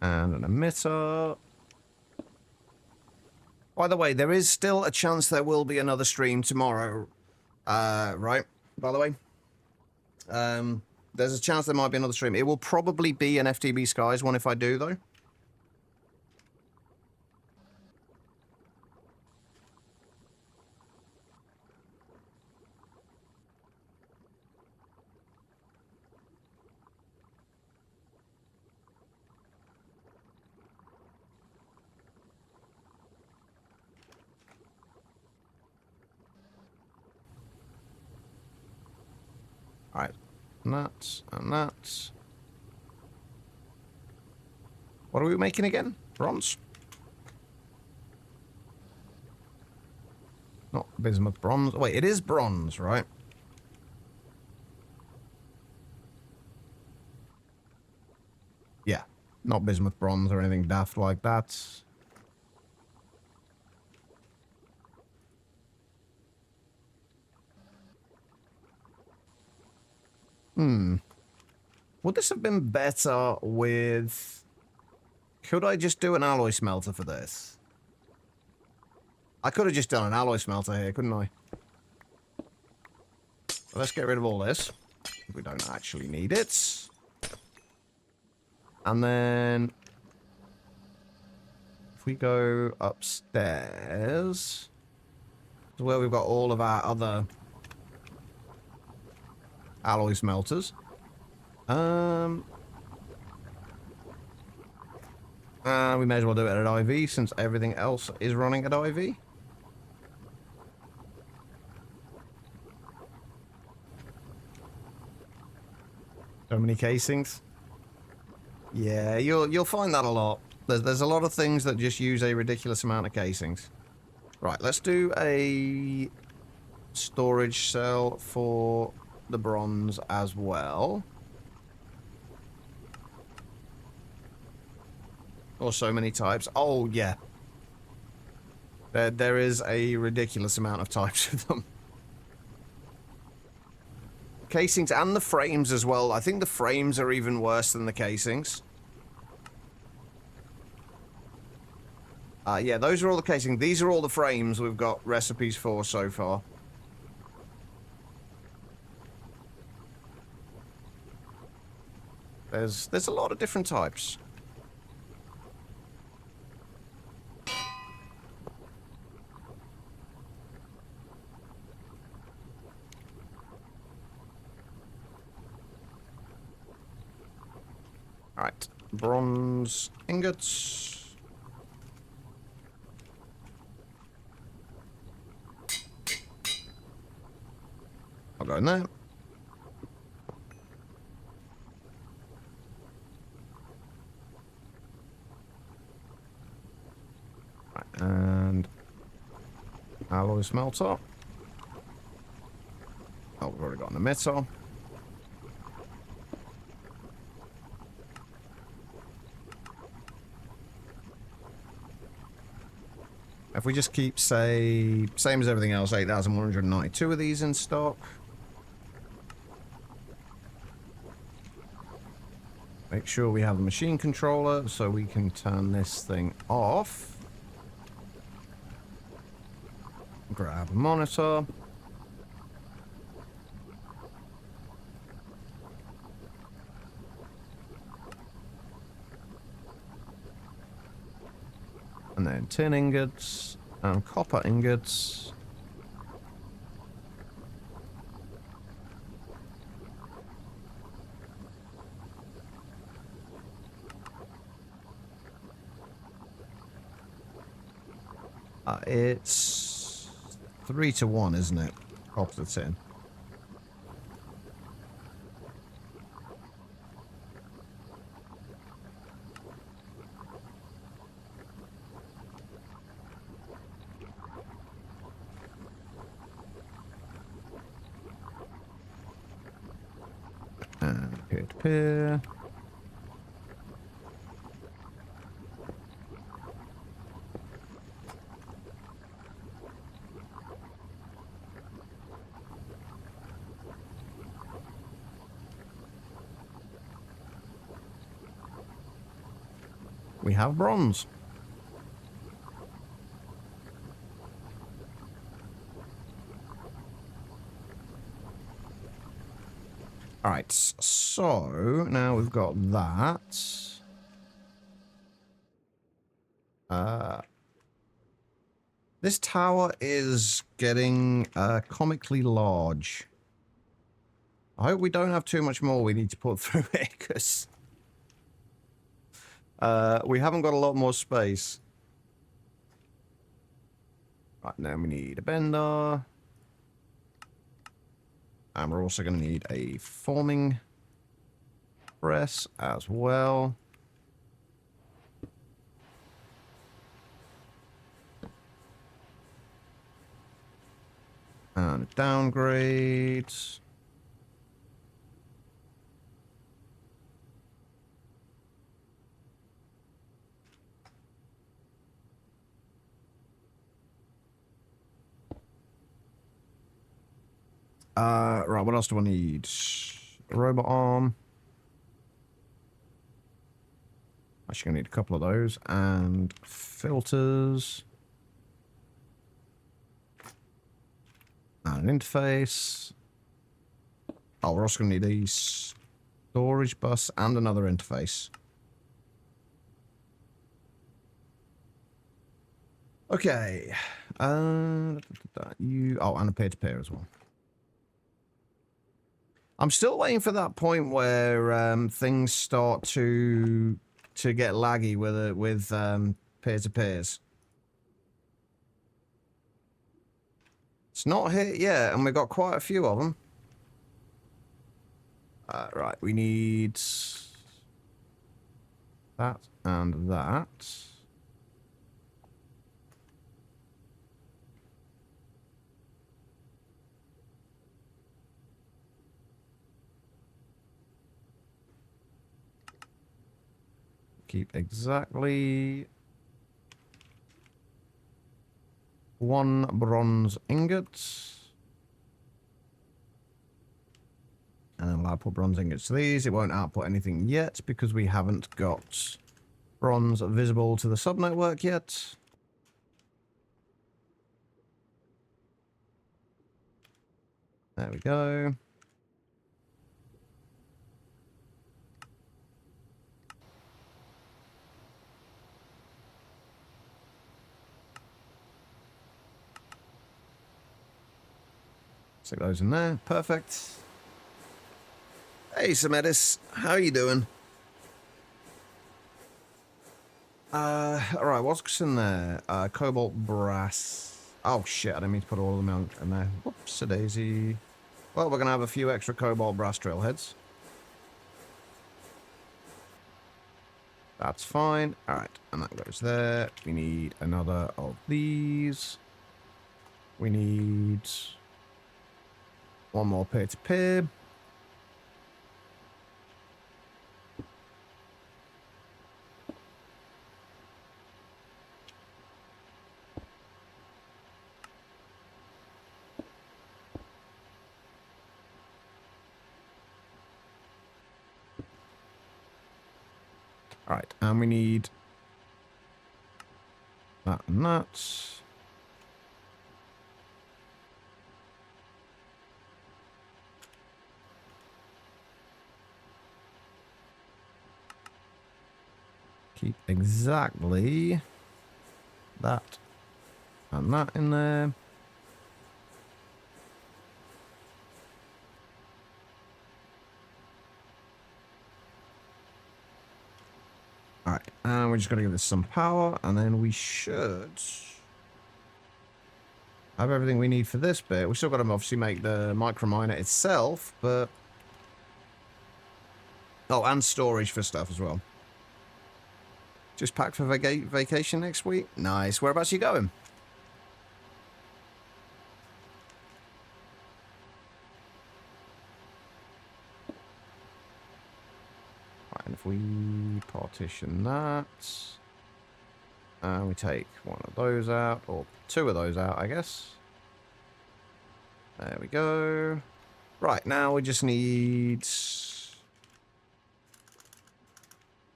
And an emitter. By the way, there is still a chance there will be another stream tomorrow. Right? By the way. There's a chance there might be another stream. It will probably be an FTB Skies one if I do, though. Alright. And that, and that. What are we making again? Bronze? Not bismuth, bronze. Wait, it is bronze, right? Yeah. Not bismuth bronze or anything daft like that. Would this have been better with... Could I just do an alloy smelter for this? I could have just done an alloy smelter here, couldn't I? Let's get rid of all this. We don't actually need it. And then... If we go upstairs... To where we've got all of our other... alloy smelters. We may as well do it at IV since everything else is running at IV. So many casings. Yeah, you'll find that a lot. There's a lot of things that just use a ridiculous amount of casings. Right, let's do a storage cell for the bronze as well. Or so many types. Oh, yeah. There is a ridiculous amount of types of them. Casings and the frames as well. I think the frames are even worse than the casings. Yeah, those are all the casings. These are all the frames we've got recipes for so far. There's a lot of different types. Alright, bronze ingots. I'll go in there. Right, and alloy smelter. Oh, we've already got an emitter. If we just keep, say, same as everything else, 8,192 of these in stock. Make sure we have the machine controller so we can turn this thing off. Grab a monitor. And then tin ingots and copper ingots. It's 3 to 1, isn't it? Copper to tin. And peer-to-peer. We have bronze. Alright, so now we've got that. This tower is getting comically large. I hope we don't have too much more we need to put through it, because we haven't got a lot more space. Right, now we need a bender. And we're also going to need a forming press as well. And a downgrade. Right, what else do I need? A robot arm. Actually, gonna need a couple of those. And filters. And an interface. Oh, we're also gonna need a storage bus and another interface. Okay. Oh, and a peer-to-peer as well. I'm still waiting for that point where things start to get laggy with peer-to-peers. It's not hit yet, and we've got quite a few of them. Right, we need that and that. keep exactly 1 bronze ingot. And then we'll output bronze ingots to these. It won't output anything yet because we haven't got bronze visible to the subnetwork yet. There we go. Stick those in there. Perfect. Hey, Samedis. How you doing? Alright, what's in there? Cobalt brass. Oh, shit, I didn't mean to put all of them in there. Whoops, a daisy. Well, we're going to have a few extra cobalt brass drill heads. That's fine. Alright, and that goes there. We need another of these. We need 1 more peer-to-peer. Alright, and we need that and that. Keep exactly that and that in there. Alright, and we're just going to give this some power, and then we should have everything we need for this bit. We've still got to obviously make the micro miner itself, but... Oh, and storage for stuff as well. Just packed for vacation next week? Nice. Whereabouts are you going? Right, and if we partition that, and we take 1 of those out, or 2 of those out, I guess. There we go. Right, now we just need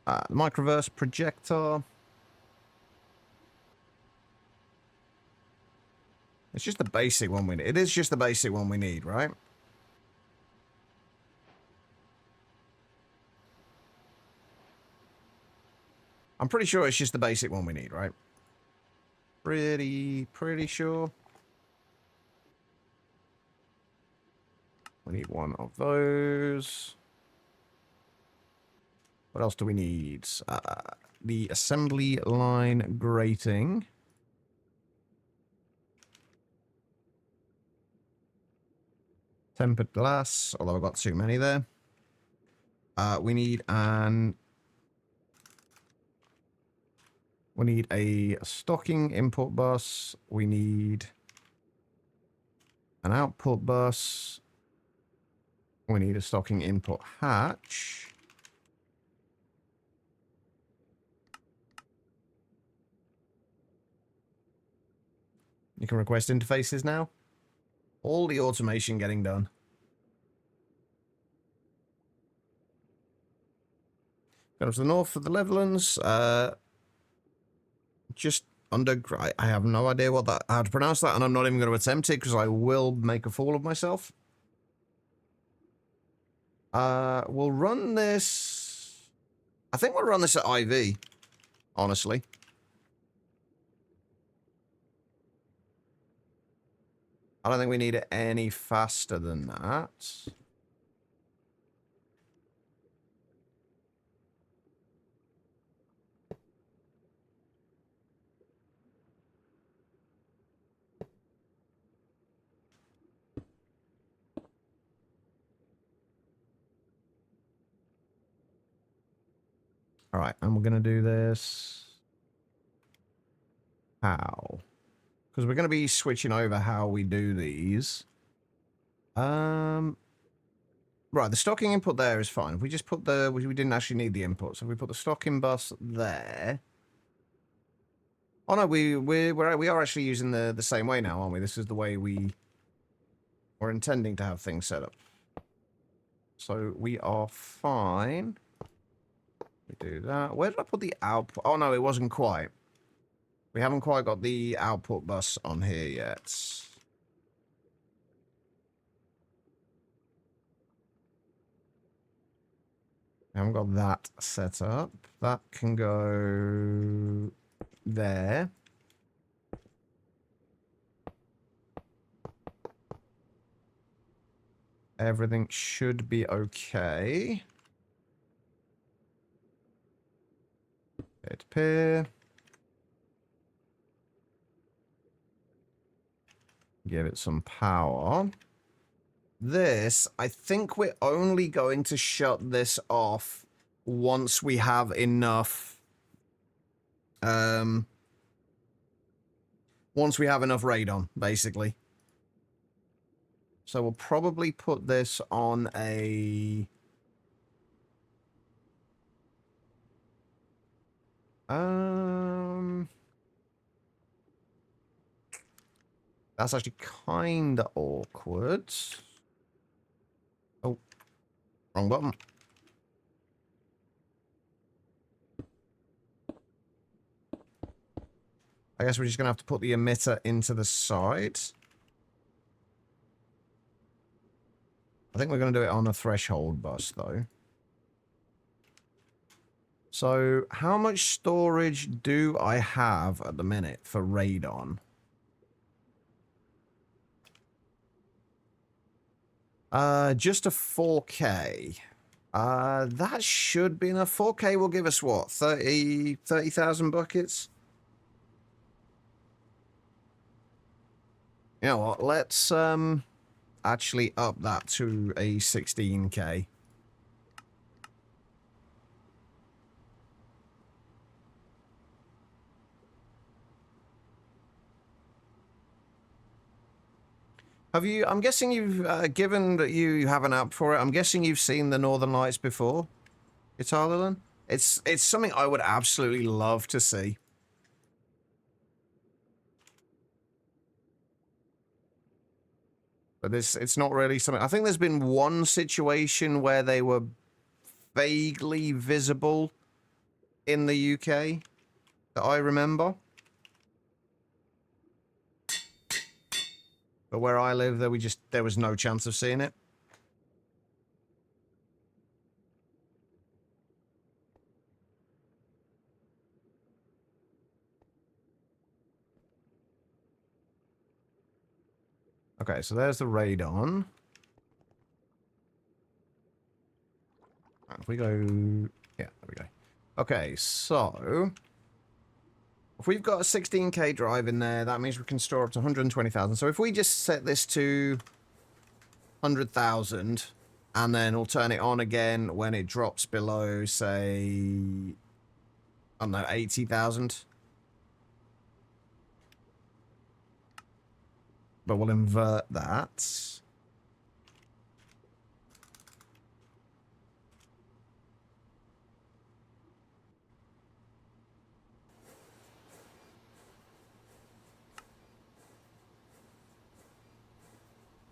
the microverse projector. It's just the basic one we need. It is just the basic one we need, right? I'm pretty sure it's just the basic one we need, right? Pretty sure. We need 1 of those. What else do we need? The assembly line grating. Tempered glass, although I've got too many there. We need a stocking input bus. We need an output bus. We need a stocking input hatch. You can request interfaces now. All the automation getting done. Go to the north of the Levellands. Just under... I have no idea how to pronounce that, and I'm not even going to attempt it because I will make a fool of myself. We'll run this... I think we'll run this at IV, honestly. I don't think we need it any faster than that. All right, and we're going to do this... How? Because we're going to be switching over how we do these. Right, the stocking input there is fine. If we just put the... We didn't actually need the input, so if we put the stocking bus there... Oh no, we are actually using the same way now, aren't we? This is the way we're intending to have things set up. So we are fine. We do that. Where did I put the output? Oh no, it wasn't quite. We haven't quite got the output bus on here yet. We haven't got that set up. That can go there. Everything should be okay. Hit pair. Give it some power. This, I think we're only going to shut this off once we have enough... once we have enough radon, basically. So we'll probably put this on a... That's actually kind of awkward. Oh, wrong button. I guess we're just going to have to put the emitter into the side. I think we're going to do it on a threshold bus, though. So, how much storage do I have at the minute for radon? Just a 4K. That should be enough. 4K will give us what? 30,000 buckets? You know what? Let's actually up that to a 16K. Have you, I'm guessing you've, given that you have an app for it, I'm guessing you've seen the Northern Lights before, Italian? It's something I would absolutely love to see. But it's not really something, I think there's been one situation where they were vaguely visible in the UK that I remember. But where I live, there was no chance of seeing it. Okay, so there's the radon. If we go... Yeah, there we go. Okay, so... If we've got a 16K drive in there, that means we can store up to 120,000. So if we just set this to 100,000, and then we'll turn it on again when it drops below, say... I don't know, 80,000. But we'll invert that.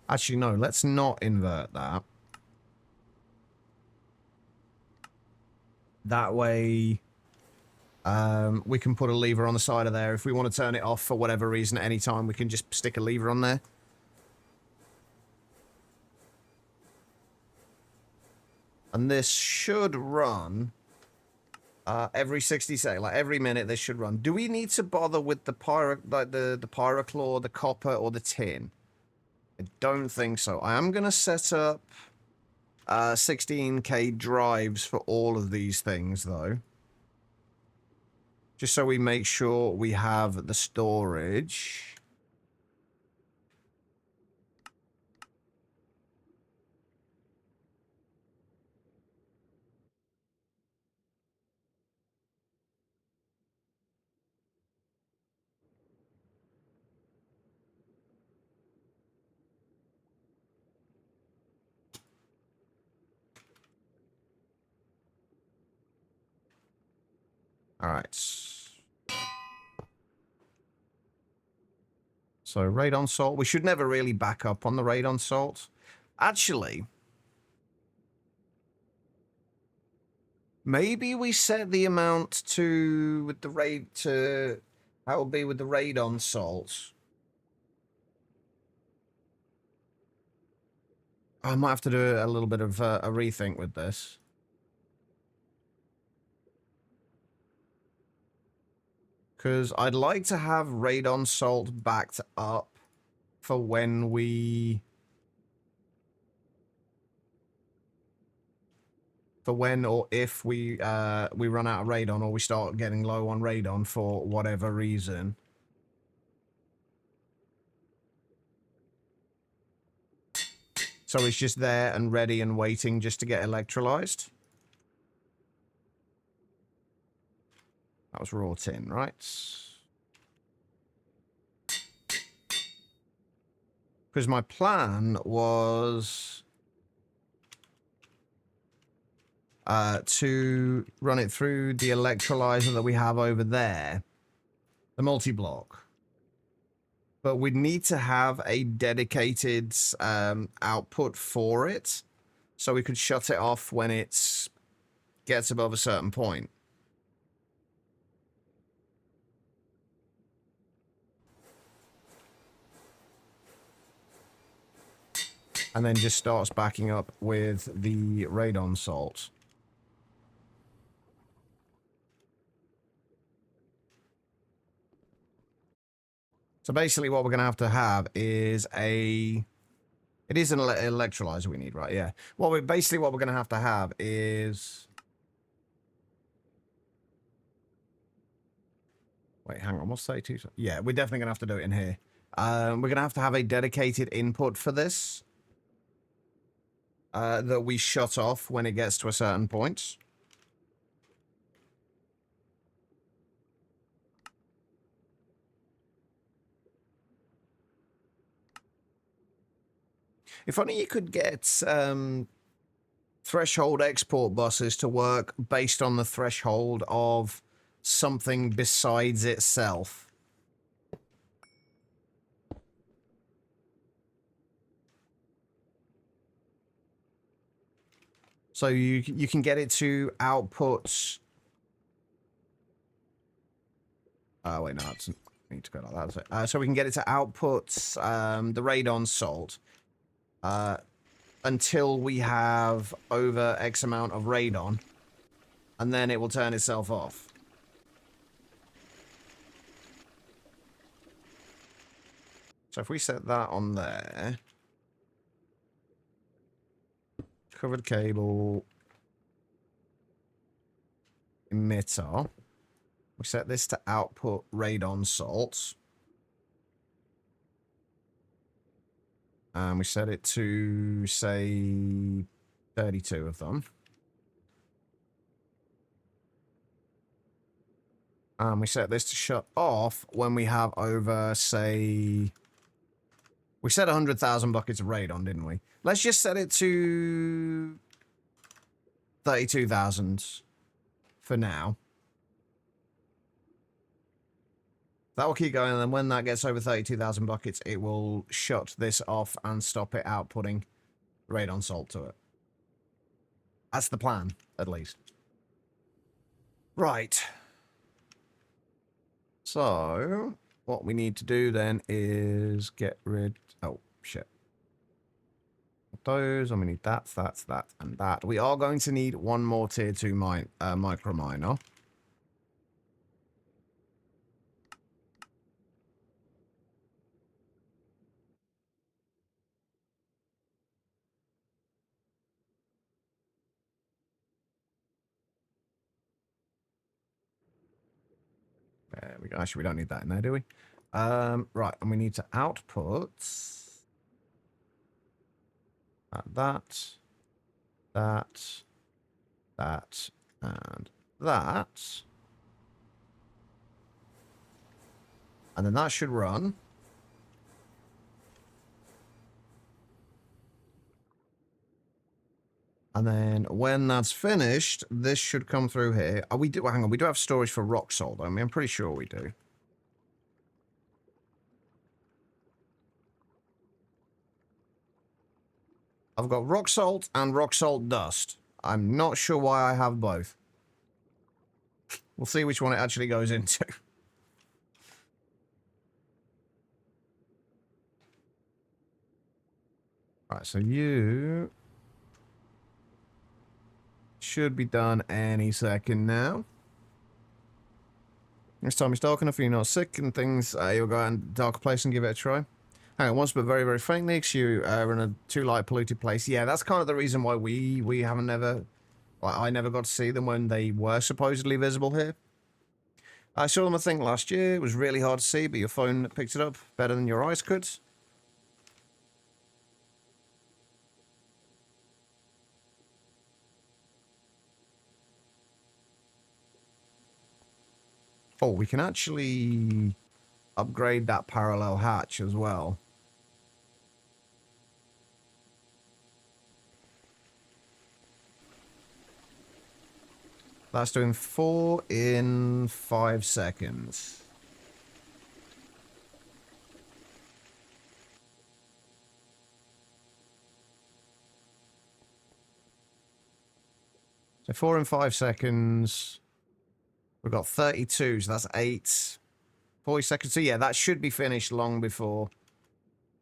Actually, no, let's not invert that. That way, we can put a lever on the side of there. If we want to turn it off for whatever reason at any time, we can just stick a lever on there. And this should run every 60 seconds, like every minute this should run. Do we need to bother with the the pyroclaw, the copper, or the tin? I don't think so. I am going to set up 16K drives for all of these things, though. Just so we make sure we have the storage. All right. So radon salt. We should never really back up on the radon salt. Actually, maybe we set the amount to with the raid to how it will be with the radon salt. I might have to do a little bit of a rethink with this. Because I'd like to have radon salt backed up for when we... For when or if we run out of radon or we start getting low on radon for whatever reason. So it's just there and ready and waiting just to get electrolyzed. That was raw tin, right? Because my plan was to run it through the electrolyzer that we have over there, the multi-block. But we'd need to have a dedicated output for it, so we could shut it off when it gets above a certain point. And then just starts backing up with the radon salt. So basically what we're going to have is a... It is an electrolyzer we need, right? Yeah. What we're going to have is... Wait, hang on. What's 32? Yeah, we're definitely going to have to do it in here. We're going to have a dedicated input for this. That we shut off when it gets to a certain point. If only you could get threshold export buses to work based on the threshold of something besides itself. So you can get it to output... wait, no, I need to go like that. So we can get it to output the radon salt until we have over X amount of radon, and then it will turn itself off. So if we set that on there... Covered cable, emitter. We set this to output radon salts. And we set it to, say, 32 of them. And we set this to shut off when we have over, say... We set 100,000 buckets of radon, didn't we? Let's just set it to 32,000 for now. That will keep going, and then when that gets over 32,000 buckets, it will shut this off and stop it outputting radon salt to it. That's the plan, at least. Right. So, what we need to do then is get rid... Oh, shit. Those, and we need that, and that. We are going to need one more tier 2 micro miner. There we go. Actually, we don't need that in there, do we? Right, and we need to output that, and that. And then that should run. And then when that's finished, this should come through here. We do, hang on, we do have storage for rock salt, don't we? I'm pretty sure we do. I've got rock salt and rock salt dust. I'm not sure why I have both. We'll see which one it actually goes into. Right, so you should be done any second now. Next time it's dark enough and you're not sick and things, you'll go out in a darker place and give it a try. Hang on, once but very, very faintly, because you are in a too light, polluted place. Yeah, that's kind of the reason why we haven't never... Well, I never got to see them when they were supposedly visible here. I saw them, I think, last year. It was really hard to see, but your phone picked it up better than your eyes could. Oh, we can actually upgrade that parallel hatch as well. That's doing 4 in 5 seconds. So 4 in 5 seconds. We've got 32, so that's 8. 40 seconds. So yeah, that should be finished long before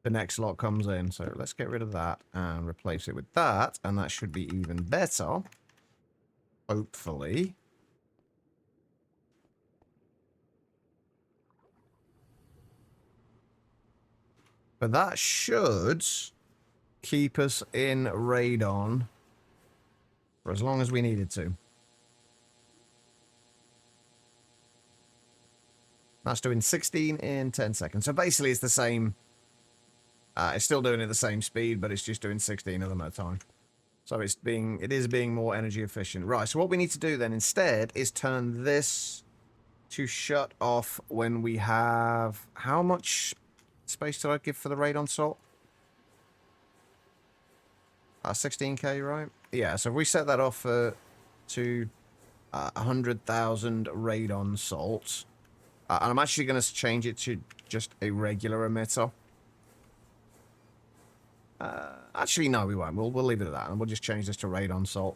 the next lot comes in. So let's get rid of that and replace it with that. And that should be even better. Hopefully. But that should keep us in radon for as long as we needed to. That's doing 16 in 10 seconds. So basically it's the same. It's still doing it at the same speed, but it's just doing 16 of them at a time. So it is being more energy efficient. Right, so what we need to do then instead is turn this to shut off when we have... How much space did I give for the radon salt? 16k, right? Yeah, so if we set that off to 100,000 radon salt. And I'm actually going to change it to just a regular emitter. Actually, no, we won't. We'll leave it at that, and we'll just change this to radon salt.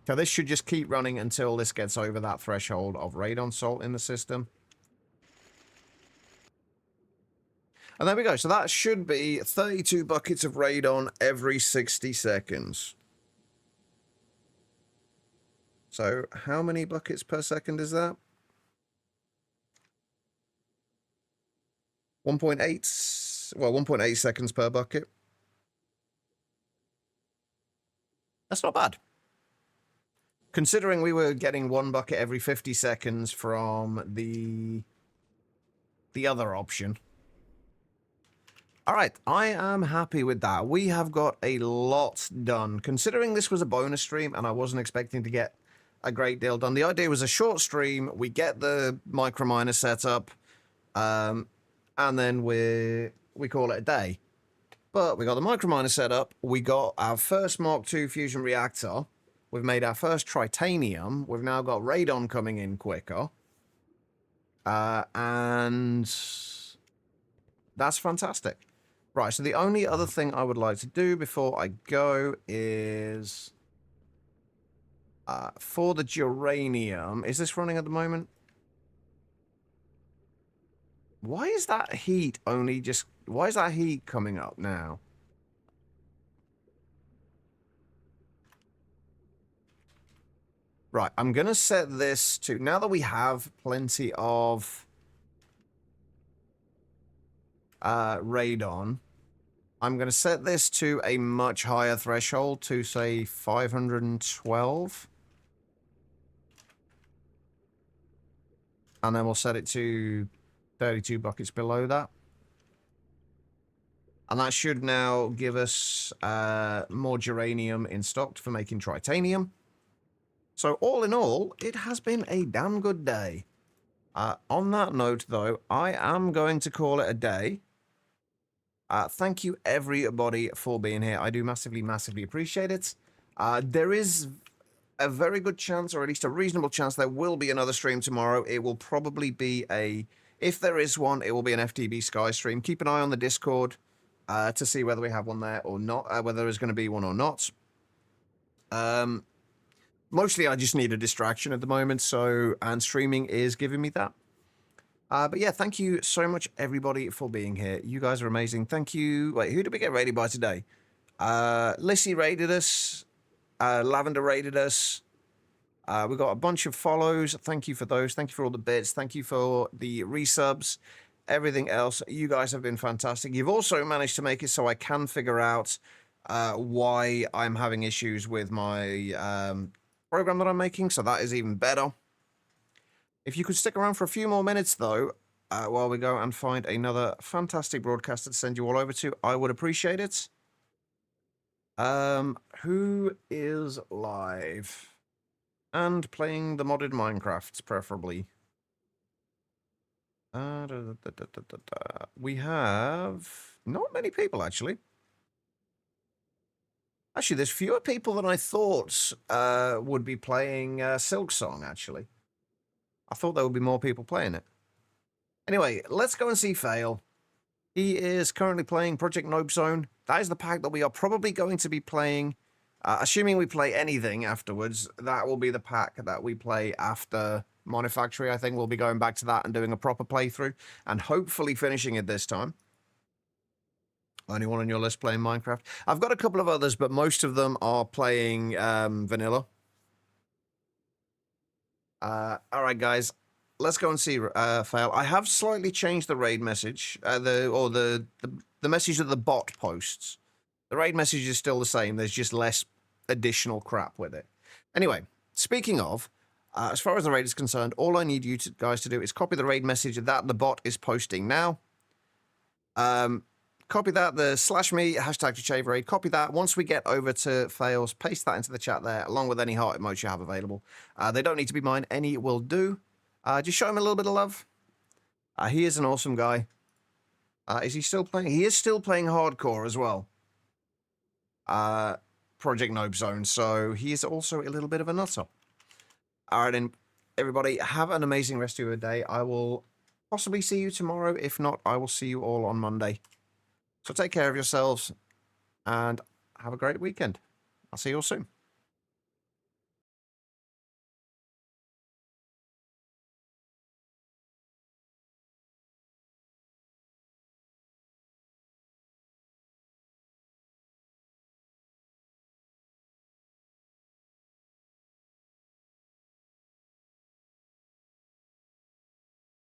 So this should just keep running until this gets over that threshold of radon salt in the system. And there we go. So that should be 32 buckets of radon every 60 seconds. So how many buckets per second is that? 1.8, well, 1.8 seconds per bucket. That's not bad. Considering we were getting 1 bucket every 50 seconds from the other option. All right, I am happy with that. We have got a lot done. Considering this was a bonus stream and I wasn't expecting to get a great deal done. The idea was a short stream. We get the micro miner set up, and then we call it a day. But we got the micro miner set up. We got our first Mark II fusion reactor. We've made our first tritanium. We've now got radon coming in quicker. And that's fantastic. Right, so the only other thing I would like to do before I go is... for the geranium... Is this running at the moment? Why is that heat only just... Why is that heat coming up now? Right, I'm going to set this to... Now that we have plenty of radon, I'm going to set this to a much higher threshold, to, say, 512. And then we'll set it to 32 buckets below that. And that should now give us more geranium in stock for making tritanium. So all in all, it has been a damn good day. On that note, though, I am going to call it a day. Thank you, everybody, for being here. I do massively, massively appreciate it. There is a very good chance, or at least a reasonable chance, there will be another stream tomorrow. It will probably be if there is one, it will be an FTB Sky stream. Keep an eye on the Discord to see whether we have one there or not, whether there is going to be one or not. Mostly I just need a distraction at the moment, and streaming is giving me that. But yeah, thank you so much, everybody, for being here. You guys are amazing. Thank you. Wait, who did we get raided by today? Lissy raided us. Lavender raided us. We got a bunch of follows. Thank you for those. Thank you for all the bits. Thank you for the resubs. Everything else. You guys have been fantastic. You've also managed to make it so I can figure out why I'm having issues with my program that I'm making. So that is even better. If you could stick around for a few more minutes, though, while we go and find another fantastic broadcaster to send you all over to, I would appreciate it. Who is live? And playing the modded Minecrafts, preferably. We have not many people, actually. Actually, there's fewer people than I thought would be playing Silk Song, actually. I thought there would be more people playing it. Anyway, let's go and see Fail. He is currently playing Project Nope Zone. That is the pack that we are probably going to be playing. Assuming we play anything afterwards, that will be the pack that we play after Monifactory. I think we'll be going back to that and doing a proper playthrough and hopefully finishing it this time. Only one on your list playing Minecraft. I've got a couple of others, but most of them are playing vanilla. All right, guys. Let's go and see Fail. I have slightly changed the raid message, the message that the bot posts. The raid message is still the same. There's just less additional crap with it. Anyway, speaking of, as far as the raid is concerned, all I need you guys to do is copy the raid message that the bot is posting now. Copy that, the /me, hashtag to raid. Copy that. Once we get over to Fails, paste that into the chat there, along with any heart emotes you have available. They don't need to be mine. Any will do. Just show him a little bit of love. He is an awesome guy. Is he still playing? He is still playing hardcore as well. Project Nope Zone. So he is also a little bit of a nutter. All right, then, everybody, have an amazing rest of your day. I will possibly see you tomorrow. If not, I will see you all on Monday. So take care of yourselves and have a great weekend. I'll see you all soon.